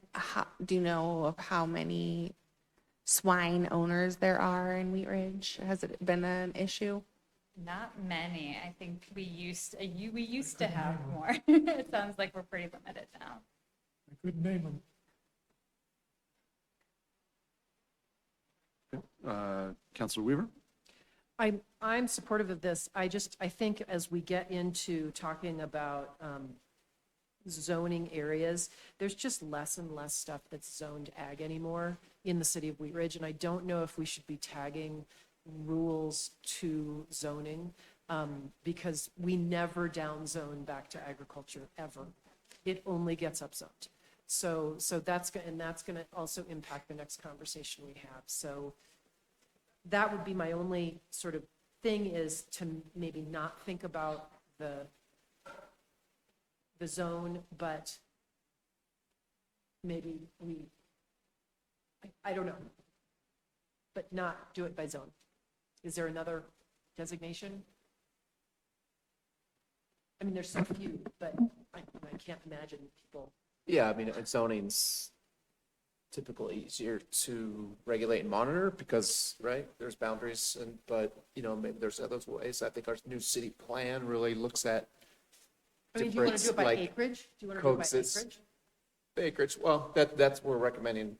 do you know of how many swine owners there are in Wheat Ridge? Has it been an issue? Not many. I think we used to have more. It sounds like we're pretty limited now. I couldn't name them. Counselor Weaver. I'm supportive of this. I think as we get into talking about zoning areas, there's just less and less stuff that's zoned ag anymore in the city of Wheat Ridge. And I don't know if we should be tagging rules to zoning because we never down zone back to agriculture ever. It only gets upzoned. So that's going to also impact the next conversation we have. So that would be my only sort of thing, is to maybe not think about the zone, but maybe I don't know, but not do it by zone. Is there another designation? I mean, there's so few, but I can't imagine people. Yeah, I mean, zoning's typically easier to regulate and monitor because, right, there's boundaries, but, maybe there's other ways. I think our new city plan really looks at I mean, do you want to do it by like acreage? Do you want to do it by acreage? acreage. Well, that's what we're recommending.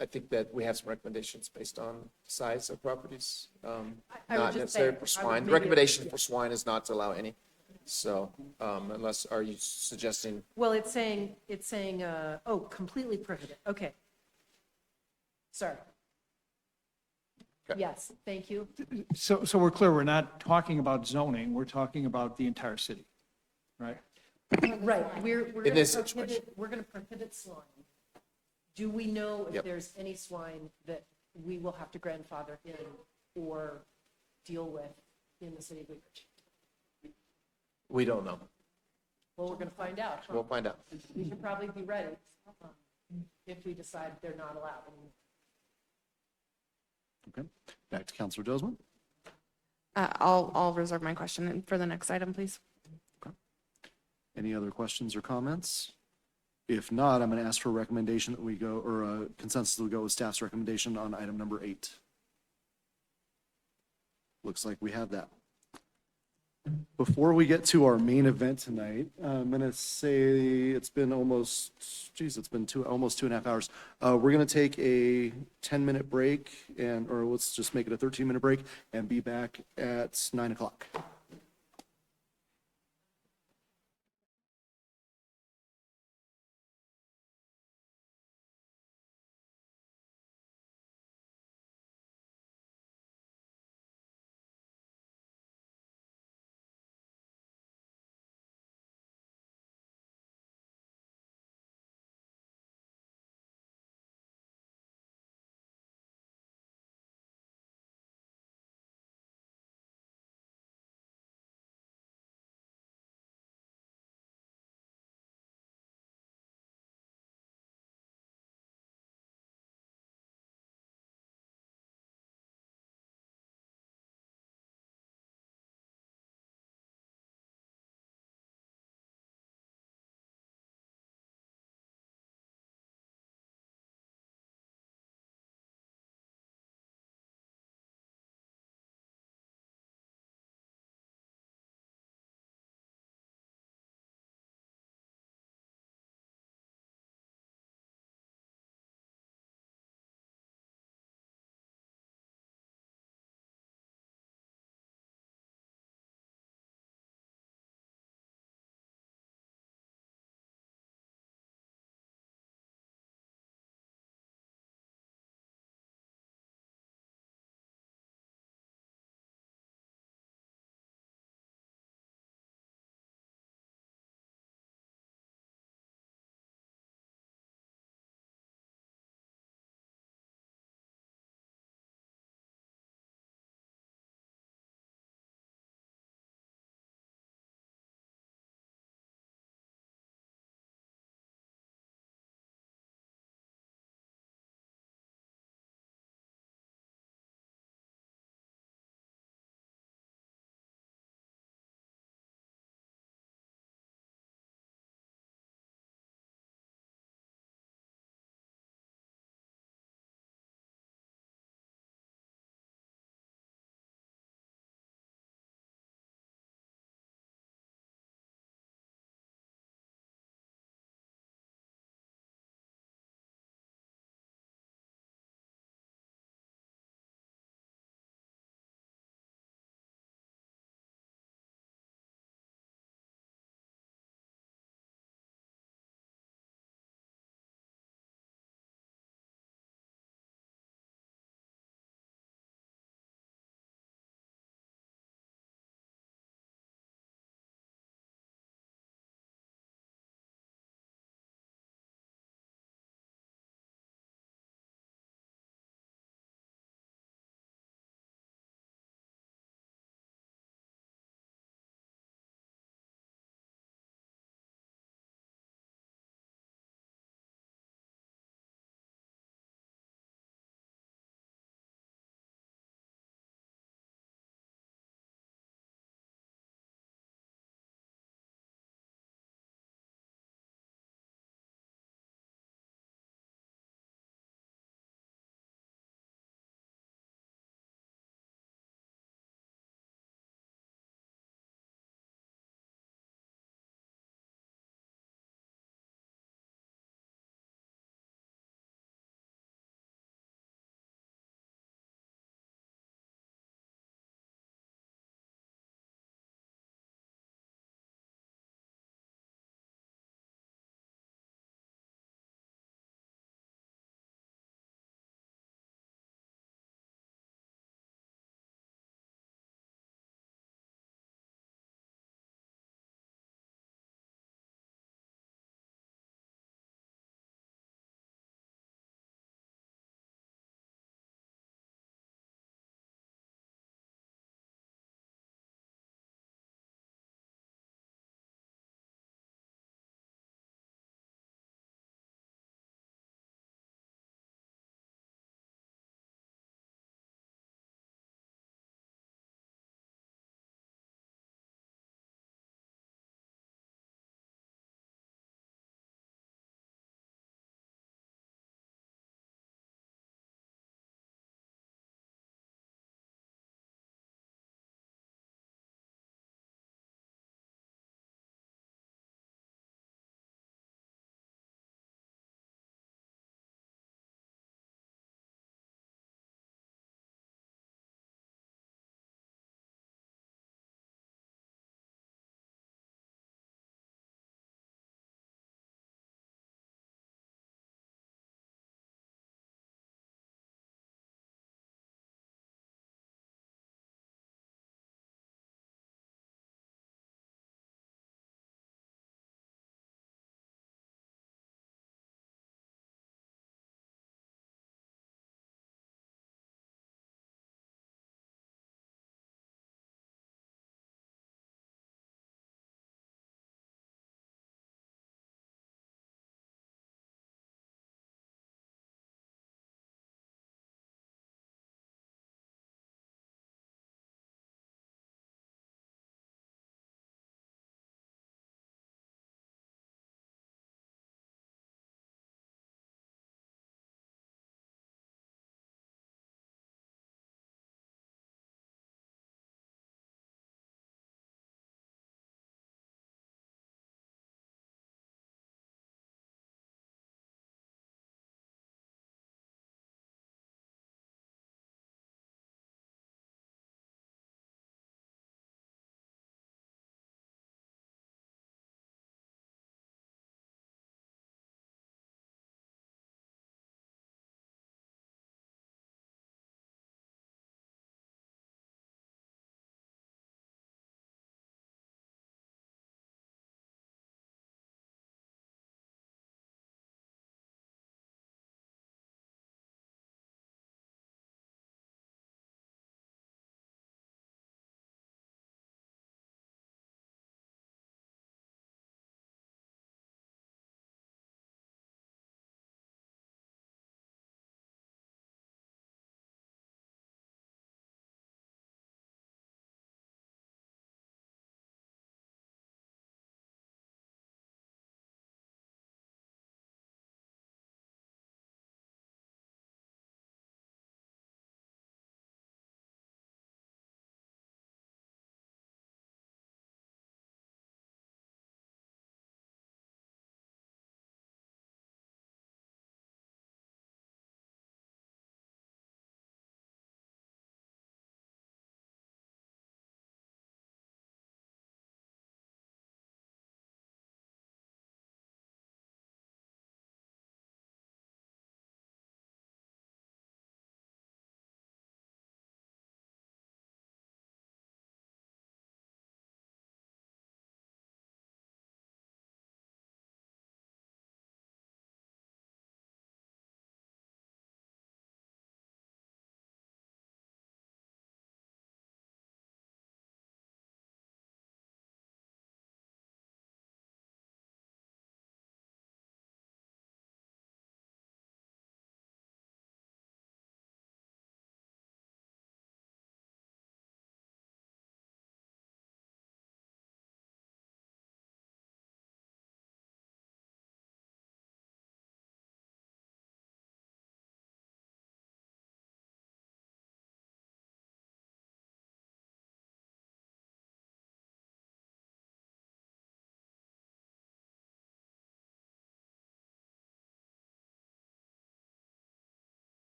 I think that we have some recommendations based on size of properties, I would not just necessarily say, for I would swine. The maybe- recommendation for swine is not to allow any. So, are you suggesting? Well, it's saying, completely prohibited. Okay. Sorry. Okay. Yes, thank you. So we're clear, we're not talking about zoning, we're talking about the entire city, right? Right, we're In going this to situation. prohibit, we're going to prohibit swine. Do we know if Yep. there's any swine that we will have to grandfather in or deal with in the city of Wheat Ridge? We don't know. Well, we're going to find out. huh? We'll find out. We should probably be ready if we decide they're not allowed. Okay. Back to Counselor Dozeman. I'll reserve my question for the next item, please. Any other questions or comments? If not, I'm going to ask for a recommendation that we go, or a consensus that we go with staff's recommendation on item number 8. Looks like we have that. Before we get to our main event tonight, I'm going to say it's been almost 2.5 hours. We're going to take a 10-minute break, or let's just make it a 13-minute break and be back at 9 o'clock.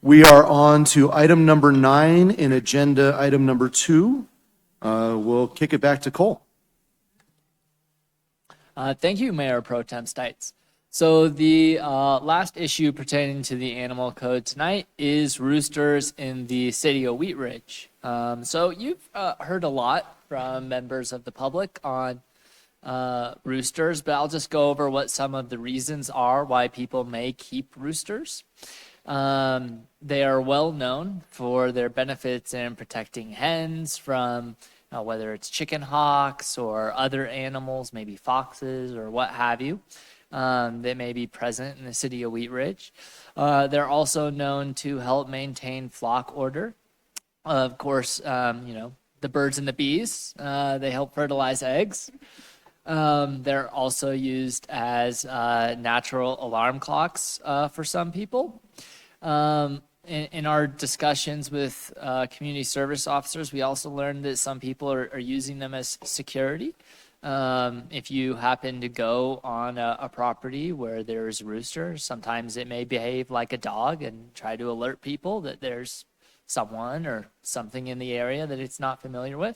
We are on to item number 9 in agenda item number 2. We'll kick it back to Cole. Thank you, Mayor Pro Tem Stites. So the last issue pertaining to the animal code tonight is roosters in the city of Wheat Ridge. So you've heard a lot from members of the public on roosters, but I'll just go over what some of the reasons are why people may keep roosters. They are well known for their benefits in protecting hens from whether it's chicken hawks or other animals, maybe foxes or what have you, that may be present in the city of Wheat Ridge. They're also known to help maintain flock order. Of course, the birds and the bees, they help fertilize eggs. They're also used as natural alarm clocks for some people. In our discussions with community service officers, we also learned that some people are using them as security. If you happen to go on a property where there's a rooster, sometimes it may behave like a dog and try to alert people that there's someone or something in the area that it's not familiar with.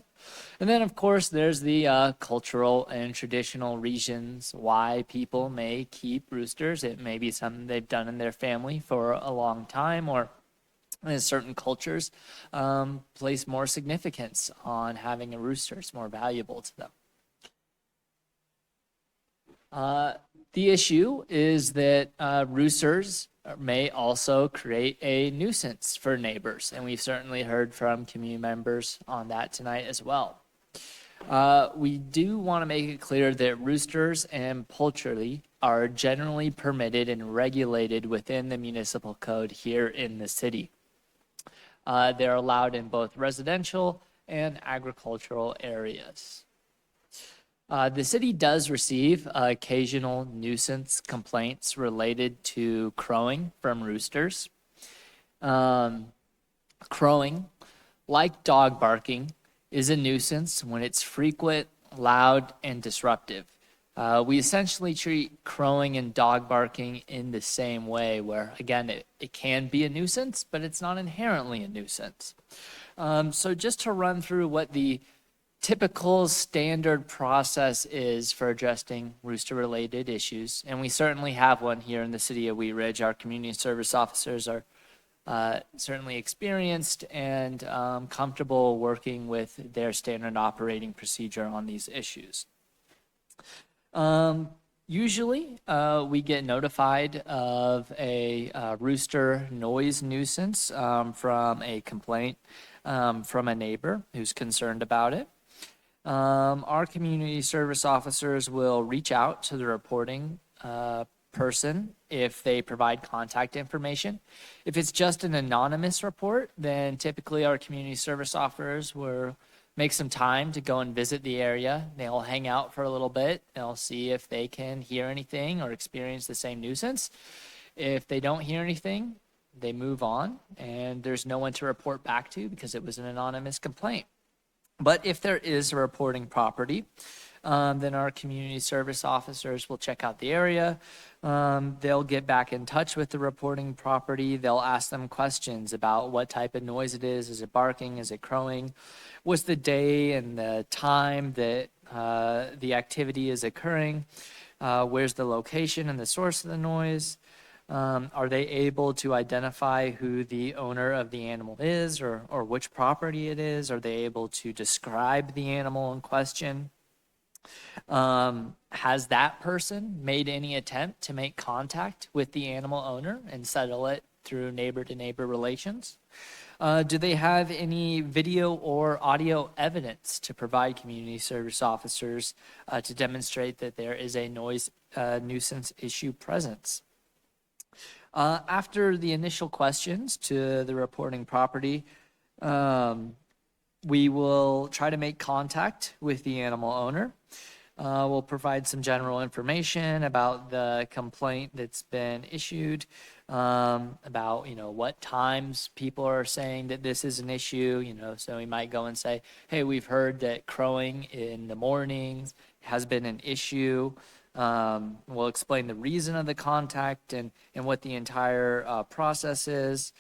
And then, of course, there's the cultural and traditional reasons why people may keep roosters. It may be something they've done in their family for a long time, or in certain cultures place more significance on having a rooster. It's more valuable to them. The issue is that roosters may also create a nuisance for neighbors, and we've certainly heard from community members on that tonight as well. We do want to make it clear that roosters and poultry are generally permitted and regulated within the municipal code here in the city. They're allowed in both residential and agricultural areas. The city does receive occasional nuisance complaints related to crowing from roosters. Crowing, like dog barking, is a nuisance when it's frequent, loud, and disruptive. We essentially treat crowing and dog barking in the same way, where, again, it can be a nuisance, but it's not inherently a nuisance. So just to run through what the typical standard process is for addressing rooster-related issues, and we certainly have one here in the city of Wheat Ridge. Our community service officers are certainly experienced and comfortable working with their standard operating procedure on these issues. Usually, we get notified of a rooster noise nuisance from a complaint from a neighbor who's concerned about it. Our community service officers will reach out to the reporting person if they provide contact information. If it's just an anonymous report, then typically our community service officers will make some time to go and visit the area. They'll hang out for a little bit. They'll see if they can hear anything or experience the same nuisance. If they don't hear anything, they move on, and there's no one to report back to because it was an anonymous complaint. But if there is a reporting property, then our community service officers will check out the area. They'll get back in touch with the reporting property. They'll ask them questions about what type of noise it is. Is it barking? Is it crowing? What's the day and the time that the activity is occurring? Where's the location and the source of the noise? Are they able to identify who the owner of the animal is or which property it is? Are they able to describe the animal in question? Has that person made any attempt to make contact with the animal owner and settle it through neighbor-to-neighbor relations? Do they have any video or audio evidence to provide community service officers to demonstrate that there is a noise nuisance issue presence? After the initial questions to the reporting property, we will try to make contact with the animal owner. We'll provide some general information about the complaint that's been issued, about, what times people are saying that this is an issue, so we might go and say, hey, we've heard that crowing in the mornings has been an issue. We'll explain the reason of the contact and what the entire process is.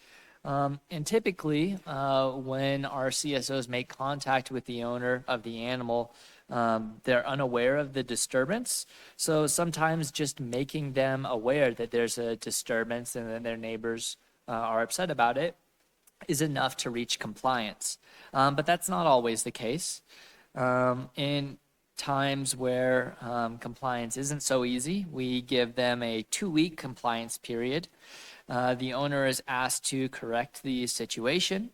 And typically, when our CSOs make contact with the owner of the animal, they're unaware of the disturbance. So sometimes just making them aware that there's a disturbance and that their neighbors are upset about it is enough to reach compliance. But that's not always the case. In times where compliance isn't so easy, we give them a 2-week compliance period. The owner is asked to correct the situation.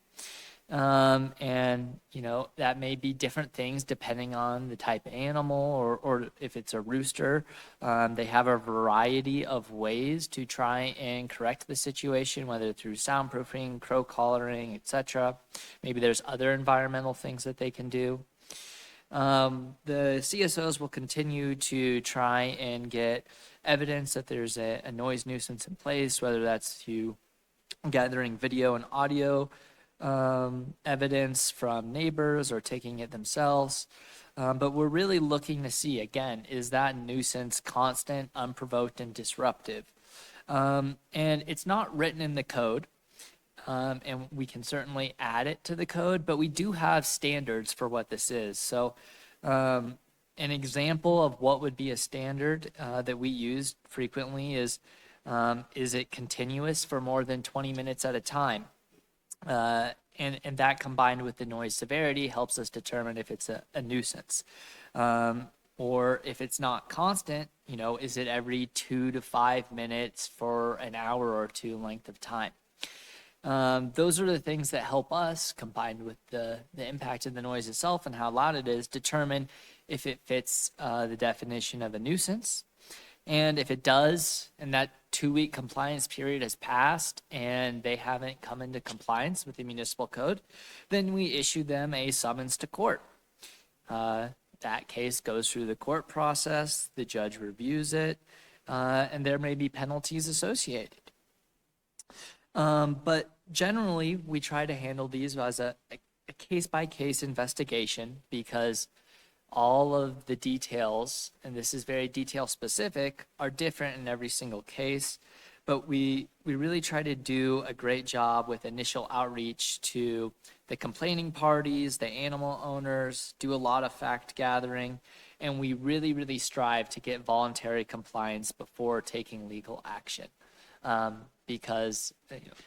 And, you know, that may be different things depending on the type of animal or if it's a rooster. They have a variety of ways to try and correct the situation, whether through soundproofing, crow collaring, etc. Maybe there's other environmental things that they can do. The CSOs will continue to try and get evidence that there's a noise nuisance in place, whether that's through gathering video and audio evidence from neighbors or taking it themselves. But we're really looking to see, again, is that nuisance constant, unprovoked, and disruptive? And it's not written in the code. And we can certainly add it to the code, but we do have standards for what this is. So an example of what would be a standard that we use frequently is it continuous for more than 20 minutes at a time? And that combined with the noise severity helps us determine if it's a nuisance. Or if it's not constant, you know, is it every 2 to 5 minutes for an hour or two length of time? Those are the things that help us, combined with the impact of the noise itself and how loud it is, determine if it fits the definition of a nuisance. And if it does, and that 2-week compliance period has passed and they haven't come into compliance with the municipal code, then we issue them a summons to court. That case goes through the court process, the judge reviews it, and there may be penalties associated. But generally, we try to handle these as a case-by-case investigation because all of the details, and this is very detail-specific, are different in every single case. But we really try to do a great job with initial outreach to the complaining parties, the animal owners, do a lot of fact gathering, and we really, really strive to get voluntary compliance before taking legal action. Because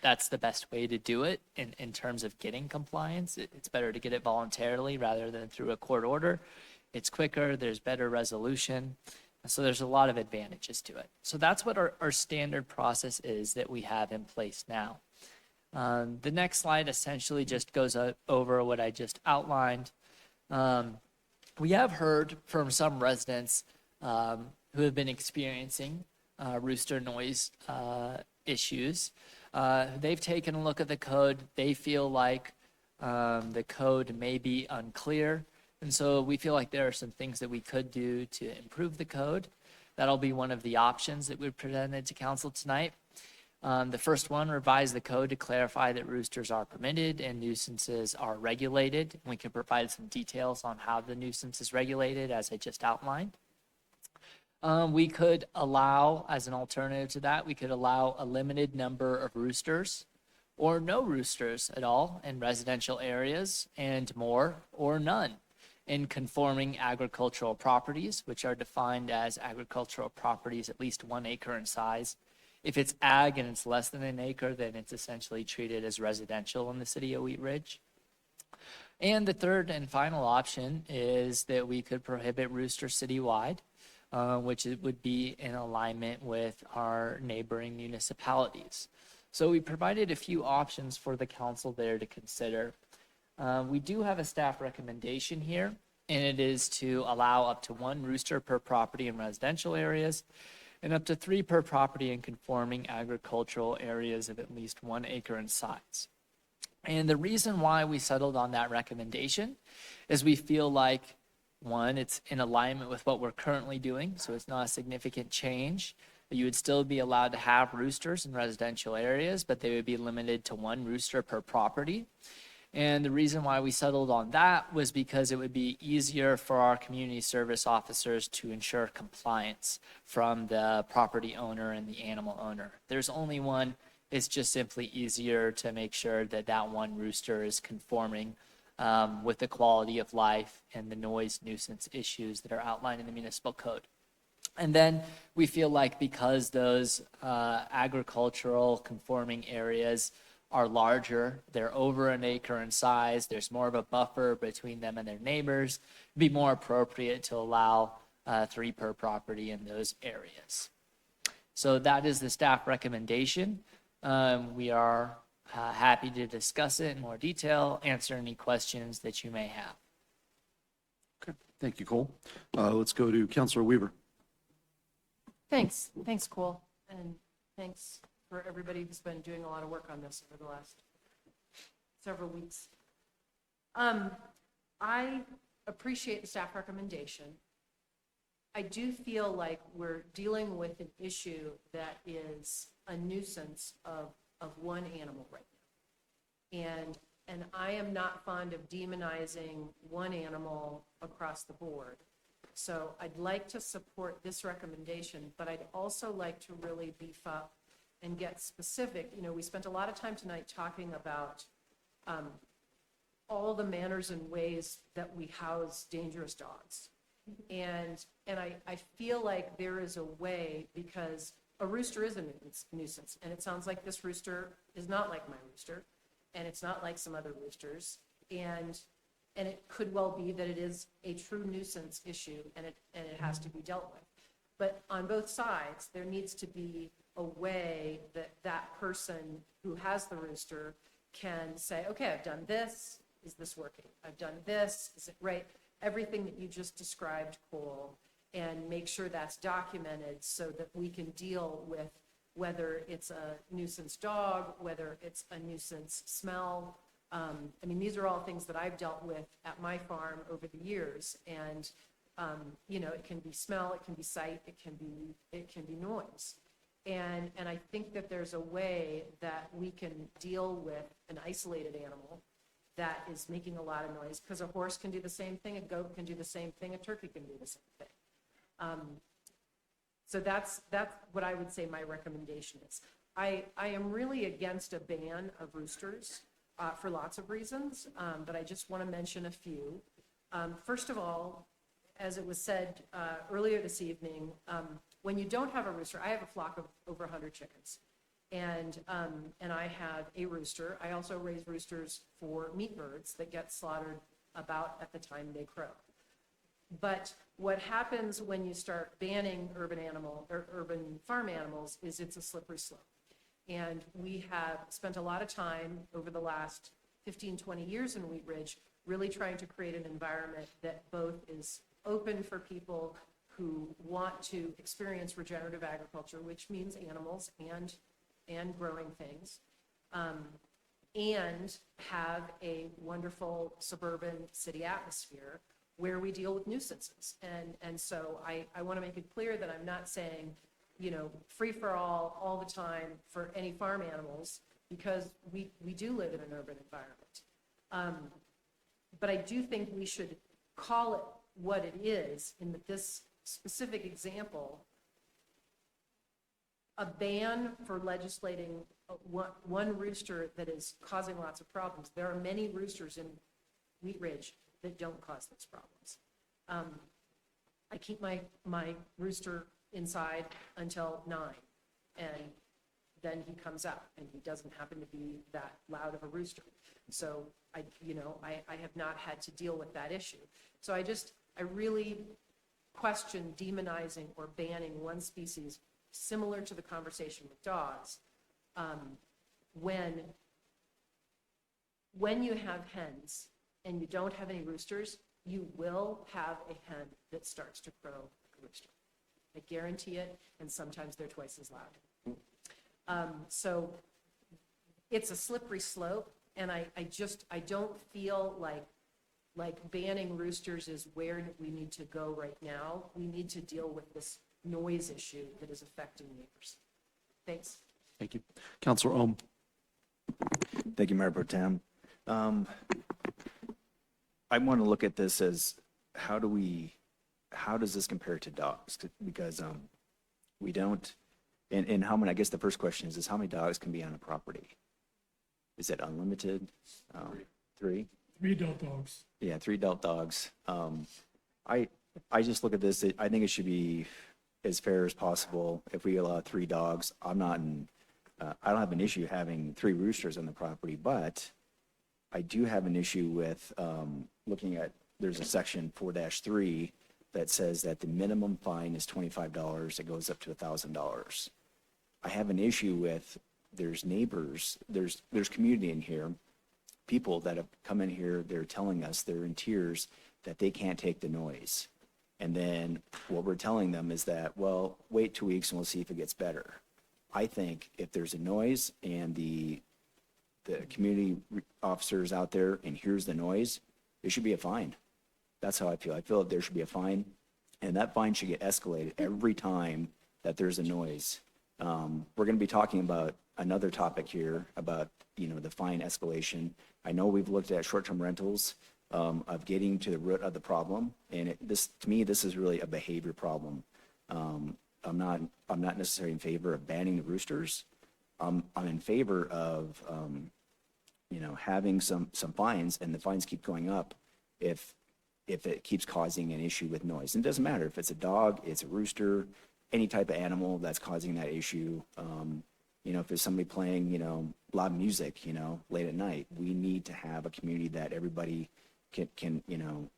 that's the best way to do it in terms of getting compliance. It's better to get it voluntarily rather than through a court order. It's quicker, there's better resolution. So there's a lot of advantages to it. So that's what our standard process is that we have in place now. The next slide essentially just goes over what I just outlined. We have heard from some residents who have been experiencing rooster noise issues. They've taken a look at the code. They feel like the code may be unclear. And so we feel like there are some things that we could do to improve the code. That'll be one of the options that we presented to council tonight. The first one, revise the code to clarify that roosters are permitted and nuisances are regulated. We can provide some details on how the nuisance is regulated, as I just outlined. We could allow, as an alternative to that, we could allow a limited number of roosters or no roosters at all in residential areas and more or none in conforming agricultural properties, which are defined as agricultural properties at least 1 acre in size. If it's ag and it's less than an acre, then it's essentially treated as residential in the city of Wheat Ridge. And the third and final option is that we could prohibit roosters citywide, which would be in alignment with our neighboring municipalities. So we provided a few options for the council there to consider. We do have a staff recommendation here, and it is to allow up to 1 rooster per property in residential areas and up to 3 per property in conforming agricultural areas of at least 1 acre in size. And the reason why we settled on that recommendation is we feel like, 1, it's in alignment with what we're currently doing, so it's not a significant change. You would still be allowed to have roosters in residential areas, but they would be limited to 1 rooster per property. And the reason why we settled on that was because it would be easier for our community service officers to ensure compliance from the property owner and the animal owner. There's only one It's just simply easier to make sure that that one rooster is conforming with the quality of life and the noise nuisance issues that are outlined in the municipal code. And then we feel like because those agricultural conforming areas are larger, they're over an acre in size, there's more of a buffer between them and their neighbors, it'd be more appropriate to allow 3 per property in those areas. So that is the staff recommendation. We are happy to discuss it in more detail, answer any questions that you may have. Okay, thank you, Cole. Let's go to Councilor Weaver. Thanks, Cole, and thanks for everybody who's been doing a lot of work on this over the last several weeks. I appreciate the staff recommendation. I do feel like we're dealing with an issue that is a nuisance of one animal right now. And I am not fond of demonizing one animal across the board. So I'd like to support this recommendation, but I'd also like to really beef up and get specific. You know, we spent a lot of time tonight talking about all the manners and ways that we house dangerous dogs. And I feel like there is a way, because a rooster is a nuisance, and it sounds like this rooster is not like my rooster, and it's not like some other roosters, and it could well be that it is a true nuisance issue, and it has to be dealt with. But on both sides, there needs to be a way that that person who has the rooster can say, okay, I've done this, is this working? I've done this, is it right? Everything that you just described, Cole, and make sure that's documented so that we can deal with whether it's a nuisance dog, whether it's a nuisance smell. I mean, these are all things that I've dealt with at my farm over the years. And, you know, it can be smell, it can be sight, it can be noise. And I think that there's a way that we can deal with an isolated animal that is making a lot of noise, because a horse can do the same thing, a goat can do the same thing, a turkey can do the same thing. So that's what I would say my recommendation is. I am really against a ban of roosters for lots of reasons, but I just want to mention a few. First of all, as it was said earlier this evening, when you don't have a rooster, I have a flock of over 100 chickens. And I have a rooster. I also raise roosters for meat birds that get slaughtered about at the time they crow. But what happens when you start banning urban farm animals is it's a slippery slope. And we have spent a lot of time over the last 15, 20 years in Wheat Ridge really trying to create an environment that both is open for people who want to experience regenerative agriculture, which means animals and growing things, and have a wonderful suburban city atmosphere where we deal with nuisances. And so I want to make it clear that I'm not saying, you know, free for all the time for any farm animals, because we do live in an urban environment. But I do think we should call it what it is, in that this specific example, a ban for legislating one rooster that is causing lots of problems. There are many roosters in Wheat Ridge that don't cause those problems. I keep my rooster inside until 9, and then he comes out, and he doesn't happen to be that loud of a rooster. So I have not had to deal with that issue. So I really question demonizing or banning one species, similar to the conversation with dogs, when you have hens and you don't have any roosters, you will have a hen that starts to crow like a rooster. I guarantee it, and sometimes they're twice as loud. So it's a slippery slope, and I don't feel like banning roosters is where we need to go right now. We need to deal with this noise issue that is affecting neighbors. Thanks. Thank you. Councilor Ohm. Thank you, Mayor Pro Tem. I want to look at this as how does this compare to dogs? Because we don't, And how many, I guess the first question is how many dogs can be on a property? Is it unlimited? 3? 3 adult dogs. Yeah, 3 adult dogs. I just look at this, I think it should be as fair as possible. If we allow 3 dogs, I don't have an issue having 3 roosters on the property, but I do have an issue with looking at, there's a section 4-3 that says that the minimum fine is $25. It goes up to $1,000. I have an issue with, there's neighbors, there's community in here, people that have come in here, they're telling us, they're in tears, that they can't take the noise. And then what we're telling them is that, well, wait 2 weeks and we'll see if it gets better. I think if there's a noise and the community officers out there and hears the noise, there should be a fine. That's how I feel. I feel that there should be a fine, and that fine should get escalated every time that there's a noise. We're going to be talking about another topic here about, the fine escalation. I know we've looked at short-term rentals, of getting to the root of the problem, and to me, this is really a behavior problem. I'm not necessarily in favor of banning the roosters. I'm in favor of, having some fines, and the fines keep going up if it keeps causing an issue with noise. And it doesn't matter if it's a dog, it's a rooster, any type of animal that's causing that issue. If there's somebody playing, loud music, late at night, we need to have a community that everybody can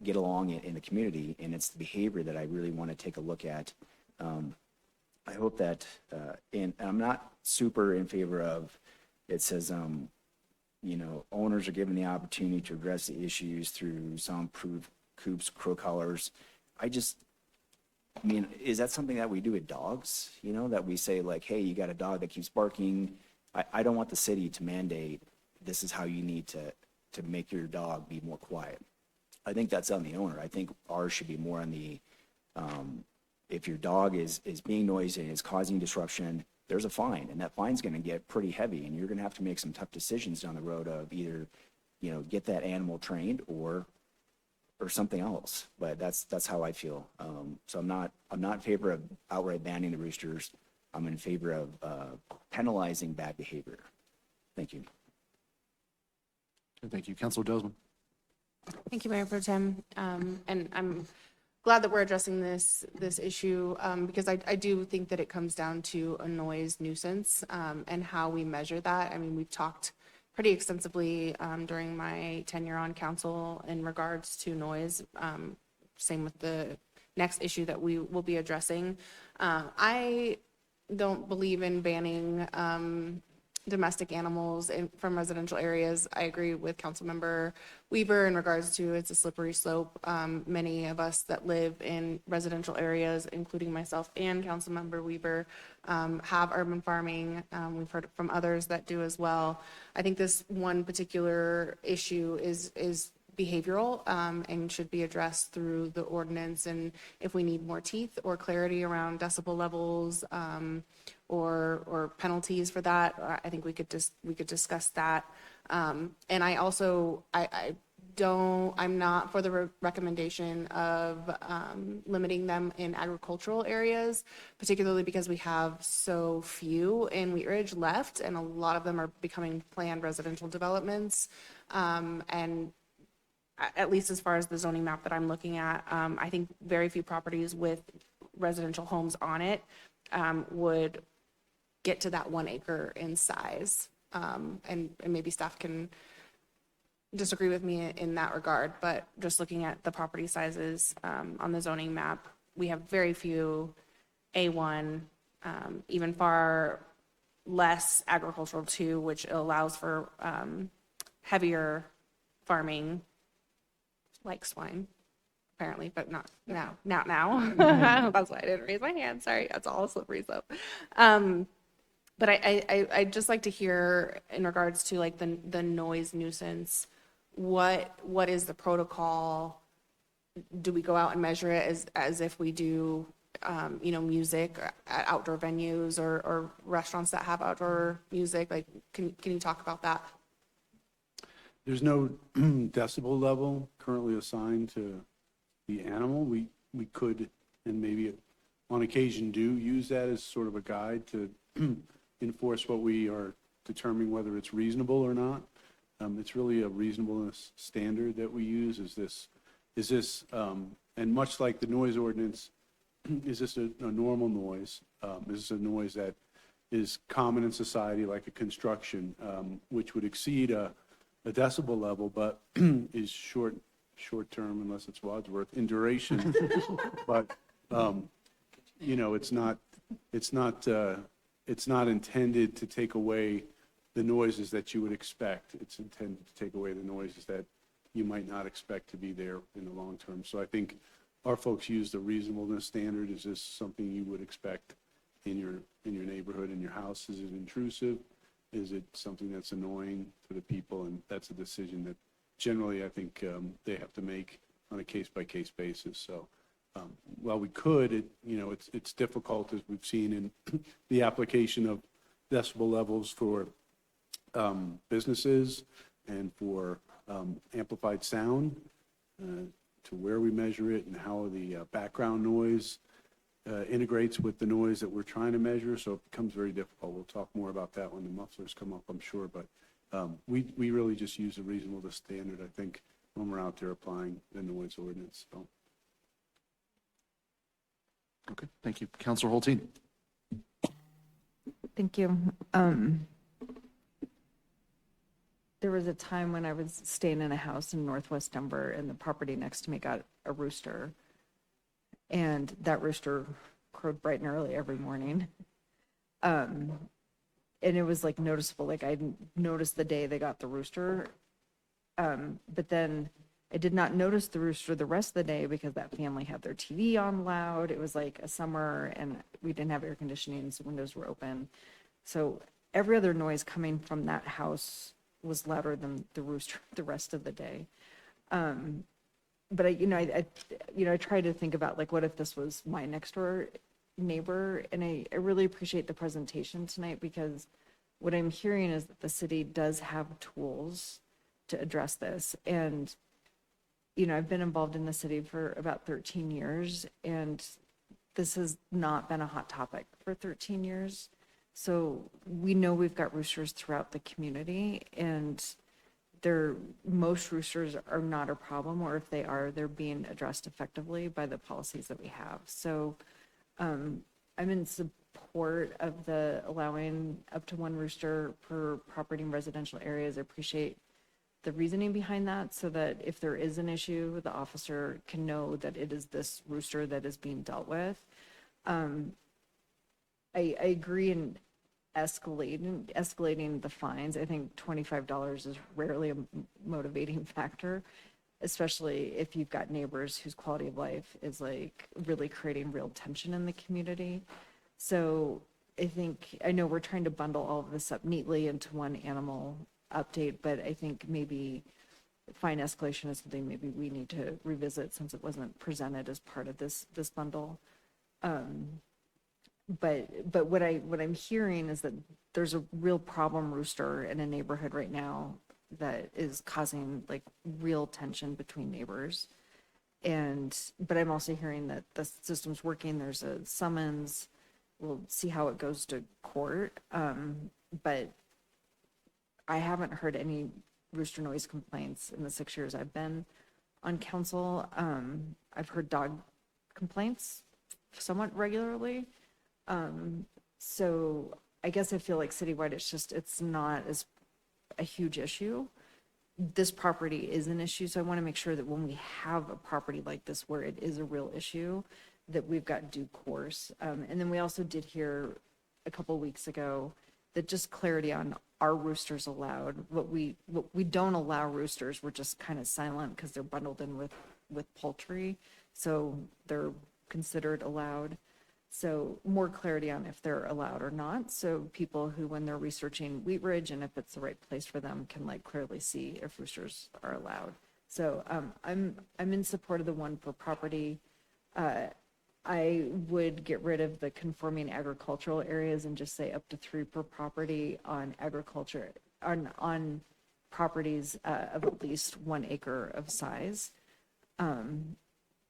get along in the community, and it's the behavior that I really want to take a look at. I hope that, and I'm not super in favor of, it says, owners are given the opportunity to address the issues through soundproof coops, crow collars. Is that something that we do with dogs? That we say like, hey, you got a dog that keeps barking. I don't want the city to mandate, this is how you need to make your dog be more quiet. I think that's on the owner. I think ours should be more on the, if your dog is being noisy and is causing disruption, there's a fine, and that fine's going to get pretty heavy, and you're going to have to make some tough decisions down the road of either, get that animal trained or something else. But that's how I feel. So I'm not in favor of outright banning the roosters. I'm in favor of penalizing bad behavior. Thank you. Thank you. Councilor Dozman. Thank you, Mayor Pro Tem. And I'm glad that we're addressing this issue because I do think that it comes down to a noise nuisance and how we measure that. I mean, we've talked pretty extensively during my tenure on council in regards to noise. Same with the next issue that we will be addressing. I don't believe in banning domestic animals from residential areas. I agree with Councilmember Weaver in regards to it's a slippery slope. Many of us that live in residential areas, including myself and Councilmember Weaver, have urban farming. We've heard from others that do as well. I think this one particular issue is behavioral and should be addressed through the ordinance. And if we need more teeth or clarity around decibel levels or penalties for that, I think we could discuss that. And I also, I'm not for the recommendation of limiting them in agricultural areas, particularly because we have so few in Wheat Ridge left, and a lot of them are becoming planned residential developments. And at least as far as the zoning map that I'm looking at, I think very few properties with residential homes on it would get to that 1 acre in size. And maybe staff can disagree with me in that regard, but just looking at the property sizes on the zoning map, we have very few A1, even far less agricultural too, which allows for heavier farming like swine, apparently, but not now. That's why I didn't raise my hand. Sorry, that's all slippery slope. But I'd just like to hear in regards to like the noise nuisance, what is the protocol? Do we go out and measure it as if we do, music at outdoor venues or restaurants that have outdoor music? Like, can you talk about that? There's no decibel level currently assigned to the animal. We could, and maybe on occasion do use that as sort of a guide to enforce what we are determining whether it's reasonable or not. It's really a reasonableness standard that we use. Is this, and much like the noise ordinance, is this a normal noise? Is this a noise that is common in society, like a construction, which would exceed a decibel level, but is short term, unless it's Wadsworth, in duration. But you know, it's not intended to take away the noises that you would expect. It's intended to take away the noises that you might not expect to be there in the long term. So I think our folks use the reasonableness standard. Is this something you would expect in your neighborhood, in your house? Is it intrusive? Is it something that's annoying to the people? And that's a decision that generally I think they have to make on a case-by-case basis. So while we could, it's difficult, as we've seen in the application of decibel levels for businesses and for amplified sound, to where we measure it and how the background noise integrates with the noise that we're trying to measure. So it becomes very difficult. We'll talk more about that when the mufflers come up, I'm sure. But we really just use a reasonableness standard, I think, when we're out there applying the noise ordinance. So. Okay, thank you. Councilor Holteen. Thank you. There was a time when I was staying in a house in Northwest Denver, and the property next to me got a rooster. And that rooster crowed bright and early every morning. And it was like noticeable, like I noticed the day they got the rooster. But then I did not notice the rooster the rest of the day because that family had their TV on loud. It was like a summer and we didn't have air conditioning, so windows were open. So every other noise coming from that house was louder than the rooster the rest of the day. But I try to think about, like, what if this was my next door neighbor? And I really appreciate the presentation tonight, because what I'm hearing is that the city does have tools to address this. And, I've been involved in the city for about 13 years, and this has not been a hot topic for 13 years. So we know we've got roosters throughout the community, and most roosters are not a problem, or if they are, they're being addressed effectively by the policies that we have. So I'm in support of the allowing up to one rooster per property in residential areas. I appreciate the reasoning behind that, so that if there is an issue, the officer can know that it is this rooster that is being dealt with. I agree in escalating the fines. I think $25 is rarely a motivating factor, especially if you've got neighbors whose quality of life is like really creating real tension in the community. So I know we're trying to bundle all of this up neatly into one animal update, but I think maybe fine escalation is something maybe we need to revisit, since it wasn't presented as part of this bundle. But what I'm hearing is that there's a real problem rooster in a neighborhood right now that is causing like real tension between neighbors. But I'm also hearing that the system's working. There's a summons. We'll see how it goes to court. But I haven't heard any rooster noise complaints in the 6 years I've been on council. I've heard dog complaints somewhat regularly. So I guess I feel like citywide, it's not as a huge issue. This property is an issue, so I want to make sure that when we have a property like this where it is a real issue, that we've got due course. And then we also did hear a couple weeks ago that just clarity on, are roosters allowed? What we don't allow roosters, we're just kind of silent because they're bundled in with poultry, so they're considered allowed. So more clarity on if they're allowed or not, so people who, when they're researching Wheat Ridge and if it's the right place for them, can like clearly see if roosters are allowed. So I'm in support of the one per property. I would get rid of the conforming agricultural areas and just say up to 3 per property on agriculture, on properties of at least 1 acre of size.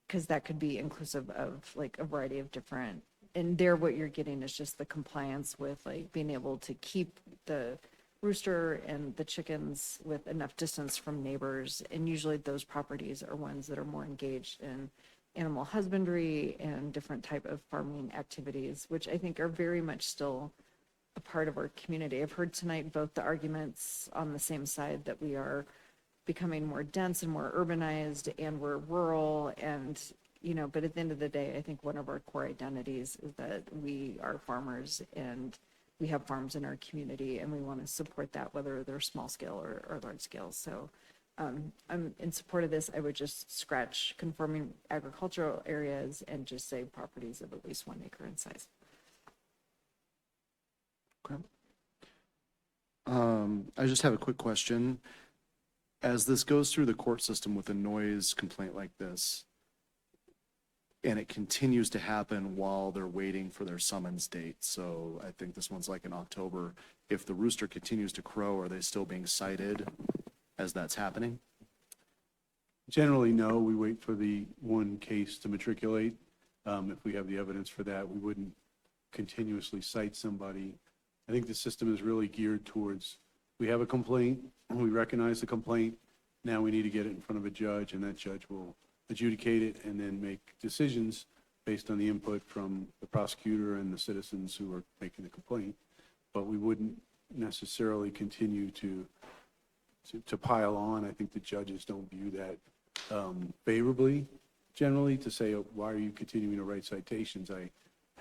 because that could be inclusive of like a variety of different, and there what you're getting is just the compliance with like being able to keep the rooster and the chickens with enough distance from neighbors. And usually those properties are ones that are more engaged in animal husbandry and different type of farming activities, which I think are very much still a part of our community. I've heard tonight both the arguments on the same side that we are becoming more dense and more urbanized and we're rural and, you know, but at the end of the day, I think one of our core identities is that we are farmers and we have farms in our community and we want to support that, whether they're small scale or large scale. So I'm in support of this. I would just scratch conforming agricultural areas and just say properties of at least 1 acre in size. Okay. I just have a quick question. As this goes through the court system with a noise complaint like this, and it continues to happen while they're waiting for their summons date, so I think this one's like in October, if the rooster continues to crow, are they still being cited as that's happening? Generally, no. We wait for the one case to matriculate. If we have the evidence for that, we wouldn't continuously cite somebody. I think the system is really geared towards, we have a complaint, we recognize the complaint, now we need to get it in front of a judge, and that judge will adjudicate it and then make decisions based on the input from the prosecutor and the citizens who are making the complaint. But we wouldn't necessarily continue to pile on. I think the judges don't view that favorably, generally, to say, oh, why are you continuing to write citations? I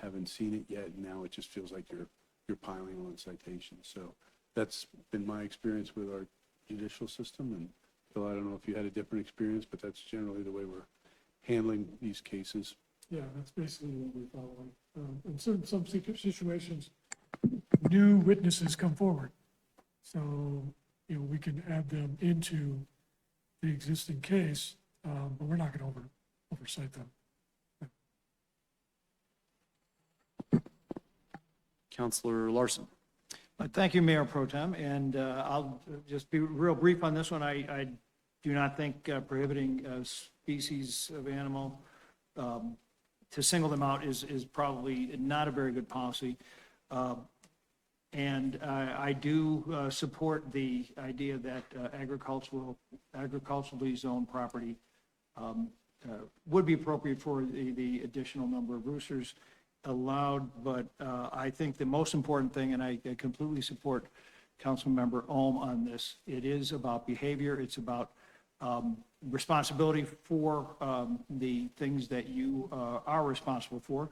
haven't seen it yet, and now it just feels like you're piling on citations. So that's been my experience with our judicial system. And Phil, I don't know if you had a different experience, but that's generally the way we're handling these cases. Yeah, that's basically what we're following. In some situations, new witnesses come forward. So, you know, we can add them into the existing case, but we're not going to oversight them. Counselor Larson. Thank you, Mayor Pro Tem, and I'll just be real brief on this one. I do not think prohibiting a species of animal to single them out is probably not a very good policy. And I do support the idea that agriculturally zoned property would be appropriate for the additional number of roosters allowed. But I think the most important thing, and I completely support Councilmember Ohm on this, it is about behavior. It's about responsibility for the things that you are responsible for.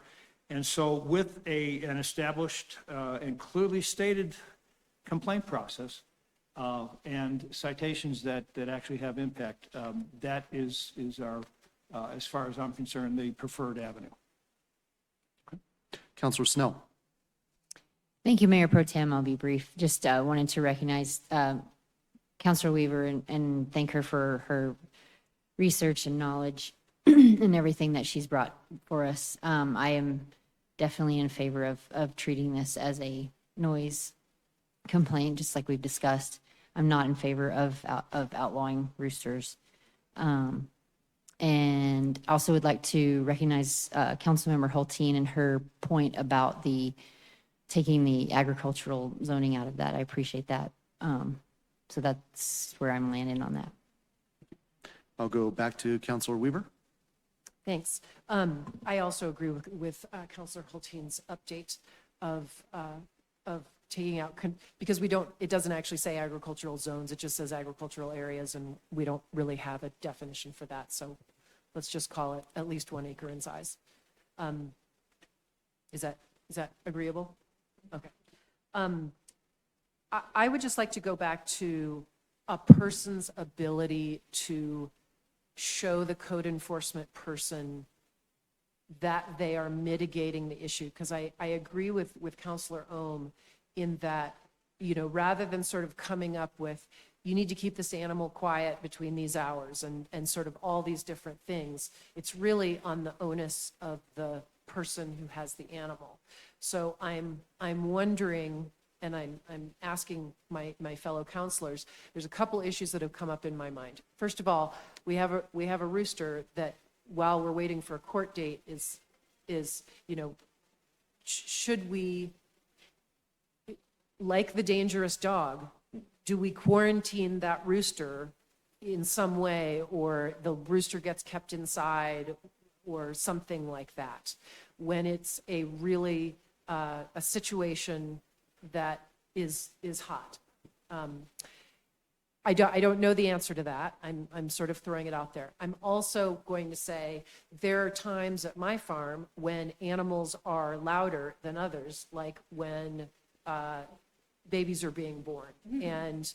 And so with an established and clearly stated complaint process and citations that actually have impact, that is our, as far as I'm concerned, the preferred avenue. Counselor Snell. Thank you, Mayor Pro Tem. I'll be brief. Just wanted to recognize Councilor Weaver and thank her for her research and knowledge and everything that she's brought for us. I am definitely in favor of treating this as a noise complaint, just like we've discussed. I'm not in favor of outlawing roosters. And also would like to recognize Councilmember Hulteen and her point about taking the agricultural zoning out of that. I appreciate that. So that's where I'm landing on that. I'll go back to Counselor Weaver. Thanks. I also agree with Councilor Hulteen's update of taking out, because it doesn't actually say agricultural zones, it just says agricultural areas, and we don't really have a definition for that. So let's just call it at least 1 acre in size. Is that agreeable? Okay. I would just like to go back to a person's ability to show the code enforcement person that they are mitigating the issue. Because I agree with Councilor Ohm in that, you know, rather than sort of coming up with, you need to keep this animal quiet between these hours and sort of all these different things, it's really on the onus of the person who has the animal. So I'm wondering, and I'm asking my fellow counselors, there's a couple issues that have come up in my mind. First of all, we have a rooster that while we're waiting for a court date is, should we, like the dangerous dog, do we quarantine that rooster in some way, or the rooster gets kept inside, or something like that, when it's a really, a situation that is hot? I don't know the answer to that. I'm sort of throwing it out there. I'm also going to say there are times at my farm when animals are louder than others, like when babies are being born, and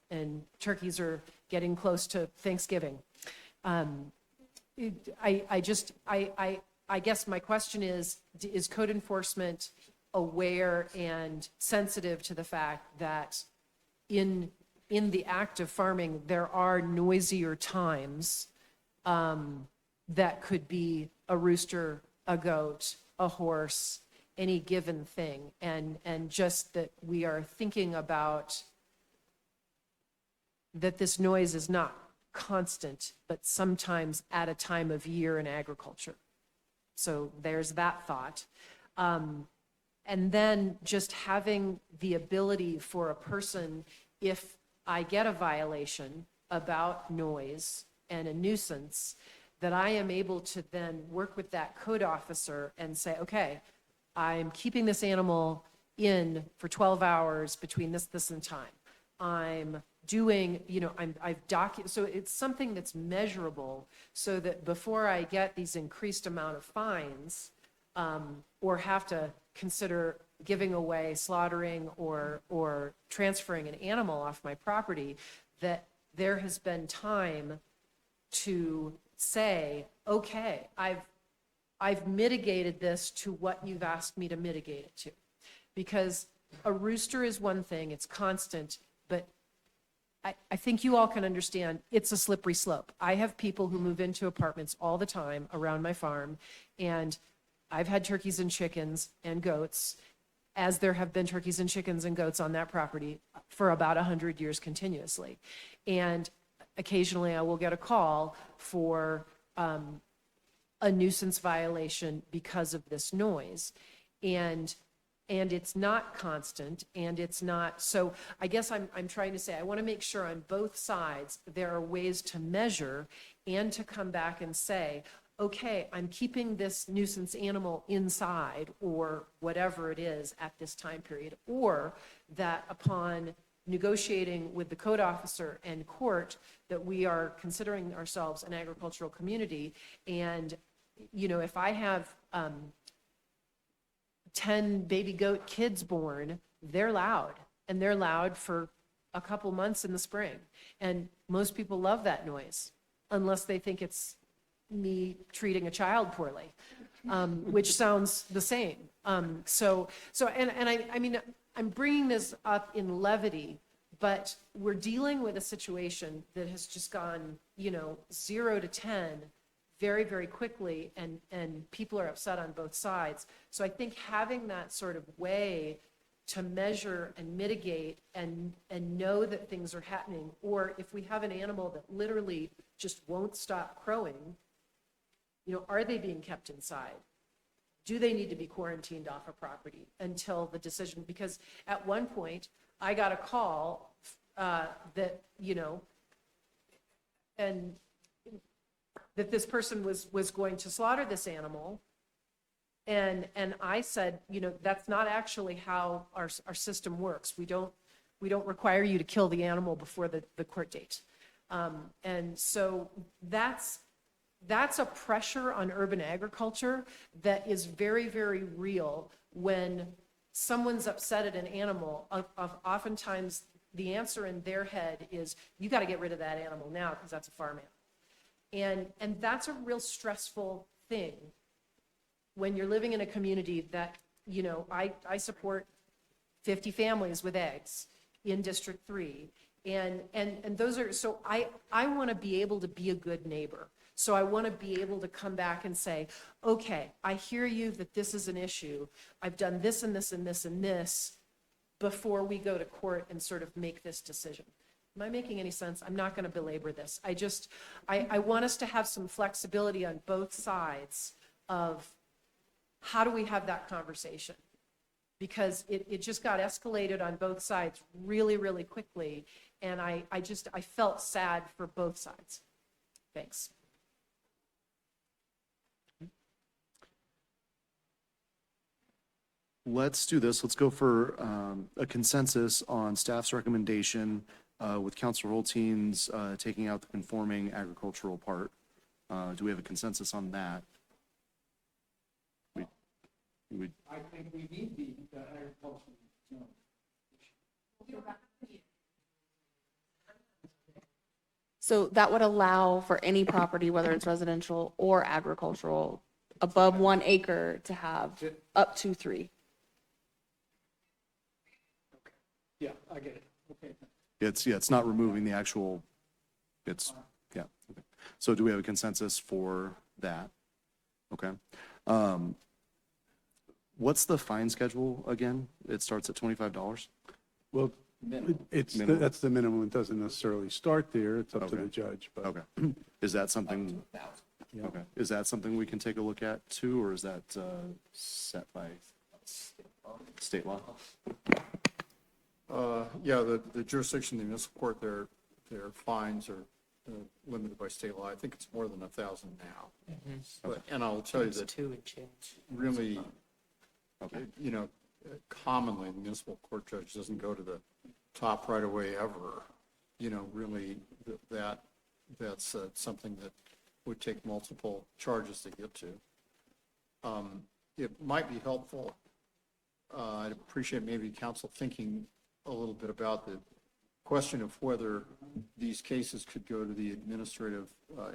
and turkeys are getting close to Thanksgiving. I guess my question is code enforcement aware and sensitive to the fact that in the act of farming, there are noisier times that could be a rooster, a goat, a horse, any given thing, and just that we are thinking about that this noise is not constant, but sometimes at a time of year in agriculture. So there's that thought. And then just having the ability for a person, if I get a violation about noise and a nuisance, that I am able to then work with that code officer and say, okay, I'm keeping this animal in for 12 hours between this and time. I'm doing, so it's something that's measurable, so that before I get these increased amount of fines, or have to consider giving away, slaughtering, or transferring an animal off my property, that there has been time to say, okay, I've mitigated this to what you've asked me to mitigate it to. Because a rooster is one thing, it's constant, but I think you all can understand it's a slippery slope. I have people who move into apartments all the time around my farm, and I've had turkeys and chickens and goats, as there have been turkeys and chickens and goats on that property for about 100 years continuously. And occasionally I will get a call for a nuisance violation because of this noise. And it's not constant, and it's not, so I guess I'm trying to say, I want to make sure on both sides there are ways to measure and to come back and say, okay, I'm keeping this nuisance animal inside, or whatever it is at this time period, or that upon negotiating with the code officer and court, that we are considering ourselves an agricultural community. And, if I have 10 baby goat kids born, they're loud, and they're loud for a couple months in the spring. And most people love that noise, unless they think it's me treating a child poorly, which sounds the same. I'm bringing this up in levity, but we're dealing with a situation that has just gone, 0 to 10 very, very quickly, and people are upset on both sides. So I think having that sort of way to measure and mitigate and know that things are happening, or if we have an animal that literally just won't stop crowing, are they being kept inside? Do they need to be quarantined off a property until the decision? Because at one point, I got a call that, and that this person was going to slaughter this animal. And I said, that's not actually how our system works. We don't require you to kill the animal before the court date. And so that's a pressure on urban agriculture that is very, very real. When someone's upset at an animal, oftentimes the answer in their head is, you got to get rid of that animal now because that's a farm animal. And that's a real stressful thing when you're living in a community that, I support 50 families with eggs in District 3. And those are, so I want to be able to be a good neighbor. So I want to be able to come back and say, okay, I hear you that this is an issue. I've done this and this and this and this before we go to court and sort of make this decision. Am I making any sense? I'm not going to belabor this. I want us to have some flexibility on both sides of how do we have that conversation? Because it just got escalated on both sides really, really quickly. And I felt sad for both sides. Thanks. Let's do this. Let's go for a consensus on staff's recommendation with Councilor Holtein's taking out the conforming agricultural part. Do we have a consensus on that? I think we need the agricultural zone. So that would allow for any property, whether it's residential or agricultural, above 1 acre to have up to 3. Yeah, I get it. Okay. It's not removing the actual, yeah. Okay. So do we have a consensus for that? Okay. What's the fine schedule again? It starts at $25? Well, Minimum. that's the minimum. It doesn't necessarily start there. It's up to Okay. the judge, but. Okay. Is that something? Okay. Is that something we can take a look at too, or is that set by state law? Yeah, the jurisdiction of the municipal court, their fines are limited by state law. I think it's more than 1,000 now. But, and I'll tell you that Two and change. really, you know, commonly the municipal court judge doesn't go to the top right away ever. You know, really, that's something that would take multiple charges to get to. It might be helpful. I'd appreciate maybe council thinking a little bit about the question of whether these cases could go to the administrative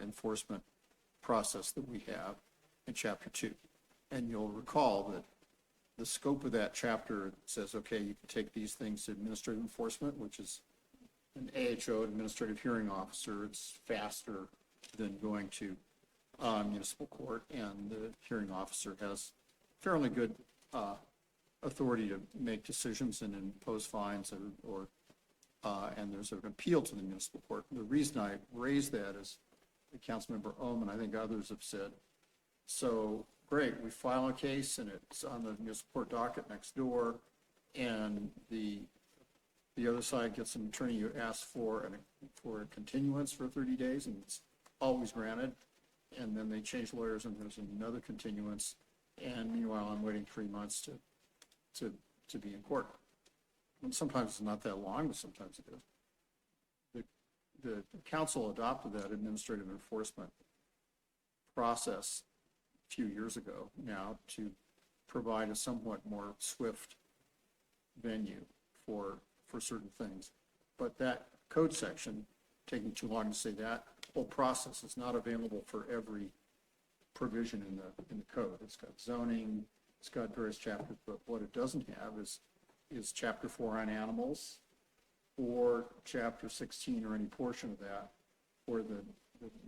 enforcement process that we have in Chapter 2. And you'll recall that the scope of that chapter says, okay, you can take these things to administrative enforcement, which is an AHO, administrative hearing officer. It's faster than going to municipal court, and the hearing officer has fairly good authority to make decisions and impose fines and there's an appeal to the municipal court. The reason I raise that is Councilmember Ohm and I think others have said, so great, we file a case and it's on the municipal court docket next door, and the other side gets an attorney who asks for a continuance for 30 days, and it's always granted, and then they change lawyers and there's another continuance, and meanwhile I'm waiting 3 months to be in court. And sometimes it's not that long, but sometimes it is. The council adopted that administrative enforcement process a few years ago now to provide a somewhat more swift venue for certain things. But that code section, taking too long to say that, whole process is not available for every provision in the code. It's got zoning, it's got various chapters, but what it doesn't have is Chapter 4 on animals or Chapter 16 or any portion of that where the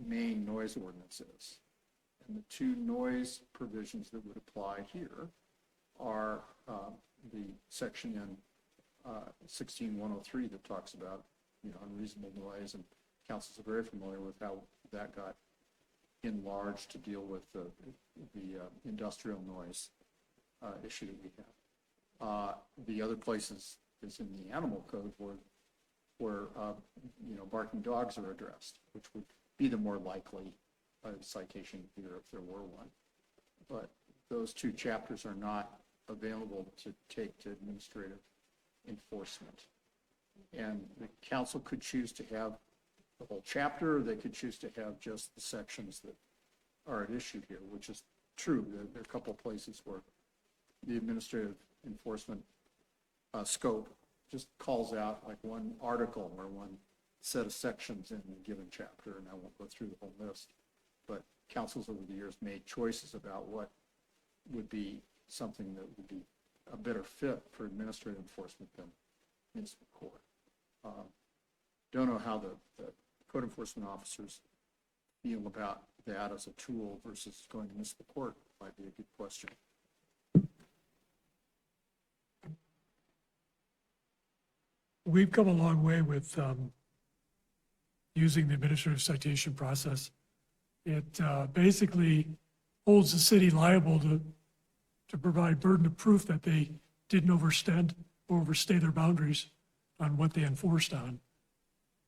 main noise ordinance is. And the two noise provisions that would apply here are the section in 16103 that talks about, you know, unreasonable noise, and councils are very familiar with how that got enlarged to deal with the industrial noise issue that we have. The other places is in the animal code where you know, barking dogs are addressed, which would be the more likely citation here if there were one. But those two chapters are not available to take to administrative enforcement. And the council could choose to have the whole chapter, or they could choose to have just the sections that are at issue here, which is true. There are a couple of places where the administrative enforcement scope just calls out like one article or one set of sections in a given chapter, and I won't go through the whole list. But councils over the years made choices about what would be something that would be a better fit for administrative enforcement than municipal court. Don't know how the code enforcement officers feel about that as a tool versus going to municipal court. Might be a good question. We've come a long way with using the administrative citation process. It basically holds the city liable to provide burden of proof that they didn't overstay their boundaries on what they enforced on.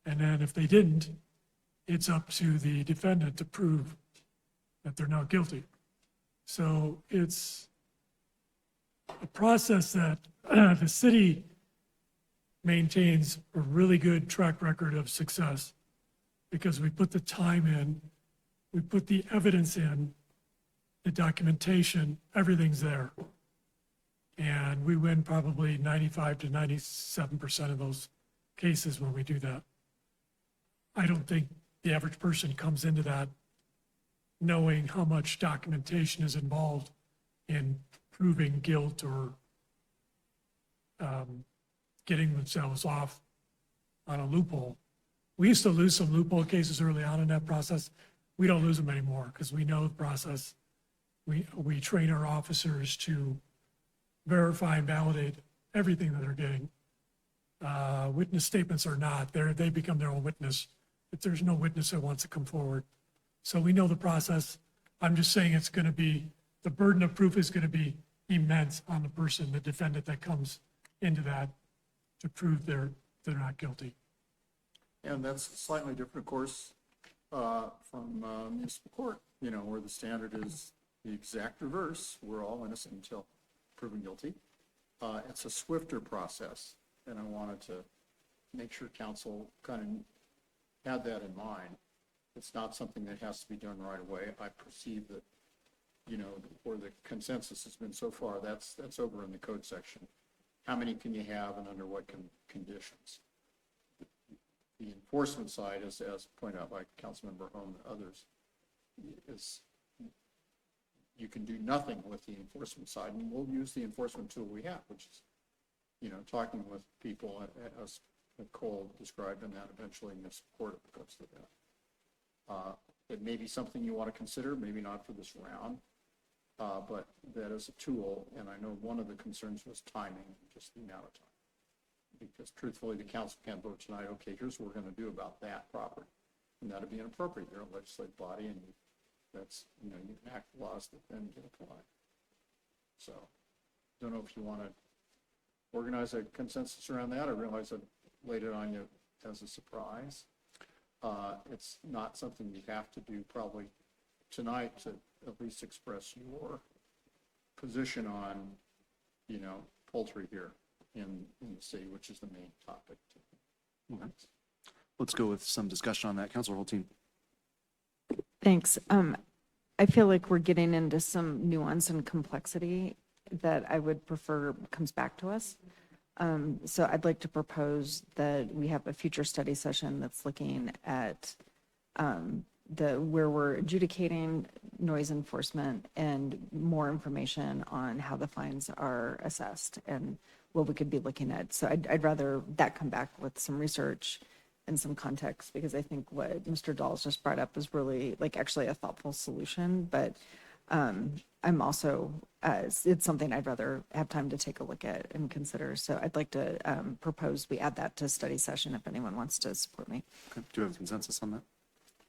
And then if they didn't, it's up to the defendant to prove that they're not guilty. So it's a process that the city maintains a really good track record of success because we put the time in, we put the evidence in, the documentation, everything's there. And we win probably 95 to 97% of those cases when we do that. I don't think the average person comes into that knowing how much documentation is involved in proving guilt or getting themselves off on a loophole. We used to lose some loophole cases early on in that process. We don't lose them anymore because we know the process. We train our officers to verify and validate everything that they're getting. Witness statements are not. They become their own witness. If there's no witness that wants to come forward. So we know the process. I'm just saying it's going to be, the burden of proof is going to be immense on the person, the defendant that comes into that to prove they're not guilty. And that's slightly different, of course, from municipal court, where the standard is the exact reverse. We're all innocent until proven guilty. It's a swifter process, and I wanted to make sure council kind of had that in mind. It's not something that has to be done right away. I perceive that, where the consensus has been so far, that's over in the code section. How many can you have and under what conditions? The enforcement side, as pointed out by Councilmember Home and others, is you can do nothing with the enforcement side, and we'll use the enforcement tool we have, which is, talking with people, as Nicole described, and that eventually municipal court goes to that. It may be something you want to consider, maybe not for this round, but that is a tool, and I know one of the concerns was timing, just the amount of time. Because truthfully, the council can't vote tonight, okay, here's what we're going to do about that property. And that'd be inappropriate. You're a legislative body, and that's, you enact laws that then get applied. So, don't know if you want to organize a consensus around that. I realize I laid it on you as a surprise. It's not something you have to do probably tonight to at least express your position on, poultry here in the city, which is the main topic. Okay. Let's go with some discussion on that. Councilor Hulteen. Thanks. I feel like we're getting into some nuance and complexity that I would prefer comes back to us. So I'd like to propose that we have a future study session that's looking at where we're adjudicating noise enforcement and more information on how the fines are assessed and what we could be looking at. So I'd rather that come back with some research and some context, because I think what Mr. Dahls just brought up is really actually a thoughtful solution, but I'm also, it's something I'd rather have time to take a look at and consider. So I'd like to propose we add that to study session if anyone wants to support me. Okay. Do we have a consensus on that?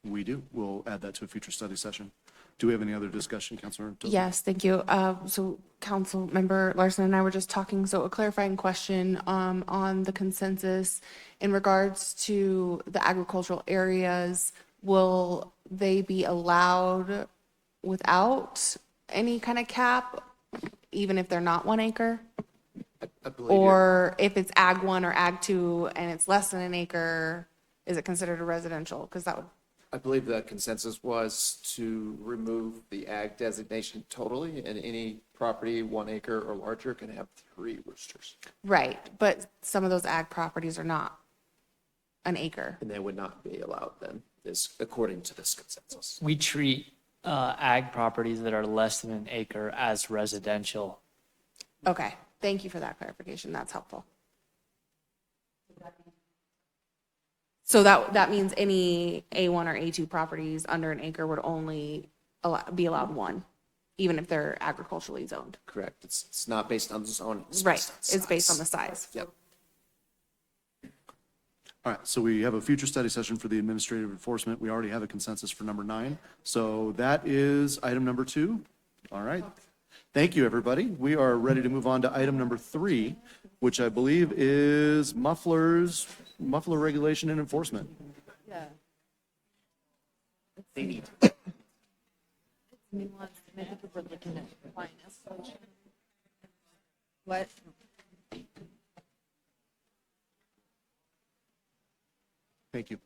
We do. We'll add that to a future study session. Do we have any other discussion, Councilor? Yes, thank you. So Council Member Larson and I were just talking, so a clarifying question on the consensus in regards to the agricultural areas. Will they be allowed without any kind of cap, even if they're not 1 acre? I believe Or if it's Ag 1 or Ag 2 and it's less than 1 acre, is it considered a residential? Because that would. I believe the consensus was to remove the ag designation totally, and any property 1 acre or larger can have 3 roosters. Right, but some of those ag properties are not 1 acre. And they would not be allowed then, according to this consensus. We treat ag properties that are less than 1 acre as residential. Okay, thank you for that clarification. That's helpful. So that means any A1 or A2 properties under 1 acre would only be allowed 1, even if they're agriculturally zoned. Correct. It's not based on zoning. Right, it's based on the size. Yep. All right, so we have a future study session for the administrative enforcement. We already have a consensus for number 9. So that is item number 2. All right. Thank you, everybody. We are ready to move on to item number 3, which I believe is muffler regulation and enforcement. Yeah. They need. What? Thank you.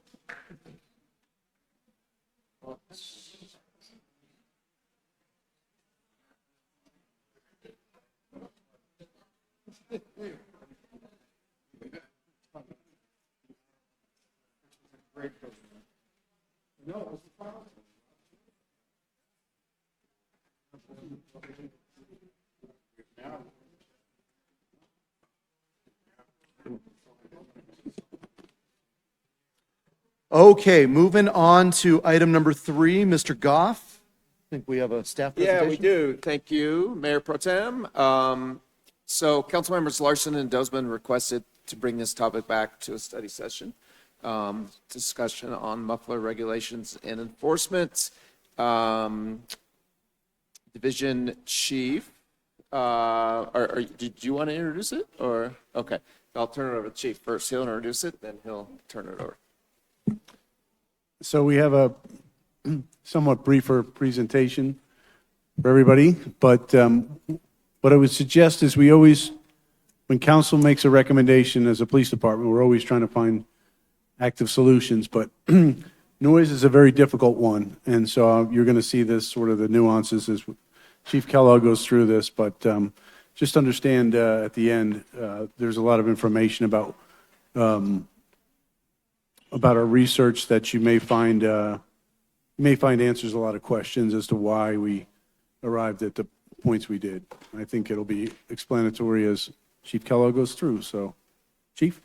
Okay, moving on to item number 3, Mr. Goff. I think we have a staff presentation. Yeah, we do. Thank you, Mayor Pro Tem. So council members Larson and Dozman requested to bring this topic back to a study session. Discussion on muffler regulations and enforcement. Division Chief, did you want to introduce it or? Okay, I'll turn it over to Chief first. He'll introduce it, then he'll turn it over. So we have a somewhat briefer presentation for everybody, but what I would suggest is we always, when council makes a recommendation as a police department, we're always trying to find active solutions, but noise is a very difficult one, and so you're going to see this sort of the nuances as Chief Kellogg goes through this, but just understand at the end, there's a lot of information about our research that you may find answers a lot of questions as to why we arrived at the points we did. I think it'll be explanatory as Chief Kellogg goes through. So, Chief?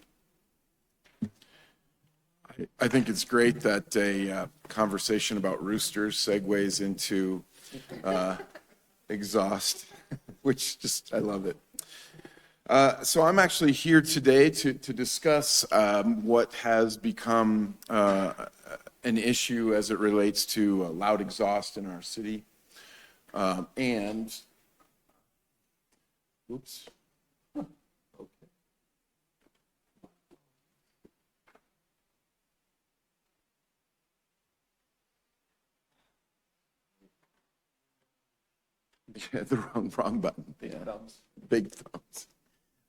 I think it's great that a conversation about roosters segues into exhaust, which just, I love it. So I'm actually here today to discuss what has become an issue as it relates to loud exhaust in our city. And, oops. Yeah, the wrong button. Yeah. Big thumbs.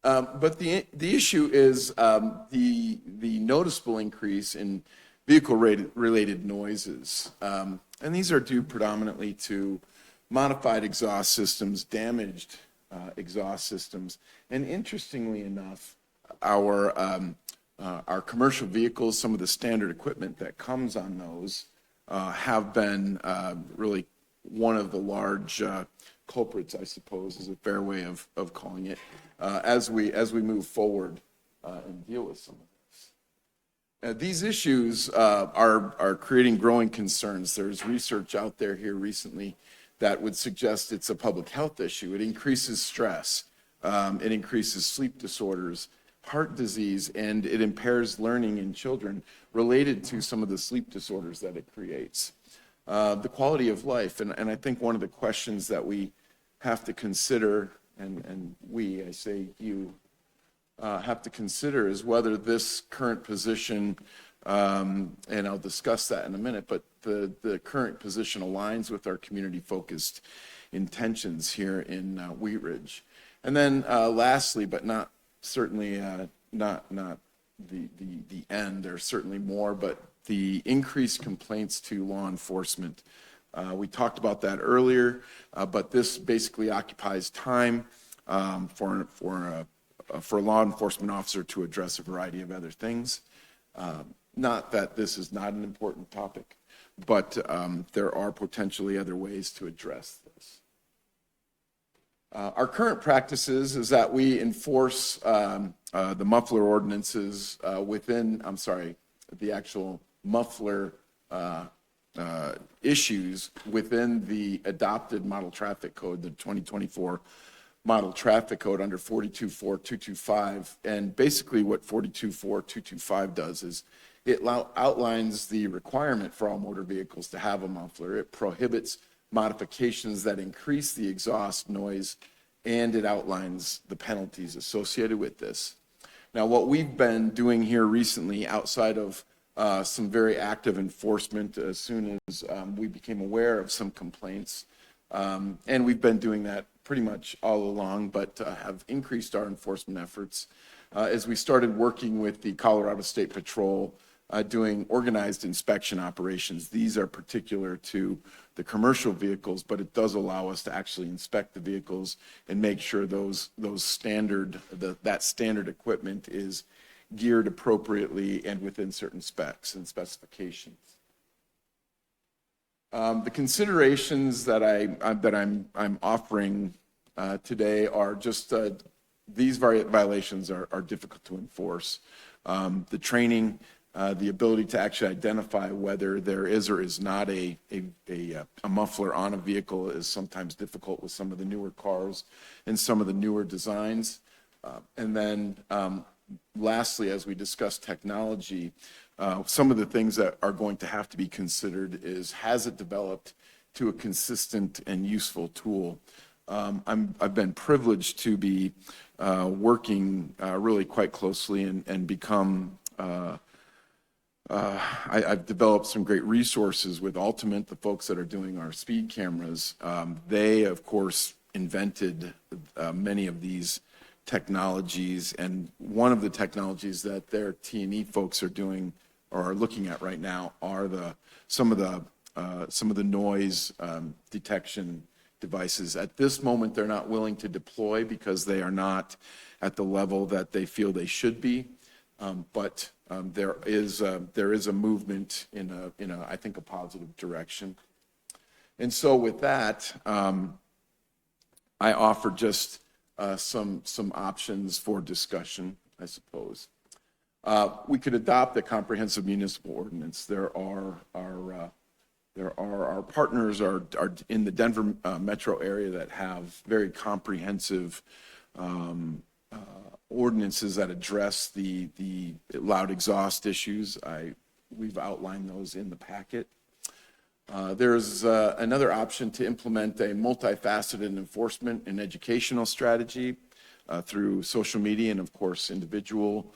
But the issue is the noticeable increase in vehicle-related noises. And these are due predominantly to modified exhaust systems, damaged exhaust systems. And interestingly enough, our commercial vehicles, some of the standard equipment that comes on those have been really one of the large culprits, I suppose, is a fair way of calling it, as we move forward and deal with some of this. These issues are creating growing concerns. There's research out there here recently that would suggest it's a public health issue. It increases stress, it increases sleep disorders, heart disease, and it impairs learning in children related to some of the sleep disorders that it creates. The quality of life, and I think one of the questions that we have to consider, and I say you, have to consider is whether this current position, and I'll discuss that in a minute, but the current position aligns with our community-focused intentions here in Wheat Ridge. And then lastly, but not certainly not the end, there's certainly more, but the increased complaints to law enforcement. We talked about that earlier, but this basically occupies time for a law enforcement officer to address a variety of other things. Not that this is not an important topic, but there are potentially other ways to address this. Our current practices is that we enforce the muffler ordinances within, the actual muffler issues within the adopted model traffic code, the 2024 model traffic code under 424225. And basically what 424225 does is it outlines the requirement for all motor vehicles to have a muffler. It prohibits modifications that increase the exhaust noise, and it outlines the penalties associated with this. Now, what we've been doing here recently, outside of some very active enforcement as soon as we became aware of some complaints, and we've been doing that pretty much all along, but have increased our enforcement efforts as we started working with the Colorado State Patrol doing organized inspection operations. These are particular to the commercial vehicles, but it does allow us to actually inspect the vehicles and make sure that standard equipment is geared appropriately and within certain specs and specifications. The considerations that I'm offering today are just these violations are difficult to enforce. The training, the ability to actually identify whether there is or is not a muffler on a vehicle is sometimes difficult with some of the newer cars and some of the newer designs. And then lastly, as we discuss technology, some of the things that are going to have to be considered is, has it developed to a consistent and useful tool? I've been privileged to be working really quite closely and become I've developed some great resources with Ultimate, the folks that are doing our speed cameras. They, of course, invented many of these technologies, and one of the technologies that their T&E folks are doing or are looking at right now are some of the noise detection devices. At this moment, they're not willing to deploy because they are not at the level that they feel they should be. But there is a movement in a I think a positive direction. And so with that, I offer just some options for discussion, I suppose. We could adopt a comprehensive municipal ordinance. There are our partners are in the Denver metro area that have very comprehensive ordinances that address the loud exhaust issues. We've outlined those in the packet. There's another option to implement a multifaceted enforcement and educational strategy through social media and, of course, individual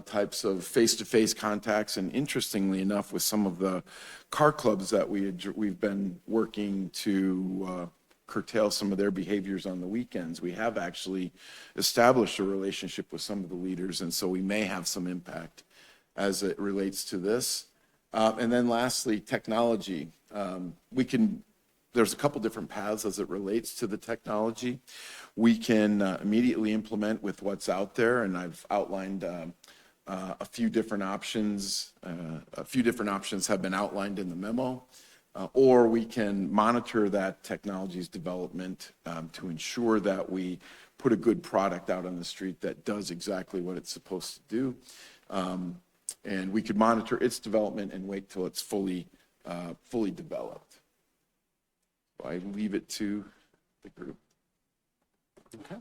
types of face-to-face contacts. And interestingly enough, with some of the car clubs that we've been working to curtail some of their behaviors on the weekends, we have actually established a relationship with some of the leaders, and so we may have some impact as it relates to this. And then lastly, technology. There's a couple different paths as it relates to the technology. We can immediately implement with what's out there, and I've outlined a few different options. A few different options have been outlined in the memo. Or we can monitor that technology's development to ensure that we put a good product out on the street that does exactly what it's supposed to do. And we could monitor its development and wait till it's fully developed. So I leave it to the group. Okay.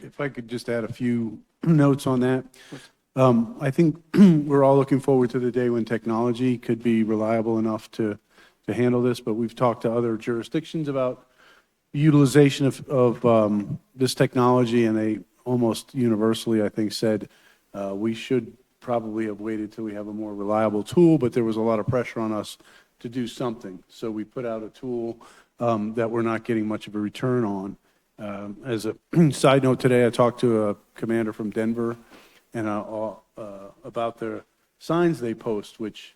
If I could just add a few notes on that. I think we're all looking forward to the day when technology could be reliable enough to handle this, but we've talked to other jurisdictions about utilization of this technology, and they almost universally, I think, said we should probably have waited till we have a more reliable tool, but there was a lot of pressure on us to do something. So we put out a tool that we're not getting much of a return on. As a side note, today I talked to a commander from Denver and about the signs they post, which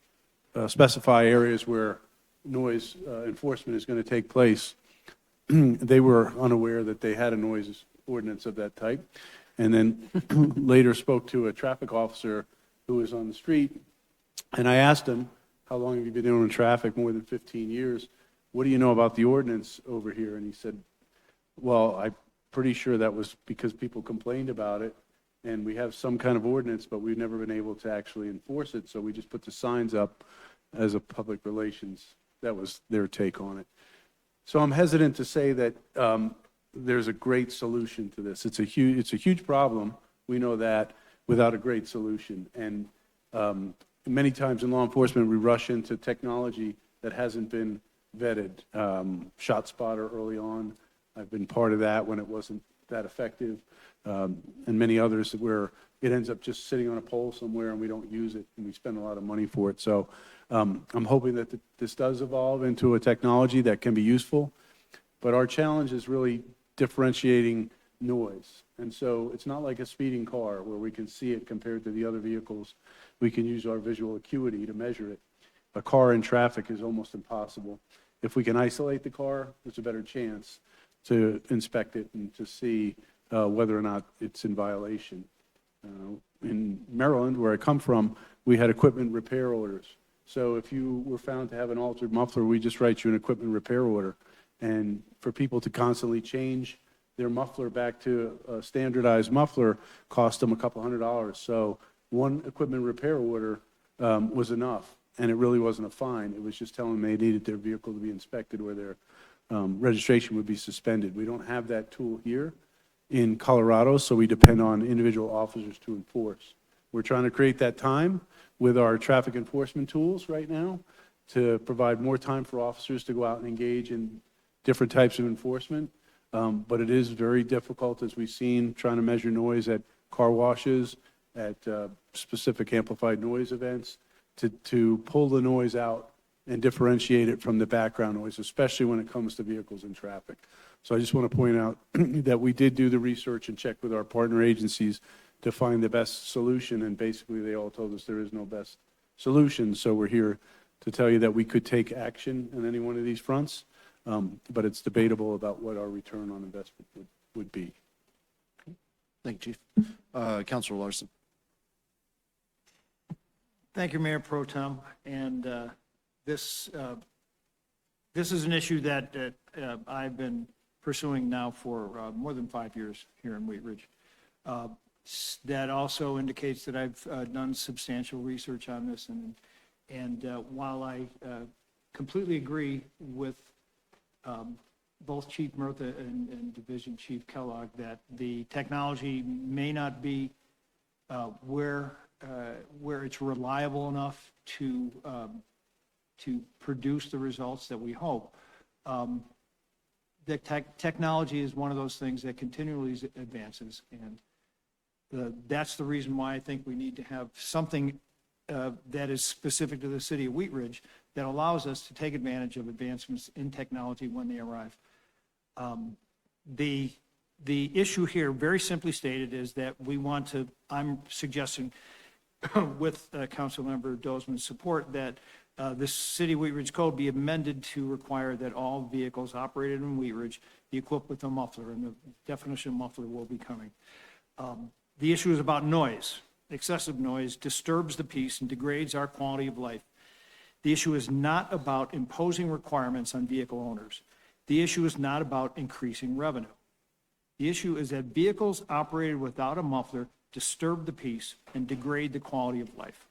specify areas where noise enforcement is going to take place. They were unaware that they had a noise ordinance of that type, and then later spoke to a traffic officer who was on the street, and I asked him, how long have you been doing traffic? More than 15 years. What do you know about the ordinance over here? And he said, well, I'm pretty sure that was because people complained about it, and we have some kind of ordinance, but we've never been able to actually enforce it, so we just put the signs up as a public relations. That was their take on it. So I'm hesitant to say that there's a great solution to this. It's a huge problem. We know that, without a great solution. And many times in law enforcement, we rush into technology that hasn't been vetted. ShotSpotter early on, I've been part of that when it wasn't that effective, and many others where it ends up just sitting on a pole somewhere and we don't use it and we spend a lot of money for it. So I'm hoping that this does evolve into a technology that can be useful, but our challenge is really differentiating noise. And so it's not like a speeding car where we can see it compared to the other vehicles. We can use our visual acuity to measure it. A car in traffic is almost impossible. If we can isolate the car, there's a better chance to inspect it and to see whether or not it's in violation. In Maryland, where I come from, we had equipment repair orders. So if you were found to have an altered muffler, we just write you an equipment repair order. And for people to constantly change their muffler back to a standardized muffler cost them a couple $100. So one equipment repair order was enough, and it really wasn't a fine. It was just telling them they needed their vehicle to be inspected or their registration would be suspended. We don't have that tool here in Colorado, so we depend on individual officers to enforce. We're trying to create that time with our traffic enforcement tools right now to provide more time for officers to go out and engage in different types of enforcement. But it is very difficult, as we've seen, trying to measure noise at car washes, at specific amplified noise events, to pull the noise out and differentiate it from the background noise, especially when it comes to vehicles in traffic. So I just want to point out that we did do the research and check with our partner agencies to find the best solution, and basically they all told us there is no best solution. So we're here to tell you that we could take action on any one of these fronts, but it's debatable about what our return on investment would be. Thank you, Chief. Councilor Larson. Thank you, Mayor Pro Tem. And this is an issue that I've been pursuing now for more than 5 years here in Wheat Ridge. That also indicates that I've done substantial research on this. And while I completely agree with both Chief Murtha and Division Chief Kellogg that the technology may not be where it's reliable enough to produce the results that we hope. The technology is one of those things that continually advances, and that's the reason why I think we need to have something that is specific to the city of Wheat Ridge that allows us to take advantage of advancements in technology when they arrive. The issue here, very simply stated, is that we want to, I'm suggesting with Councilmember Dozman's support, that the City of Wheat Ridge Code be amended to require that all vehicles operated in Wheat Ridge be equipped with a muffler, and the definition of muffler will be coming. The issue is about noise. Excessive noise disturbs the peace and degrades our quality of life. The issue is not about imposing requirements on vehicle owners. The issue is not about increasing revenue. The issue is that vehicles operated without a muffler disturb the peace and degrade the quality of life.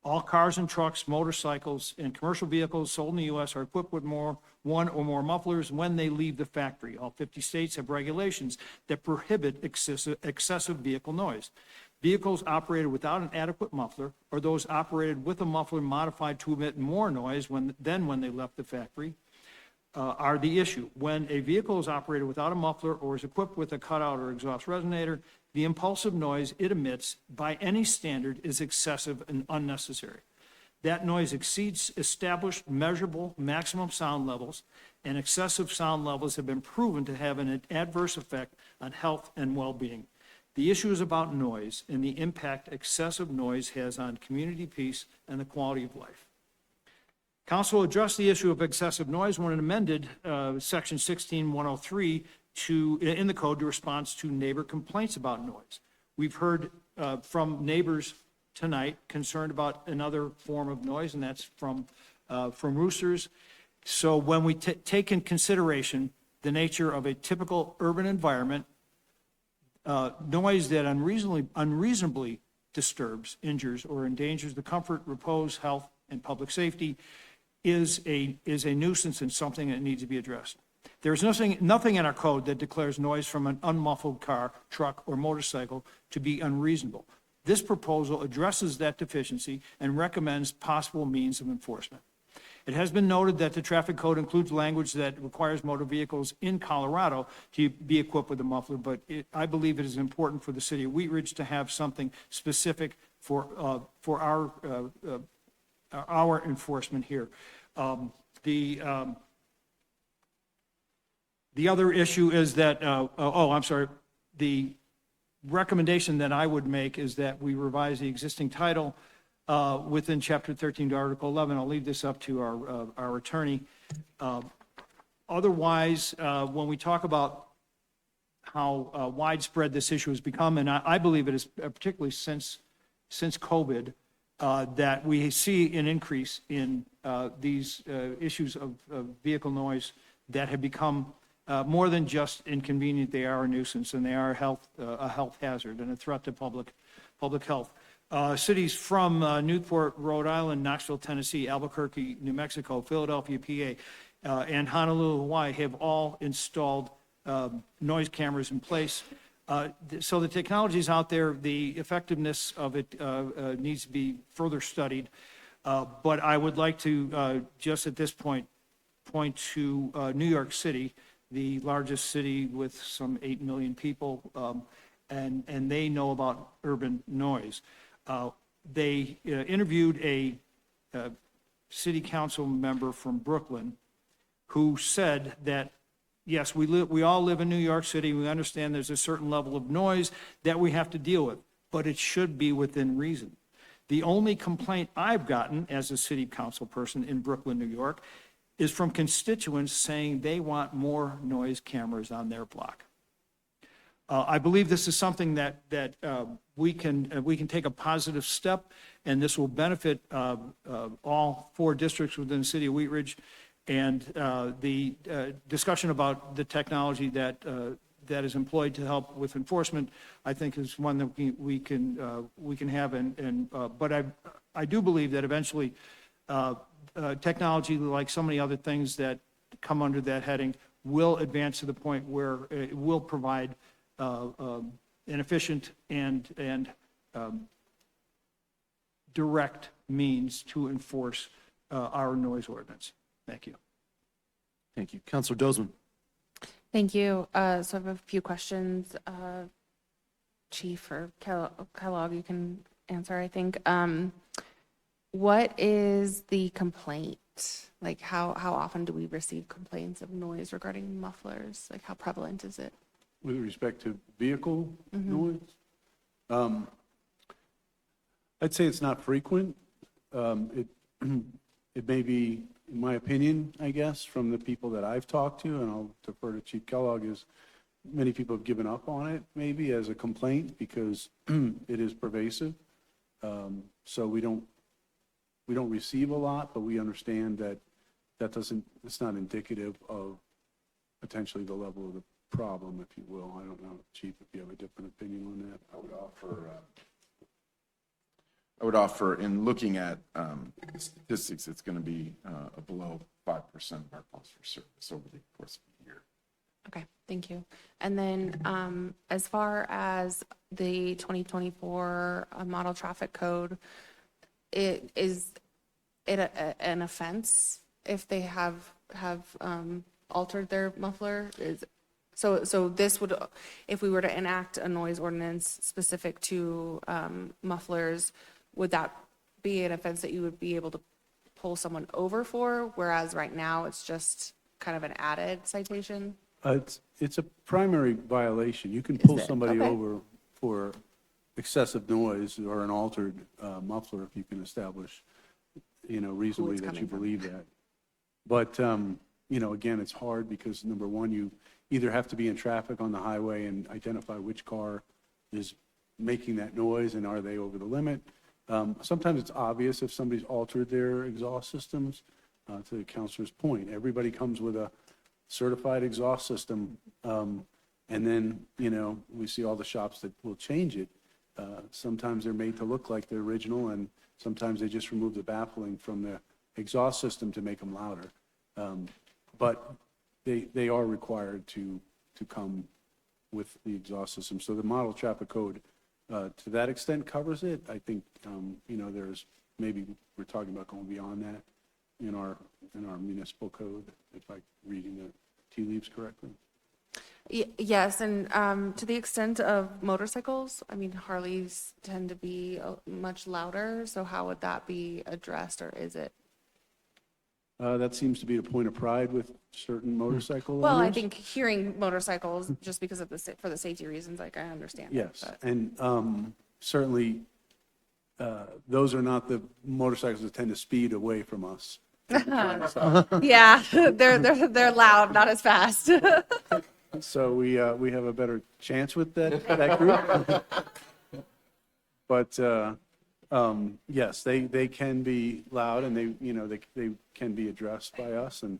All cars and trucks, motorcycles, and commercial vehicles sold in the U.S. are equipped with one or more mufflers when they leave the factory. All 50 states have regulations that prohibit excessive vehicle noise. Vehicles operated without an adequate muffler, or those operated with a muffler modified to emit more noise than when they left the factory, are the issue. When a vehicle is operated without a muffler or is equipped with a cutout or exhaust resonator, the impulsive noise it emits by any standard is excessive and unnecessary. That noise exceeds established measurable maximum sound levels, and excessive sound levels have been proven to have an adverse effect on health and well-being. The issue is about noise and the impact excessive noise has on community peace and the quality of life. Council addressed the issue of excessive noise when it amended Section 16103 in the code to respond to neighbor complaints about noise. We've heard from neighbors tonight concerned about another form of noise, and that's from roosters. So when we take in consideration the nature of a typical urban environment, noise that unreasonably disturbs, injures, or endangers the comfort, repose, health, and public safety is a nuisance and something that needs to be addressed. There is nothing in our code that declares noise from an unmuffled car, truck, or motorcycle to be unreasonable. This proposal addresses that deficiency and recommends possible means of enforcement. It has been noted that the traffic code includes language that requires motor vehicles in Colorado to be equipped with a muffler, but I believe it is important for the city of Wheat Ridge to have something specific for our enforcement here. The other issue is that, I'm sorry, the recommendation that I would make is that we revise the existing title within Chapter 13 to Article 11. I'll leave this up to our attorney. Otherwise, when we talk about how widespread this issue has become, and I believe it is particularly since COVID, that we see an increase in these issues of vehicle noise that have become more than just inconvenient. They are a nuisance, and they are a health hazard and a threat to public health. Cities from Newport, Rhode Island, Knoxville, Tennessee, Albuquerque, New Mexico, Philadelphia, PA, and Honolulu, Hawaii have all installed noise cameras in place. So the technology is out there. The effectiveness of it needs to be further studied. But I would like to just at this point to New York City, the largest city with some 8 million people, and they know about urban noise. They interviewed a city council member from Brooklyn who said that, yes, we all live in New York City. We understand there's a certain level of noise that we have to deal with, but it should be within reason. The only complaint I've gotten as a city council person in Brooklyn, New York, is from constituents saying they want more noise cameras on their block. I believe this is something that we can take a positive step, and this will benefit all 4 districts within the city of Wheat Ridge. And the discussion about the technology that is employed to help with enforcement, I think, is one that we can have. But I do believe that eventually technology, like so many other things that come under that heading, will advance to the point where it will provide an efficient and direct means to enforce our noise ordinance. Thank you. Thank you. Councilor Dozman. Thank you. So I have a few questions. Chief or Kellogg, you can answer, I think. What is the complaint? Like how often do we receive complaints of noise regarding mufflers? Like how prevalent is it? With respect to vehicle noise? I'd say it's not frequent. It may be, in my opinion, I guess, from the people that I've talked to, and I'll defer to Chief Kellogg, is many people have given up on it maybe as a complaint because it is pervasive. So we don't receive a lot, but we understand that it's not indicative of potentially the level of the problem, if you will. I don't know, Chief, if you have a different opinion on that. I would offer, in looking at statistics, it's going to be below 5% of our calls for service over the course of the year. Okay, thank you. And then as far as the 2024 model traffic code, is it an offense if they have altered their muffler? So this would, if we were to enact a noise ordinance specific to mufflers, would that be an offense that you would be able to pull someone over for? Whereas right now it's just kind of an added citation? It's a primary violation. You can pull somebody Okay. over for excessive noise or an altered muffler if you can establish, reasonably that you believe that. But, again, it's hard because, number one, you either have to be in traffic on the highway and identify which car is making that noise and are they over the limit. Sometimes it's obvious if somebody's altered their exhaust systems. To the counselor's point, everybody comes with a certified exhaust system, and then, we see all the shops that will change it. Sometimes they're made to look like the original, and sometimes they just remove the baffling from the exhaust system to make them louder. But they are required to come with the exhaust system. So the model traffic code, to that extent, covers it. I think, there's, maybe we're talking about going beyond that in our municipal code, if I'm reading the tea leaves correctly. Yes, and to the extent of motorcycles, I mean, Harleys tend to be much louder, so how would that be addressed, or is it? That seems to be a point of pride with certain motorcycle owners. Well, I think hearing motorcycles, just because of for the safety reasons, like, I understand it, Yes, but- and certainly, those are not the motorcycles that tend to speed away from us. Yeah, they're loud, not as fast. So we have a better chance with that group. But yes, they can be loud, and they can be addressed by us, and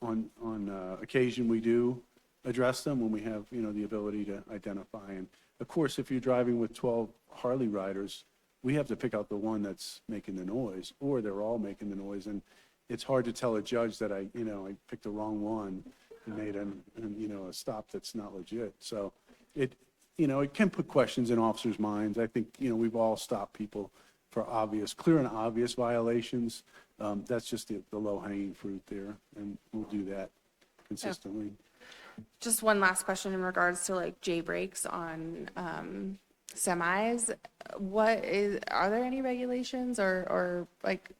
on occasion we do address them when we have the ability to identify. And of course, if you're driving with 12 Harley riders, we have to pick out the one that's making the noise, or they're all making the noise, and it's hard to tell a judge that I picked the wrong one and made a stop that's not legit. So it can put questions in officers' minds. I think we've all stopped people for clear and obvious violations. That's just the low-hanging fruit there, and we'll do that consistently. Just one last question in regards to like J brakes on semis. Are there any regulations or like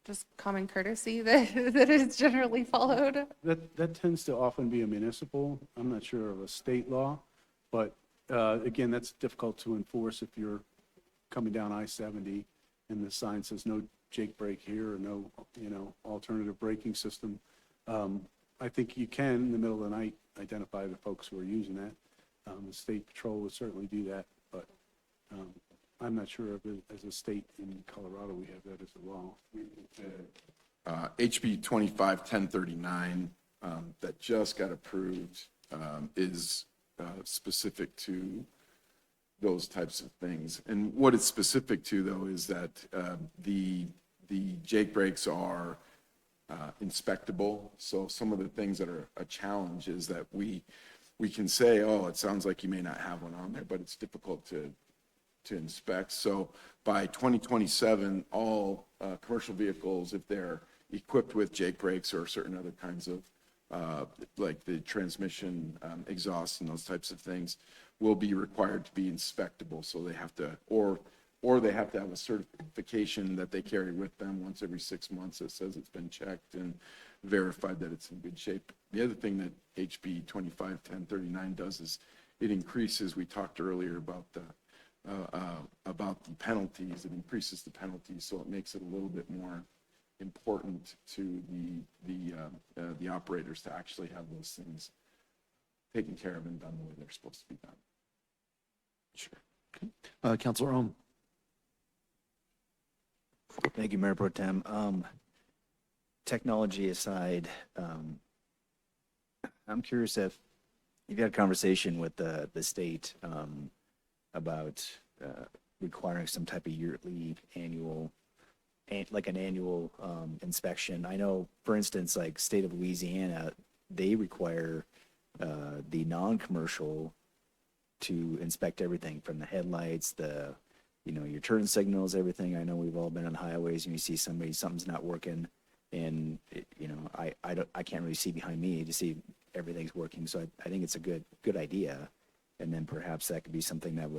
just common courtesy that is generally followed? That tends to often be a municipal. I'm not sure of a state law, but again, that's difficult to enforce if you're coming down I-70 and the sign says no Jake brake here or no alternative braking system. I think you can in the middle of the night identify the folks who are using that. The state patrol would certainly do that, but I'm not sure if as a state in Colorado we have that as a law. HB 251039 that just got approved is specific to those types of things. And what it's specific to, though, is that the Jake brakes are inspectable. So some of the things that are a challenge is that we can say, oh, it sounds like you may not have one on there, but it's difficult to inspect. So by 2027, all commercial vehicles, if they're equipped with Jake brakes or certain other kinds of like the transmission exhaust and those types of things, will be required to be inspectable. So they have to, or they have to have a certification that they carry with them once every 6 months that says it's been checked and verified that it's in good shape. The other thing that HB 251039 does is it increases, we talked earlier about the penalties. It increases the penalties, so it makes it a little bit more important to the operators to actually have those things taken care of and done the way they're supposed to be done. Sure. Councilor Ohm. Thank you, Mayor Pro Tem. Technology aside, I'm curious if you've had a conversation with the state about requiring some type of yearly annual inspection. I know, for instance, like state of Louisiana, they require the non-commercial to inspect everything from the headlights, your turn signals, everything. I know we've all been on highways and you see something's not working, and I can't really see behind me to see if everything's working. So I think it's a good idea, and then perhaps that could be something that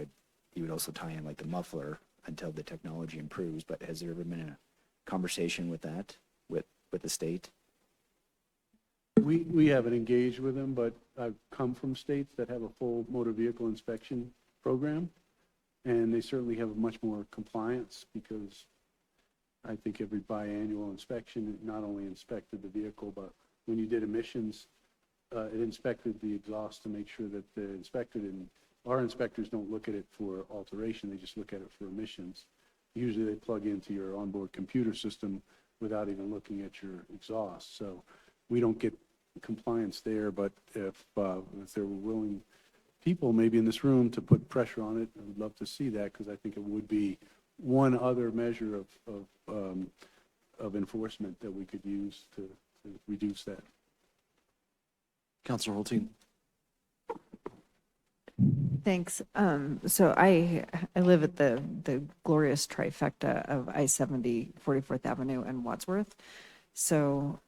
you would also tie in like the muffler until the technology improves. But has there ever been a conversation with that with the state? We haven't engaged with them, but I've come from states that have a full motor vehicle inspection program, and they certainly have much more compliance because I think every biannual inspection, it not only inspected the vehicle, but when you did emissions, it inspected the exhaust to make sure that the inspected, and our inspectors don't look at it for alteration, they just look at it for emissions. Usually they plug into your onboard computer system without even looking at your exhaust. So we don't get compliance there, but if there were willing people maybe in this room to put pressure on it, I would love to see that, because I think it would be one other measure of enforcement that we could use to reduce that. Counselor Hulteen. Thanks. So I live at the glorious trifecta of I-70, 44th Avenue, and Wadsworth. So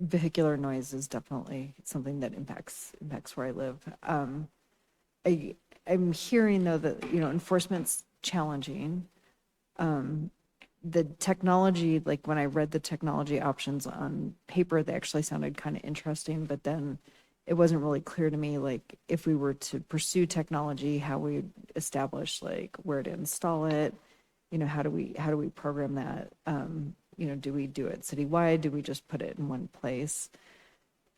vehicular noise is definitely something that impacts where I live. I'm hearing though that, enforcement's challenging. The technology, like when I read the technology options on paper, they actually sounded kind of interesting, but then it wasn't really clear to me, like, if we were to pursue technology, how we establish, like, where to install it, how do we program that? Do we do it citywide? Do we just put it in one place?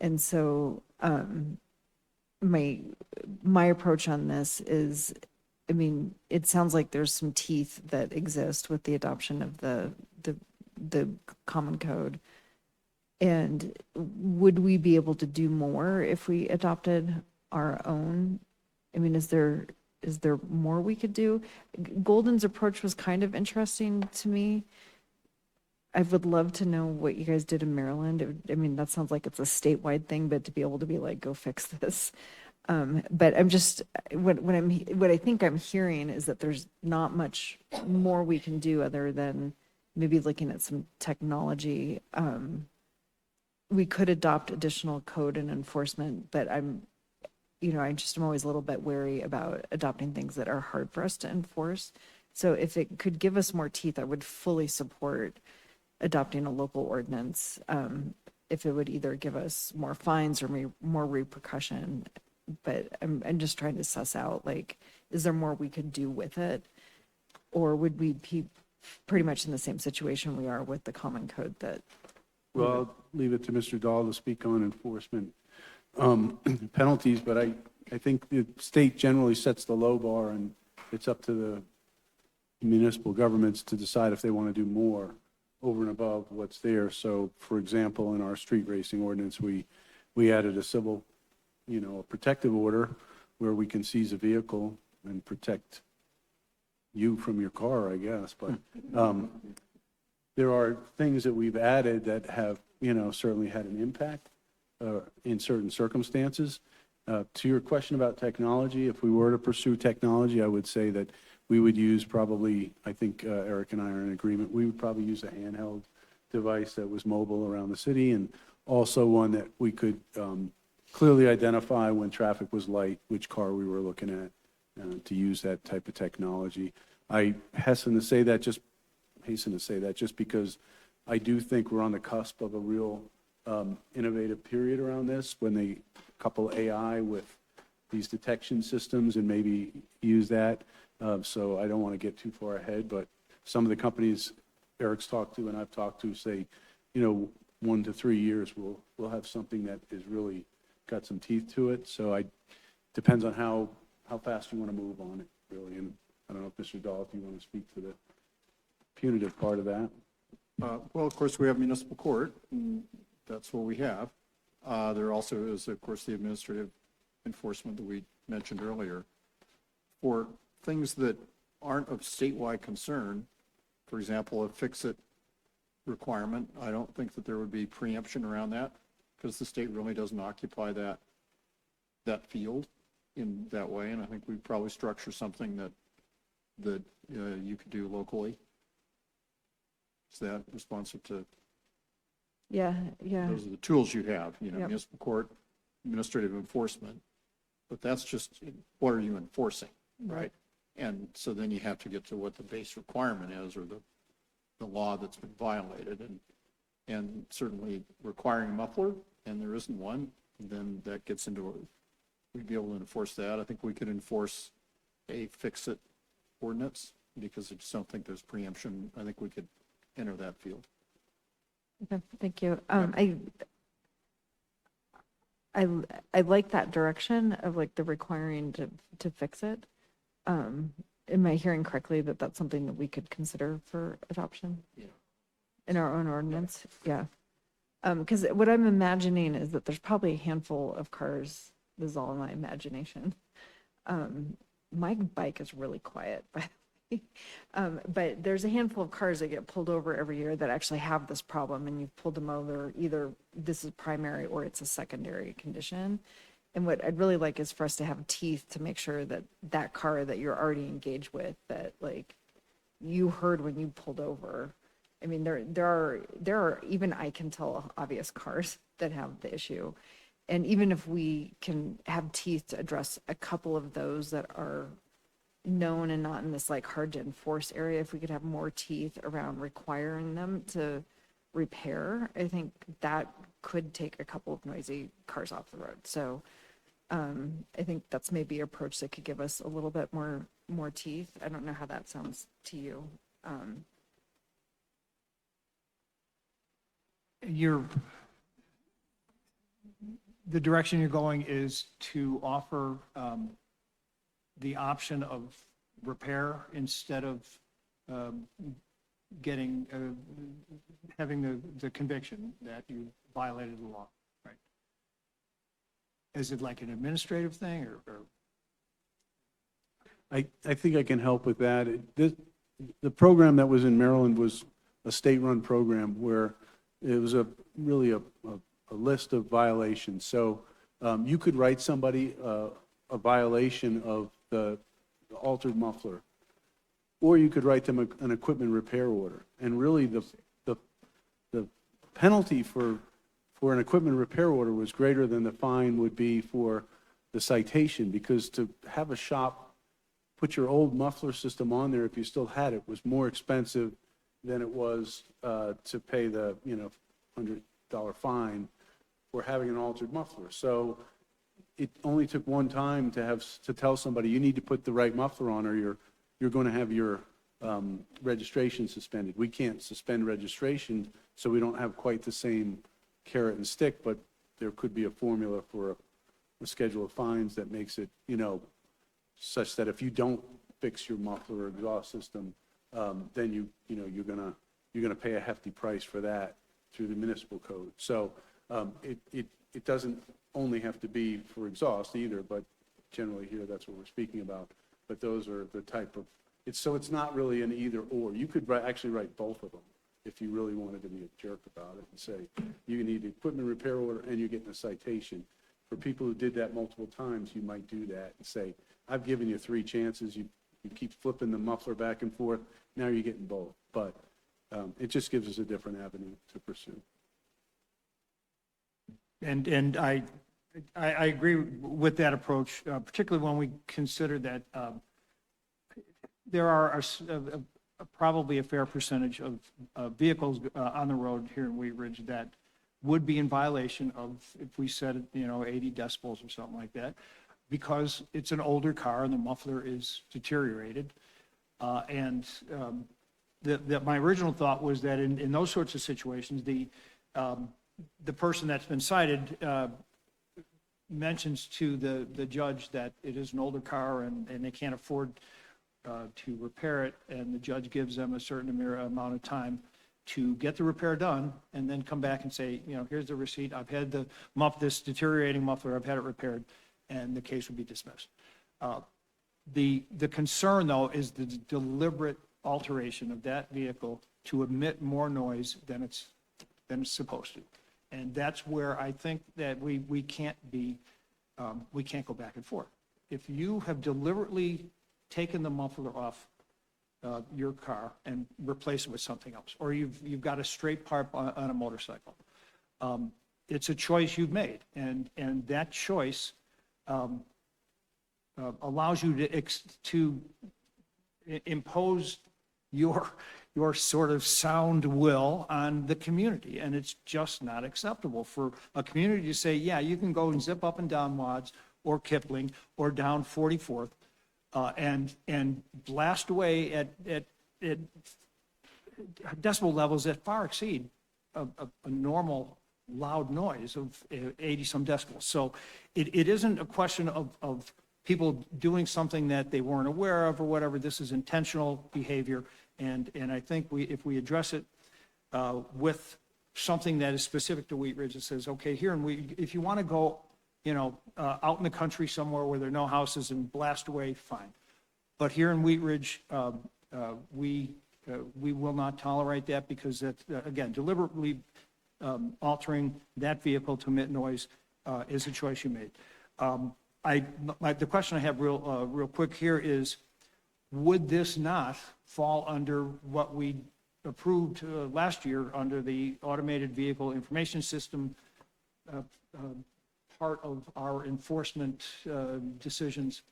And so, my approach on this is, it sounds like there's some teeth that exist with the adoption of the common code. And would we be able to do more if we adopted our own? Is there more we could do? Golden's approach was kind of interesting to me. I would love to know what you guys did in Maryland. That sounds like it's a statewide thing, but to be able to be like, go fix this. But I'm just, what I think I'm hearing is that there's not much more we can do other than maybe looking at some technology. We could adopt additional code and enforcement, but I'm always a little bit wary about adopting things that are hard for us to enforce. So if it could give us more teeth, I would fully support adopting a local ordinance. If it would either give us more fines or more repercussion. But I'm just trying to suss out, like, is there more we could do with it? Or would we be pretty much in the same situation we are with the common code that? Well, I'll leave it to Mr. Dahl to speak on enforcement penalties, but I think the state generally sets the low bar, and it's up to the municipal governments to decide if they want to do more over and above what's there. So, for example, in our street racing ordinance, we added a civil, a protective order where we can seize a vehicle and protect you from your car, I guess. But there are things that we've added that have, certainly had an impact in certain circumstances. To your question about technology, if we were to pursue technology, I would say that we would use probably, I think Eric and I are in agreement, we would probably use a handheld device that was mobile around the city, and also one that we could clearly identify when traffic was light, which car we were looking at, to use that type of technology. I hasten to say that just because I do think we're on the cusp of a real innovative period around this, when they couple AI with these detection systems and maybe use that. So I don't want to get too far ahead, but some of the companies Eric's talked to and I've talked to say, 1 to 3 years we'll have something that is really got some teeth to it. So depends on how fast you want to move on it, really. And I don't know if Mr. Dahl, if you want to speak to the punitive part of that. Well, of course, we have municipal court, and that's what we have. There also is, of course, the administrative enforcement that we mentioned earlier. For things that aren't of statewide concern, for example, a fix-it requirement, I don't think that there would be preemption around that, because the state really doesn't occupy that field in that way. And I think we'd probably structure something that you could do locally. Is that responsive to? Yeah. Those are the tools you have, municipal court, administrative enforcement. But that's just, what are you enforcing, right? And so then you have to get to what the base requirement is, or the law that's been violated. And certainly requiring a muffler, and there isn't one, then that gets into, we'd be able to enforce that. I think we could enforce a fix-it ordinance, because I just don't think there's preemption. I think we could enter that field. Okay, thank you. I like that direction of, like, the requiring to fix it. Am I hearing correctly that that's something that we could consider for adoption? Yeah. In our own ordinance? Yeah. Because what I'm imagining is that there's probably a handful of cars, this is all in my imagination. My bike is really quiet, by the way. But there's a handful of cars that get pulled over every year that actually have this problem, and you've pulled them over, either this is primary or it's a secondary condition. And what I'd really like is for us to have teeth to make sure that that car that you're already engaged with, that like you heard when you pulled over. I mean, there are even I can tell obvious cars that have the issue. And even if we can have teeth to address a couple of those that are known and not in this like hard to enforce area, if we could have more teeth around requiring them to repair, I think that could take a couple of noisy cars off the road. So I think that's maybe an approach that could give us a little bit more teeth. I don't know how that sounds to you. The direction you're going is to offer the option of repair instead of having the conviction that you violated the law, right? Is it like an administrative thing or? I think I can help with that. The program that was in Maryland was a state-run program where it was really a list of violations. So you could write somebody a violation of the altered muffler, or you could write them an equipment repair order. And really the penalty for an equipment repair order was greater than the fine would be for the citation, because to have a shop put your old muffler system on there if you still had it was more expensive than it was to pay the $100 fine for having an altered muffler. So it only took one time to tell somebody you need to put the right muffler on, or you're going to have your registration suspended. We can't suspend registration, so we don't have quite the same carrot and stick, but there could be a formula for a schedule of fines that makes it, such that if you don't fix your muffler or exhaust system, then you're gonna pay a hefty price for that through the municipal code. So it doesn't only have to be for exhaust either, but generally here that's what we're speaking about. But those are the type of it's not really an either or. You could actually write both of them if you really wanted to be a jerk about it and say you need an equipment repair order and you're getting a citation. For people who did that multiple times, you might do that and say, I've given you 3 chances. You keep flipping the muffler back and forth. Now you're getting both. But it just gives us a different avenue to pursue. And I agree with that approach, particularly when we consider that there are probably a fair percentage of vehicles on the road here in Wheat Ridge that would be in violation of, if we said, 80 decibels or something like that, because it's an older car and the muffler is deteriorated. And my original thought was that in those sorts of situations, the person that's been cited mentions to the judge that it is an older car and they can't afford to repair it, and the judge gives them a certain amount of time to get the repair done, and then come back and say, here's the receipt. I've had this deteriorating muffler, I've had it repaired, and the case would be dismissed. The concern, though, is the deliberate alteration of that vehicle to emit more noise than it's supposed to. And that's where I think that we can't go back and forth. If you have deliberately taken the muffler off your car and replace it with something else, or you've got a straight part on a motorcycle, it's a choice you've made, and that choice allows you to impose your sort of sound will on the community, and it's just not acceptable for a community to say, yeah, you can go and zip up and down Watts or Kipling or down 44th and blast away at decibel levels that far exceed a normal loud noise of 80-some decibels. So it isn't a question of people doing something that they weren't aware of or whatever. This is intentional behavior, and I think if we address it with something that is specific to Wheat Ridge, it says, okay, here, and if you want to go, out in the country somewhere where there are no houses and blast away, fine. But here in Wheat Ridge, we will not tolerate that because that, again, deliberately altering that vehicle to emit noise is a choice you made. The question I have real quick here is, would this not fall under what we approved last year under the automated vehicle information system part of our enforcement decisions?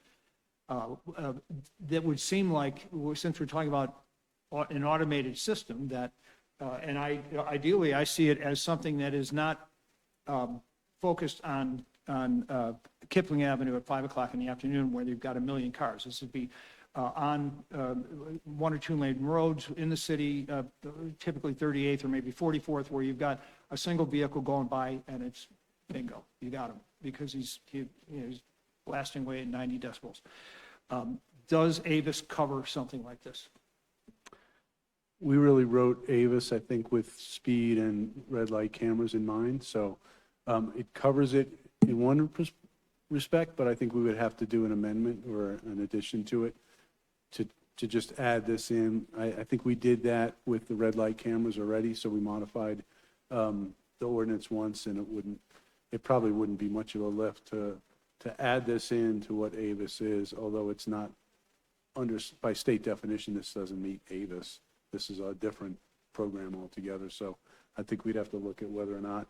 That would seem like, since we're talking about an automated system, that, and ideally, I see it as something that is not focused on Kipling Avenue at 5 o'clock in the afternoon where they've got a million cars. This would be on 1 or 2 lane roads in the city, typically 38th or maybe 44th, where you've got a single vehicle going by and it's bingo, you got him, because he's blasting away at 90 decibels. Does Avis cover something like this? We really wrote Avis, I think, with speed and red light cameras in mind, so it covers it in one respect, but I think we would have to do an amendment or an addition to it to just add this in. I think we did that with the red light cameras already, so we modified the ordinance once, and it probably wouldn't be much of a lift to add this in to what Avis is, although it's not by state definition, this doesn't meet Avis. This is a different program altogether, so I think we'd have to look at whether or not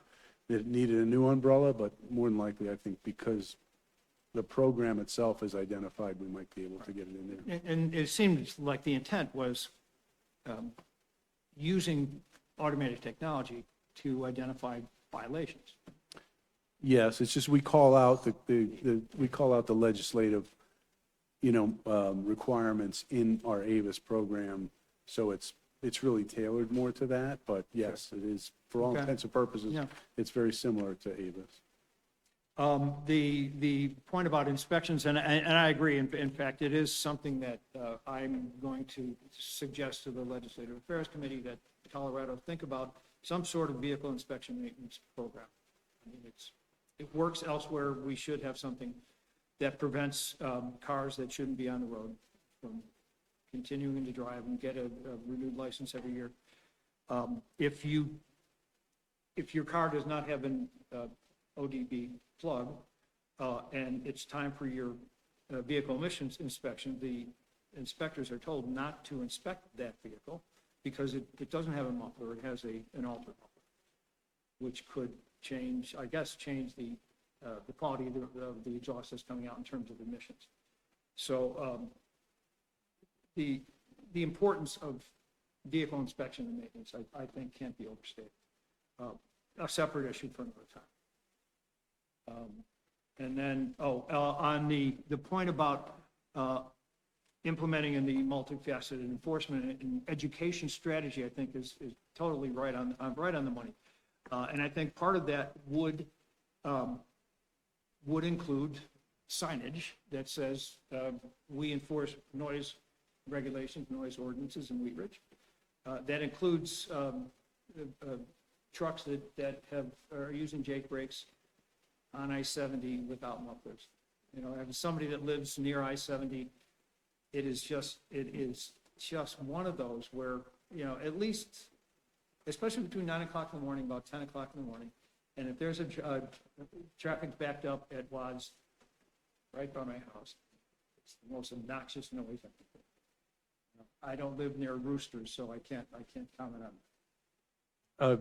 it needed a new umbrella, but more than likely, I think because the program itself is identified, we might be able to get it in there. And it seems like the intent was using automated technology to identify violations. Yes, it's just we call out the legislative, requirements in our Avis program, so it's really tailored more to that. But yes, it is, for all intents and purposes, it's very similar to Avis. The point about inspections, and I agree, in fact, it is something that I'm going to suggest to the Legislative Affairs Committee that Colorado think about some sort of vehicle inspection maintenance program. I mean, it works elsewhere. We should have something that prevents cars that shouldn't be on the road from continuing to drive and get a renewed license every year. If your car does not have an ODB plug and it's time for your vehicle emissions inspection, the inspectors are told not to inspect that vehicle because it doesn't have a muffler, it has an altered muffler, which could change the quality of the exhaust that's coming out in terms of emissions. So the importance of vehicle inspection and maintenance, I think, can't be overstated. A separate issue for another time. And then, on the point about implementing in the multifaceted enforcement and education strategy, I think is totally right on the money. And I think part of that would include signage that says we enforce noise regulations, noise ordinances in Wheat Ridge. That includes trucks that are using Jake brakes on I-70 without mufflers. As somebody that lives near I-70, it is just one of those where, at least, especially between 9 o'clock in the morning, about 10 o'clock in the morning, and if there's a traffic backed up at Wads right by my house, it's the most obnoxious noise. I don't live near roosters, so I can't comment on it.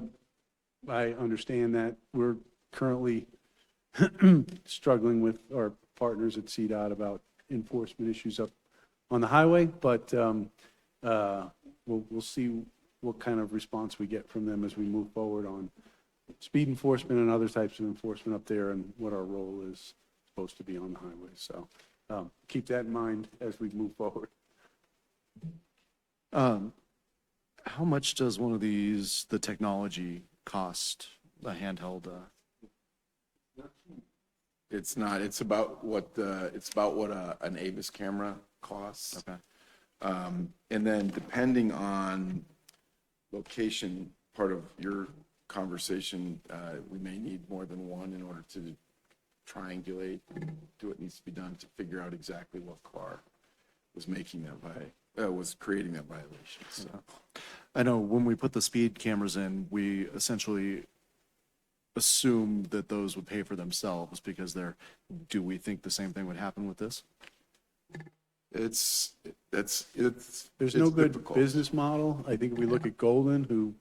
I understand that. We're currently struggling with our partners at CDOT about enforcement issues up on the highway, but we'll see what kind of response we get from them as we move forward on speed enforcement and other types of enforcement up there and what our role is supposed to be on the highway. So keep that in mind as we move forward. How much does one of these, the technology, cost a handheld? It's not. It's about what an Avis camera costs. Okay. And then depending on location, part of your conversation, we may need more than one in order to triangulate, do what needs to be done to figure out exactly what car was making that was creating that violation, so. I know when we put the speed cameras in, we essentially assumed that those would pay for themselves because do we think the same thing would happen with this? It's There's no good difficult. business model. I think if we look at Golden, who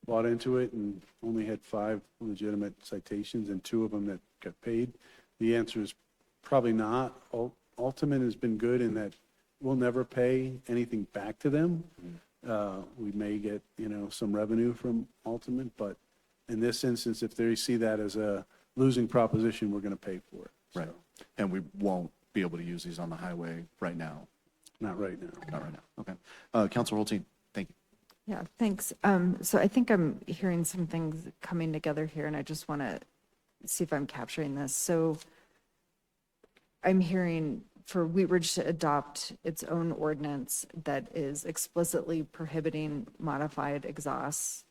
bought into it and only had 5 legitimate citations and 2 of them that got paid, the answer is probably not. Ultimate has been good in that we'll never pay anything back to them. We may get, some revenue from Ultimate, but in this instance, if they see that as a losing proposition, we're going to pay for it. Right. And we won't be able to use these on the highway right now. Not right now. Not right now. Okay. Counselor Holstein, thank you. Yeah, thanks. So I think I'm hearing some things coming together here, and I just want to see if I'm capturing this. So I'm hearing for Wheat Ridge to adopt its own ordinance that is explicitly prohibiting modified exhausts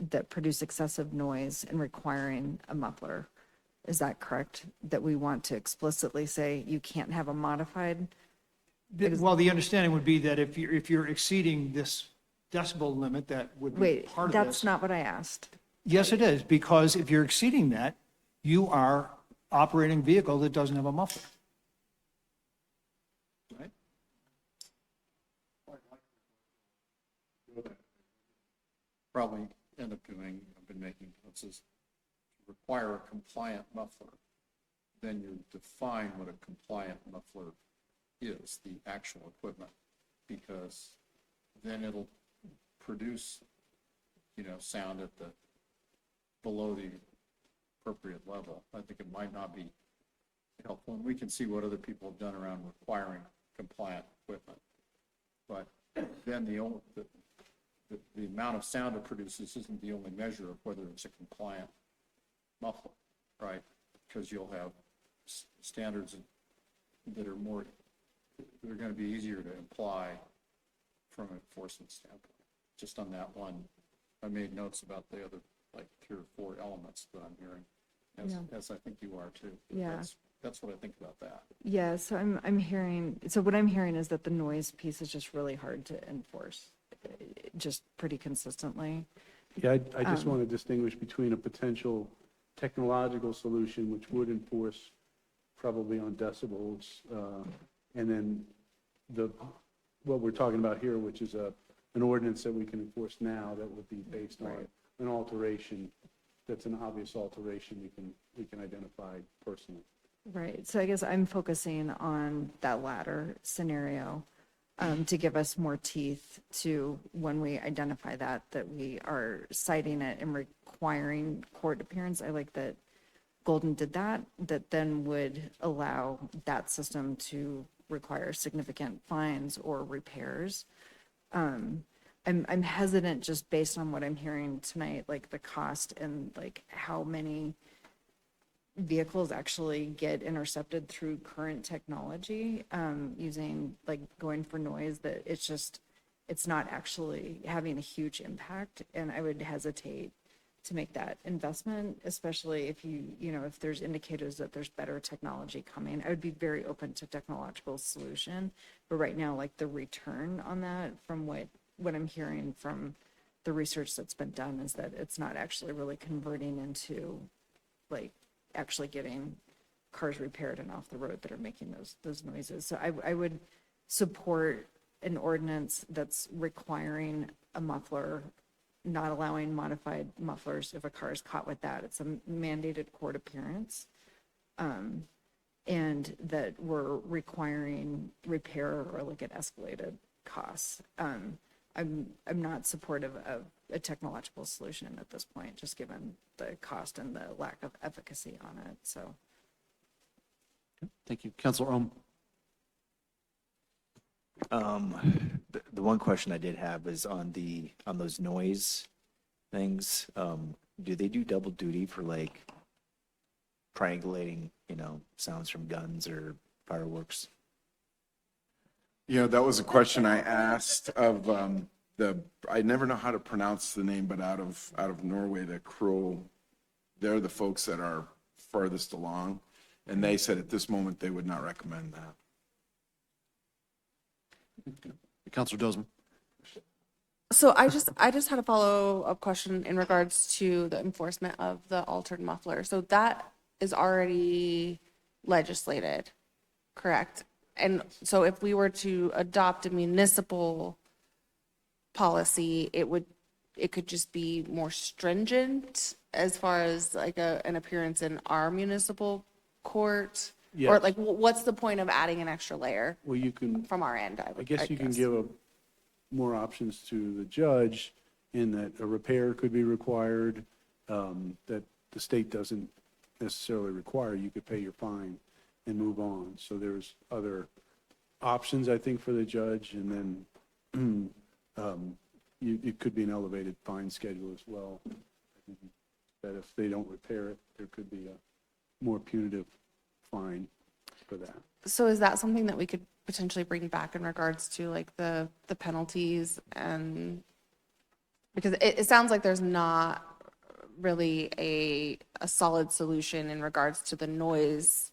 that produce excessive noise and requiring a muffler. Is that correct? That we want to explicitly say you can't have a modified? Well, the understanding would be that if you're exceeding this decibel limit, that would be Wait, part of this. that's not what I asked. Yes, it is, because if you're exceeding that, you are operating a vehicle that doesn't have a muffler. Right? Probably end up doing, I've been making notes, is require a compliant muffler. Then you define what a compliant muffler is, the actual equipment, because then it'll produce, sound at the, below the appropriate level. I think it might not be helpful, and we can see what other people have done around requiring compliant equipment. But then the amount of sound it produces isn't the only measure of whether it's a compliant muffler, right? Because you'll have standards that are they're going to be easier to apply from an enforcement standpoint. Just on that one, I made notes about the other, 3 or 4 elements that I'm hearing, as I think you are too. Yeah. That's what I think about that. Yeah, so I'm hearing, so what I'm hearing is that the noise piece is just really hard to enforce, just pretty consistently. Yeah, I just want to distinguish between a potential technological solution, which would enforce probably on decibels, and then what we're talking about here, which is an ordinance that we can enforce now that would be based on an alteration that's an obvious alteration we can identify personally. Right, so I guess I'm focusing on that latter scenario to give us more teeth to when we identify that we are citing it and requiring court appearance. I like that Golden did that then would allow that system to require significant fines or repairs. I'm hesitant just based on what I'm hearing tonight, like the cost and how many vehicles actually get intercepted through current technology, using going for noise, that it's not actually having a huge impact. And I would hesitate to make that investment, especially if if there's indicators that there's better technology coming. I would be very open to technological solution, but right now, the return on that from what I'm hearing from the research that's been done is that it's not actually really converting into actually getting cars repaired and off the road that are making those noises. So I would support an ordinance that's requiring a muffler, not allowing modified mufflers if a car is caught with that. It's a mandated court appearance. And that we're requiring repair or look at escalated costs. I'm not supportive of a technological solution at this point, just given the cost and the lack of efficacy on it, so. Thank you. Counselor Ohm. The one question I did have is on those noise things. Do they do double duty for triangulating, sounds from guns or fireworks? That was a question I asked of I never know how to pronounce the name, but out of Norway, the Kroll, they're the folks that are farthest along, and they said at this moment they would not recommend that. Counselor Dozman. So I just had a follow-up question in regards to the enforcement of the altered muffler. So that is already legislated, correct? And so if we were to adopt a municipal policy, it could just be more stringent as far as like an appearance in our municipal court? Or Yes. like, what's the point of adding an extra layer Well, you can, from our end? I guess you can give more options to the judge in that a repair could be required, that the state doesn't necessarily require. You could pay your fine and move on. So there's other options, I think, for the judge. And then it could be an elevated fine schedule as well. That if they don't repair it, there could be a more punitive fine for that. So is that something that we could potentially bring back in regards to like the penalties? And because it sounds like there's not really a solid solution in regards to the noise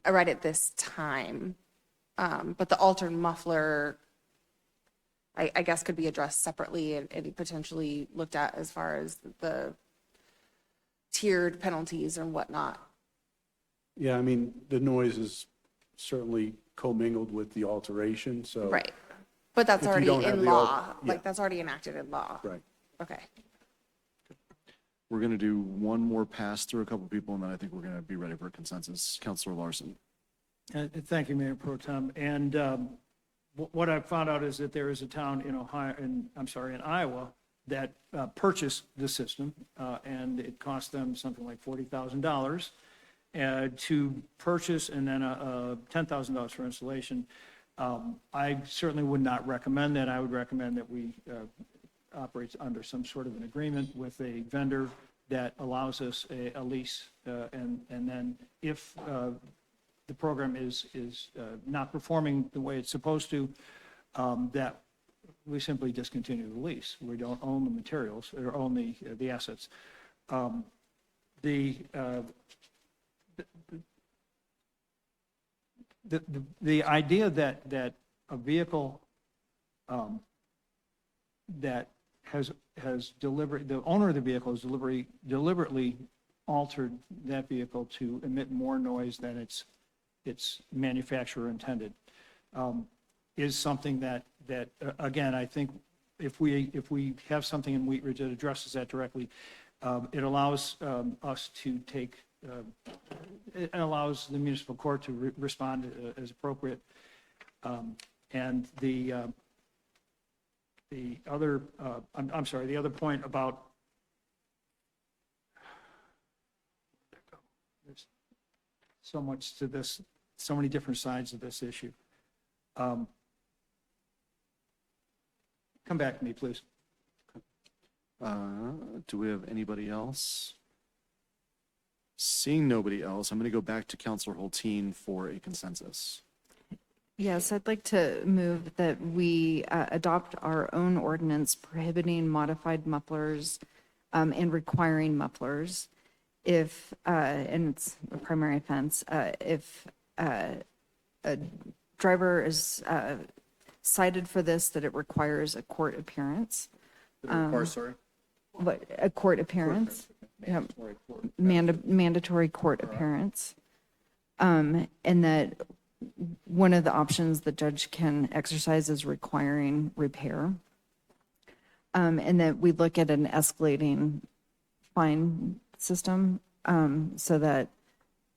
right at this time. But the altered muffler, I guess, could be addressed separately and potentially looked at as far as the tiered penalties and whatnot. Yeah, I mean, the noise is certainly commingled with the alteration, so. Right. But that's if you already don't have in the law. yeah, Like, that's already enacted in law. Right. Okay. We're going to do one more pass through a couple people, and then I think we're going to be ready for consensus. Counselor Larson. Thank you, Mayor Pro Tem. And what I've found out is that there is a town in in Iowa that purchased the system, and it cost them something like $40,000 to purchase, and then $10,000 for installation. I certainly would not recommend that. I would recommend that we operate under some sort of an agreement with a vendor that allows us a lease, and then if the program is not performing the way it's supposed to, that we simply discontinue the lease. We don't own the materials or own the assets. The idea that a vehicle that has delivered, the owner of the vehicle has deliberately altered that vehicle to emit more noise than its manufacturer intended, is something that again, I think if we have something in Wheat Ridge that addresses that directly, it allows us to take, it allows the municipal court to respond as appropriate. And the other, I'm sorry, the other point about, there's so much to this, so many different sides of this issue. Come back to me, please. Do we have anybody else? Seeing nobody else, I'm going to go back to Counselor Hulteen for a consensus. Yes, I'd like to move that we adopt our own ordinance prohibiting modified mufflers and requiring mufflers if, and it's a primary offense, if a driver is cited for this, that it requires a court appearance. Sorry? But a court appearance. Yep. Mandatory court appearance. And that one of the options the judge can exercise is requiring repair. And that we look at an escalating fine system so that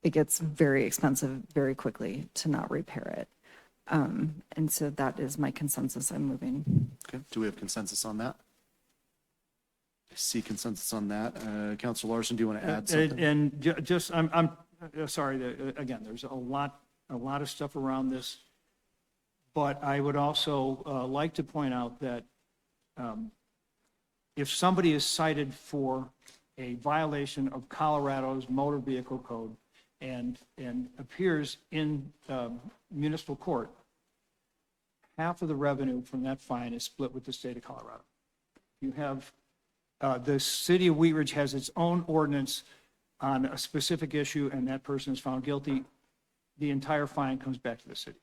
it gets very expensive very quickly to not repair it. And so that is my consensus I'm moving. Okay, do we have consensus on that? I see consensus on that. Counselor Larson, do you want to add something? And just, I'm sorry, again, there's a lot of stuff around this, but I would also like to point out that if somebody is cited for a violation of Colorado's motor vehicle code and appears in municipal court, half of the revenue from that fine is split with the state of Colorado. You have, the city of Wheat Ridge has its own ordinance on a specific issue, and that person is found guilty, the entire fine comes back to the city.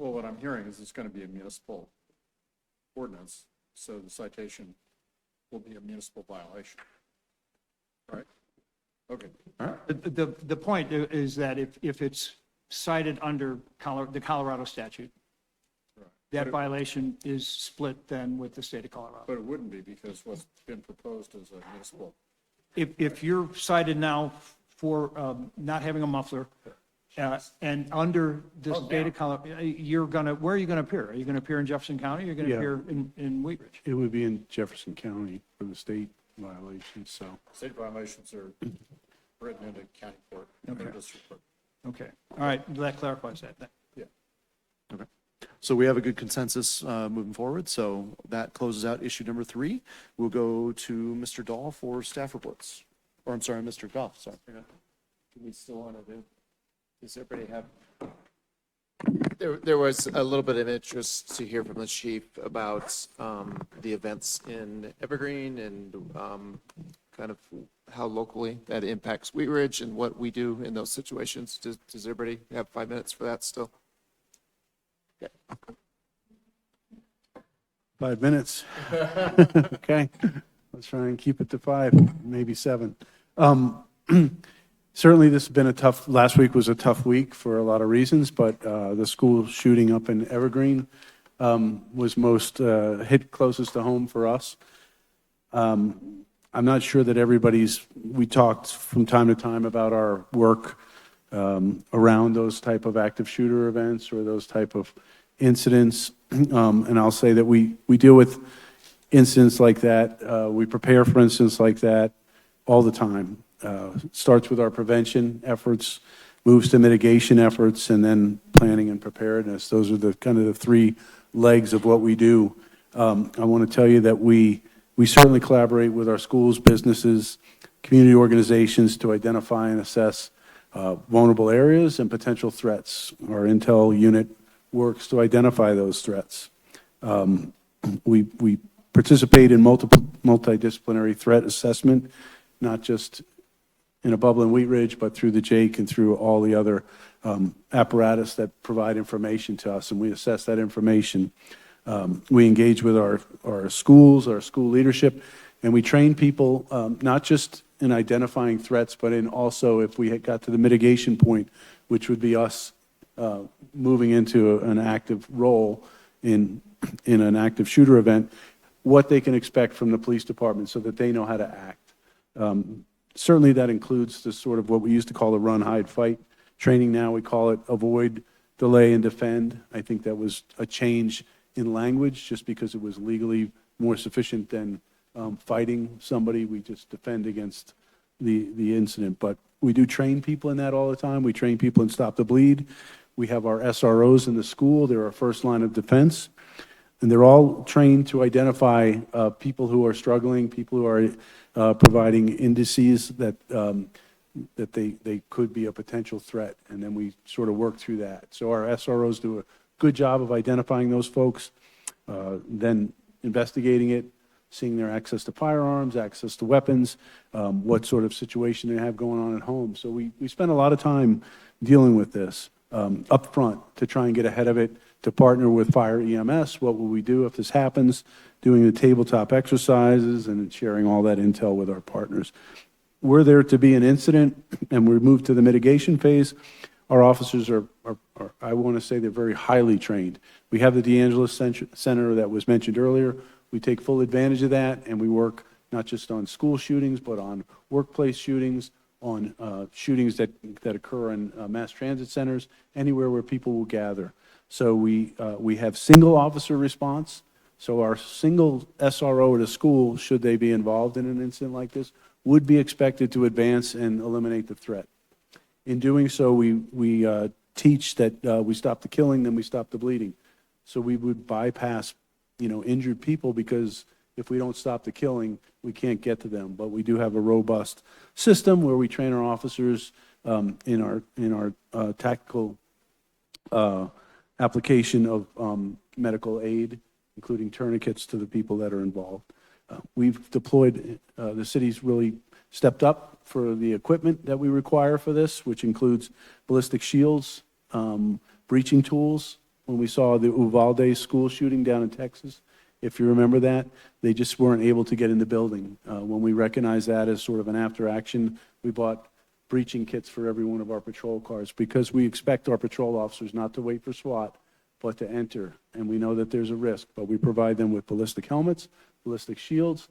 Well, what I'm hearing is it's going to be a municipal ordinance, so the citation will be a municipal violation. Right? Okay. The point is that if it's cited under the Colorado statute, that violation is split then with the state of Colorado. But it wouldn't be, because what's been proposed is a municipal. If you're cited now for not having a muffler, and under the state of Colorado, where are you gonna appear? Are you gonna appear in Jefferson County, or are you gonna Yeah. appear in Wheat Ridge? It would be in Jefferson County for the state violation, so. State violations are written into county court, district court. Okay, all right, that clarifies that then. Yeah. Okay. So we have a good consensus moving forward. So that closes out issue number 3. We'll go to Mr. Dahl for staff reports. Or I'm sorry, Mr. Goff, sorry. Do we still want to do, does everybody have? There was a little bit of interest to hear from the chief about the events in Evergreen and kind of how locally that impacts Wheat Ridge and what we do in those situations. Does everybody have 5 minutes for that still? Okay. 5 minutes. Okay, let's try and keep it to 5, maybe 7. Certainly, this has been last week was a tough week for a lot of reasons, but the school shooting up in Evergreen was most hit closest to home for us. I'm not sure that we talked from time to time about our work around those type of active shooter events or those type of incidents. And I'll say that we deal with incidents like that. We prepare for incidents like that all the time. Starts with our prevention efforts, moves to mitigation efforts, and then planning and preparedness. Those are the kind of the 3 legs of what we do. I want to tell you that we certainly collaborate with our schools, businesses, community organizations to identify and assess vulnerable areas and potential threats. Our intel unit works to identify those threats. We participate in multidisciplinary threat assessment, not just in Abubble and Wheat Ridge, but through the JAKE and through all the other apparatus that provide information to us, and we assess that information. We engage with our schools, our school leadership, and we train people not just in identifying threats, but in also if we got to the mitigation point, which would be us moving into an active role in an active shooter event, what they can expect from the police department so that they know how to act. Certainly that includes the sort of what we used to call the run, hide, fight training. Now we call it avoid, delay, and defend. I think that was a change in language just because it was legally more sufficient than fighting somebody. We just defend against the incident. But we do train people in that all the time. We train people in Stop the Bleed. We have our SROs in the school. They're our first line of defense. And they're all trained to identify people who are struggling, people who are providing indices that they could be a potential threat. And then we sort of work through that. So our SROs do a good job of identifying those folks, then investigating it, seeing their access to firearms, access to weapons, what sort of situation they have going on at home. So we spend a lot of time dealing with this up front to try and get ahead of it, to partner with Fire EMS. What will we do if this happens? Doing the tabletop exercises and sharing all that intel with our partners. Were there to be an incident and we move to the mitigation phase, our officers are I want to say they're very highly trained. We have the DeAngelis Center that was mentioned earlier. We take full advantage of that, and we work not just on school shootings, but on workplace shootings, on shootings that occur in mass transit centers, anywhere where people will gather. So we have single officer response. So our single SRO at a school, should they be involved in an incident like this, would be expected to advance and eliminate the threat. In doing so, we teach that we stop the killing, then we stop the bleeding. So we would bypass, injured people, because if we don't stop the killing, we can't get to them. But we do have a robust system where we train our officers in our tactical application of medical aid, including tourniquets to the people that are involved. We've deployed, the city's really stepped up for the equipment that we require for this, which includes ballistic shields, breaching tools, when we saw the Uvalde school shooting down in Texas. If you remember that, they just weren't able to get in the building. When we recognized that as sort of an after action, we bought breaching kits for every one of our patrol cars because we expect our patrol officers not to wait for SWAT, but to enter. And we know that there's a risk, but we provide them with ballistic helmets, ballistic shields.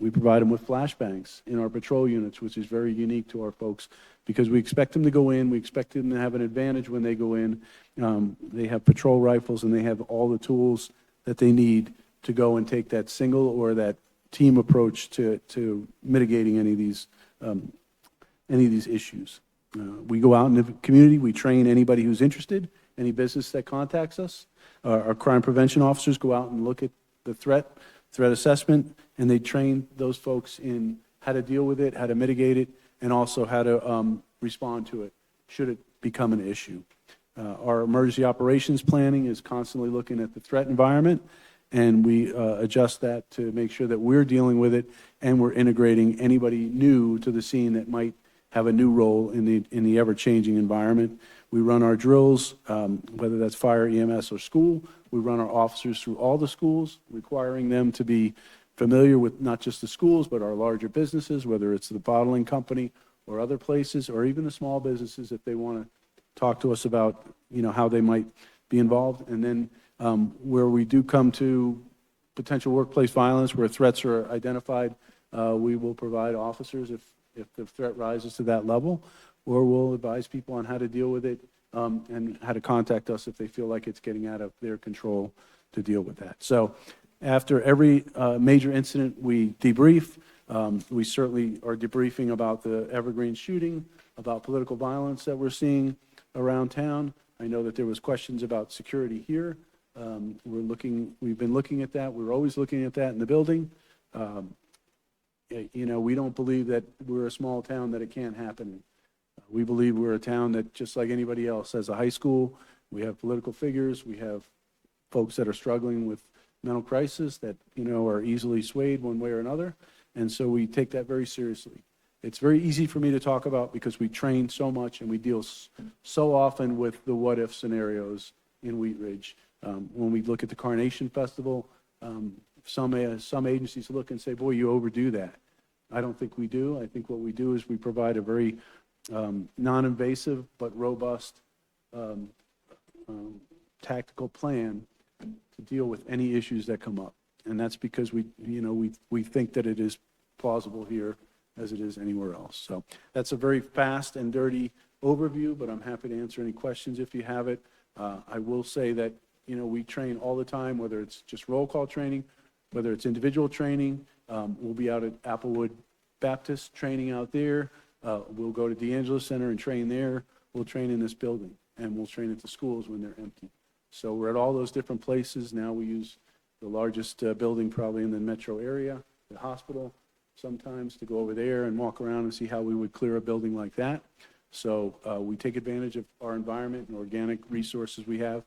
We provide them with flashbangs in our patrol units, which is very unique to our folks because we expect them to go in. We expect them to have an advantage when they go in. They have patrol rifles and they have all the tools that they need to go and take that single or that team approach to mitigating any of these issues. We go out in the community, we train anybody who's interested, any business that contacts us. Our crime prevention officers go out and look at the threat assessment, and they train those folks in how to deal with it, how to mitigate it, and also how to respond to it should it become an issue. Our emergency operations planning is constantly looking at the threat environment, and we adjust that to make sure that we're dealing with it and we're integrating anybody new to the scene that might have a new role in the ever-changing environment. We run our drills, whether that's fire, EMS, or school. We run our officers through all the schools, requiring them to be familiar with not just the schools, but our larger businesses, whether it's the bottling company or other places, or even the small businesses if they want to talk to us about, how they might be involved. And then where we do come to potential workplace violence, where threats are identified, we will provide officers if the threat rises to that level, or we'll advise people on how to deal with it and how to contact us if they feel like it's getting out of their control to deal with that. So after every major incident, we debrief. We certainly are debriefing about the Evergreen shooting, about political violence that we're seeing around town. I know that there was questions about security here. We've been looking at that. We're always looking at that in the building. We don't believe that we're a small town that it can't happen. We believe we're a town that, just like anybody else, has a high school. We have political figures. We have folks that are struggling with mental crisis that, are easily swayed one way or another. And so we take that very seriously. It's very easy for me to talk about because we train so much and we deal so often with the what-if scenarios in Wheat Ridge. When we look at the Carnation Festival, some agencies look and say, boy, you overdo that. I don't think we do. I think what we do is we provide a very non-invasive but robust tactical plan to deal with any issues that come up. And that's because we think that it is plausible here as it is anywhere else. So that's a very fast and dirty overview, but I'm happy to answer any questions if you have it. I will say that, we train all the time, whether it's just roll call training, whether it's individual training. We'll be out at Applewood Baptist training out there. We'll go to D'Angelo Center and train there. We'll train in this building, and we'll train at the schools when they're empty. So we're at all those different places. Now we use the largest building probably in the metro area, the hospital, sometimes to go over there and walk around and see how we would clear a building like that. So we take advantage of our environment and organic resources we have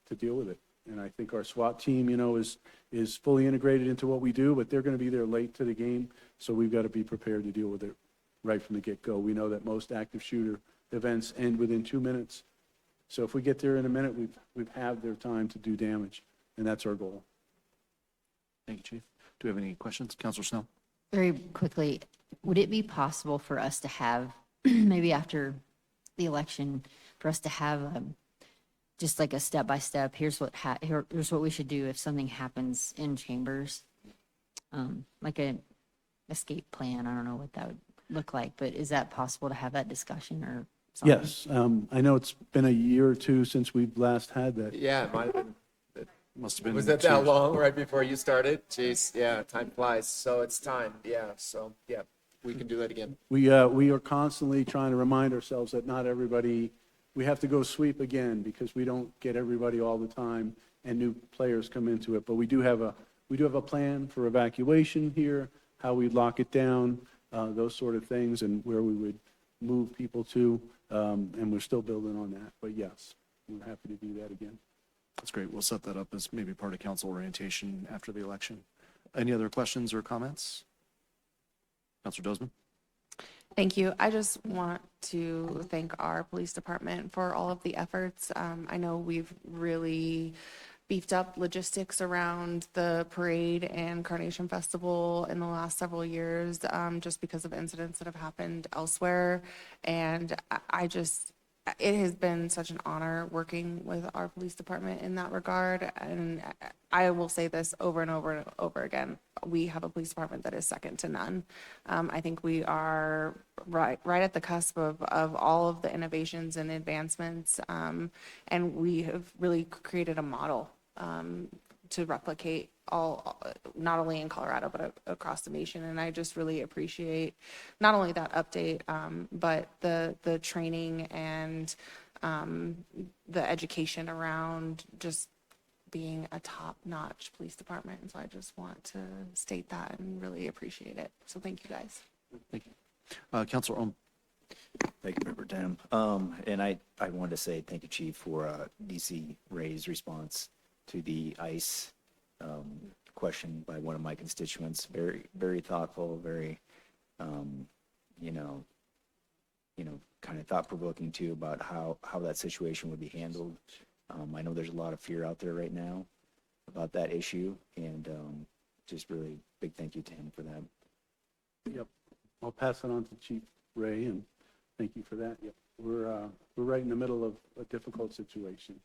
to deal with it. And I think our SWAT team, is fully integrated into what we do, but they're going to be there late to the game. So we've got to be prepared to deal with it right from the get-go. We know that most active shooter events end within 2 minutes. So if we get there in a minute, we've had their time to do damage, and that's our goal. Thank you, Chief. Do we have any questions? Councilor Snell? Very quickly, would it be possible for us to have, maybe after the election, for us to have just like a step-by-step, here's what we should do if something happens in chambers? Like an escape plan, I don't know what that would look like, but is that possible to have that discussion or something? Yes. I know it's been a year or two since we've last had that. Yeah, it might have been. Must have been. Was it that long right before you started? Jeez, yeah, time flies. So it's time. Yeah, so yeah, we can do that again. We are constantly trying to remind ourselves that not everybody, we have to go sweep again because we don't get everybody all the time and new players come into it. But we do have a plan for evacuation here, how we lock it down, those sort of things, and where we would move people to, and we're still building on that. But yes, we're happy to do that again. That's great. We'll set that up as maybe part of council orientation after the election. Any other questions or comments? Councilor Dozman? Thank you. I just want to thank our police department for all of the efforts. I know we've really beefed up logistics around the parade and Carnation Festival in the last several years, just because of incidents that have happened elsewhere. And it has been such an honor working with our police department in that regard. And I will say this over and over and over again. We have a police department that is second to none. I think we are right at the cusp of all of the innovations and advancements. And we have really created a model to replicate all, not only in Colorado, but across the nation. And I just really appreciate not only that update, but the training and the education around just being a top-notch police department. And so I just want to state that and really appreciate it. So thank you, guys. Thank you. Councilor Ohm. Thank you, Member Tim. And I wanted to say thank you, Chief, for DC Ray's response to the ICE question by one of my constituents. Very, very thoughtful, very, kind of thought-provoking too about how that situation would be handled. I know there's a lot of fear out there right now about that issue, and just really big thank you to him for that. Yep. I'll pass it on to Chief Ray, and thank you for that. Yep. We're right in the middle of a difficult situation,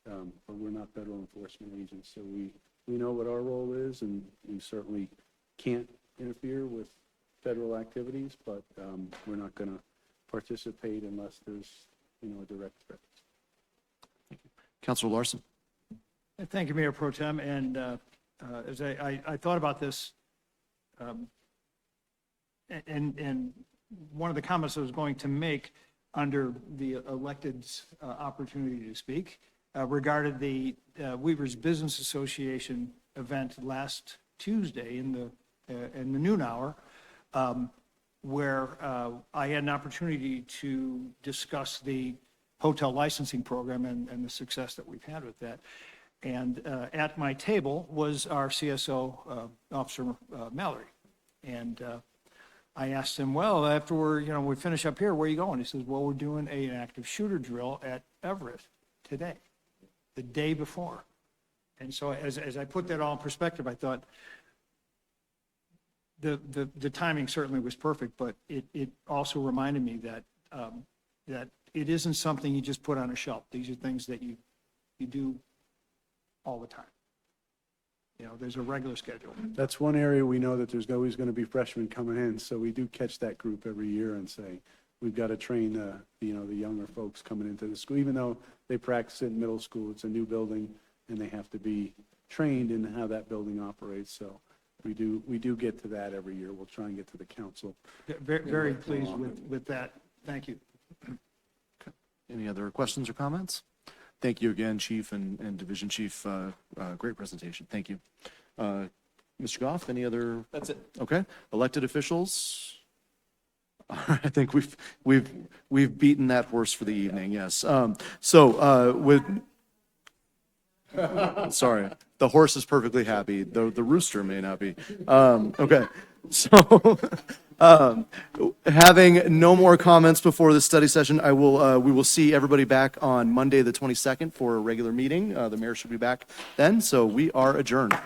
but we're not federal enforcement agents, so we know what our role is, and we certainly can't interfere with federal activities, but we're not going to participate unless there's, a direct threat. Councilor Larson. Thank you, Mayor Pro Tem. And as I thought about this, and one of the comments I was going to make under the elected's opportunity to speak regarded the Weavers Business Association event last Tuesday in the noon hour, where I had an opportunity to discuss the hotel licensing program and the success that we've had with that. And at my table was our CSO, Officer Mallory. And I asked him, well, after we finish up here, where are you going? He says, well, we're doing an active shooter drill at Everett today, the day before. And so as I put that all in perspective, I thought the timing certainly was perfect, but it also reminded me that it isn't something you just put on a shelf. These are things that you do all the time. There's a regular schedule. That's one area we know that there's always going to be freshmen coming in, so we do catch that group every year and say, we've got to train the younger folks coming into the school, even though they practice it in middle school. It's a new building, and they have to be trained in how that building operates. So we do get to that every year. We'll try and get to the council. Very pleased with that. Thank you. Okay. Any other questions or comments? Thank you again, Chief and Division Chief. Great presentation. Thank you. Mr. Goff, any other? That's it. Okay. Elected officials? I think we've beaten that horse for the evening, yes. Sorry, the horse is perfectly happy, though the rooster may not be. Okay, so having no more comments before the study session, we will see everybody back on Monday, the 22nd for a regular meeting. The mayor should be back then, so we are adjourned.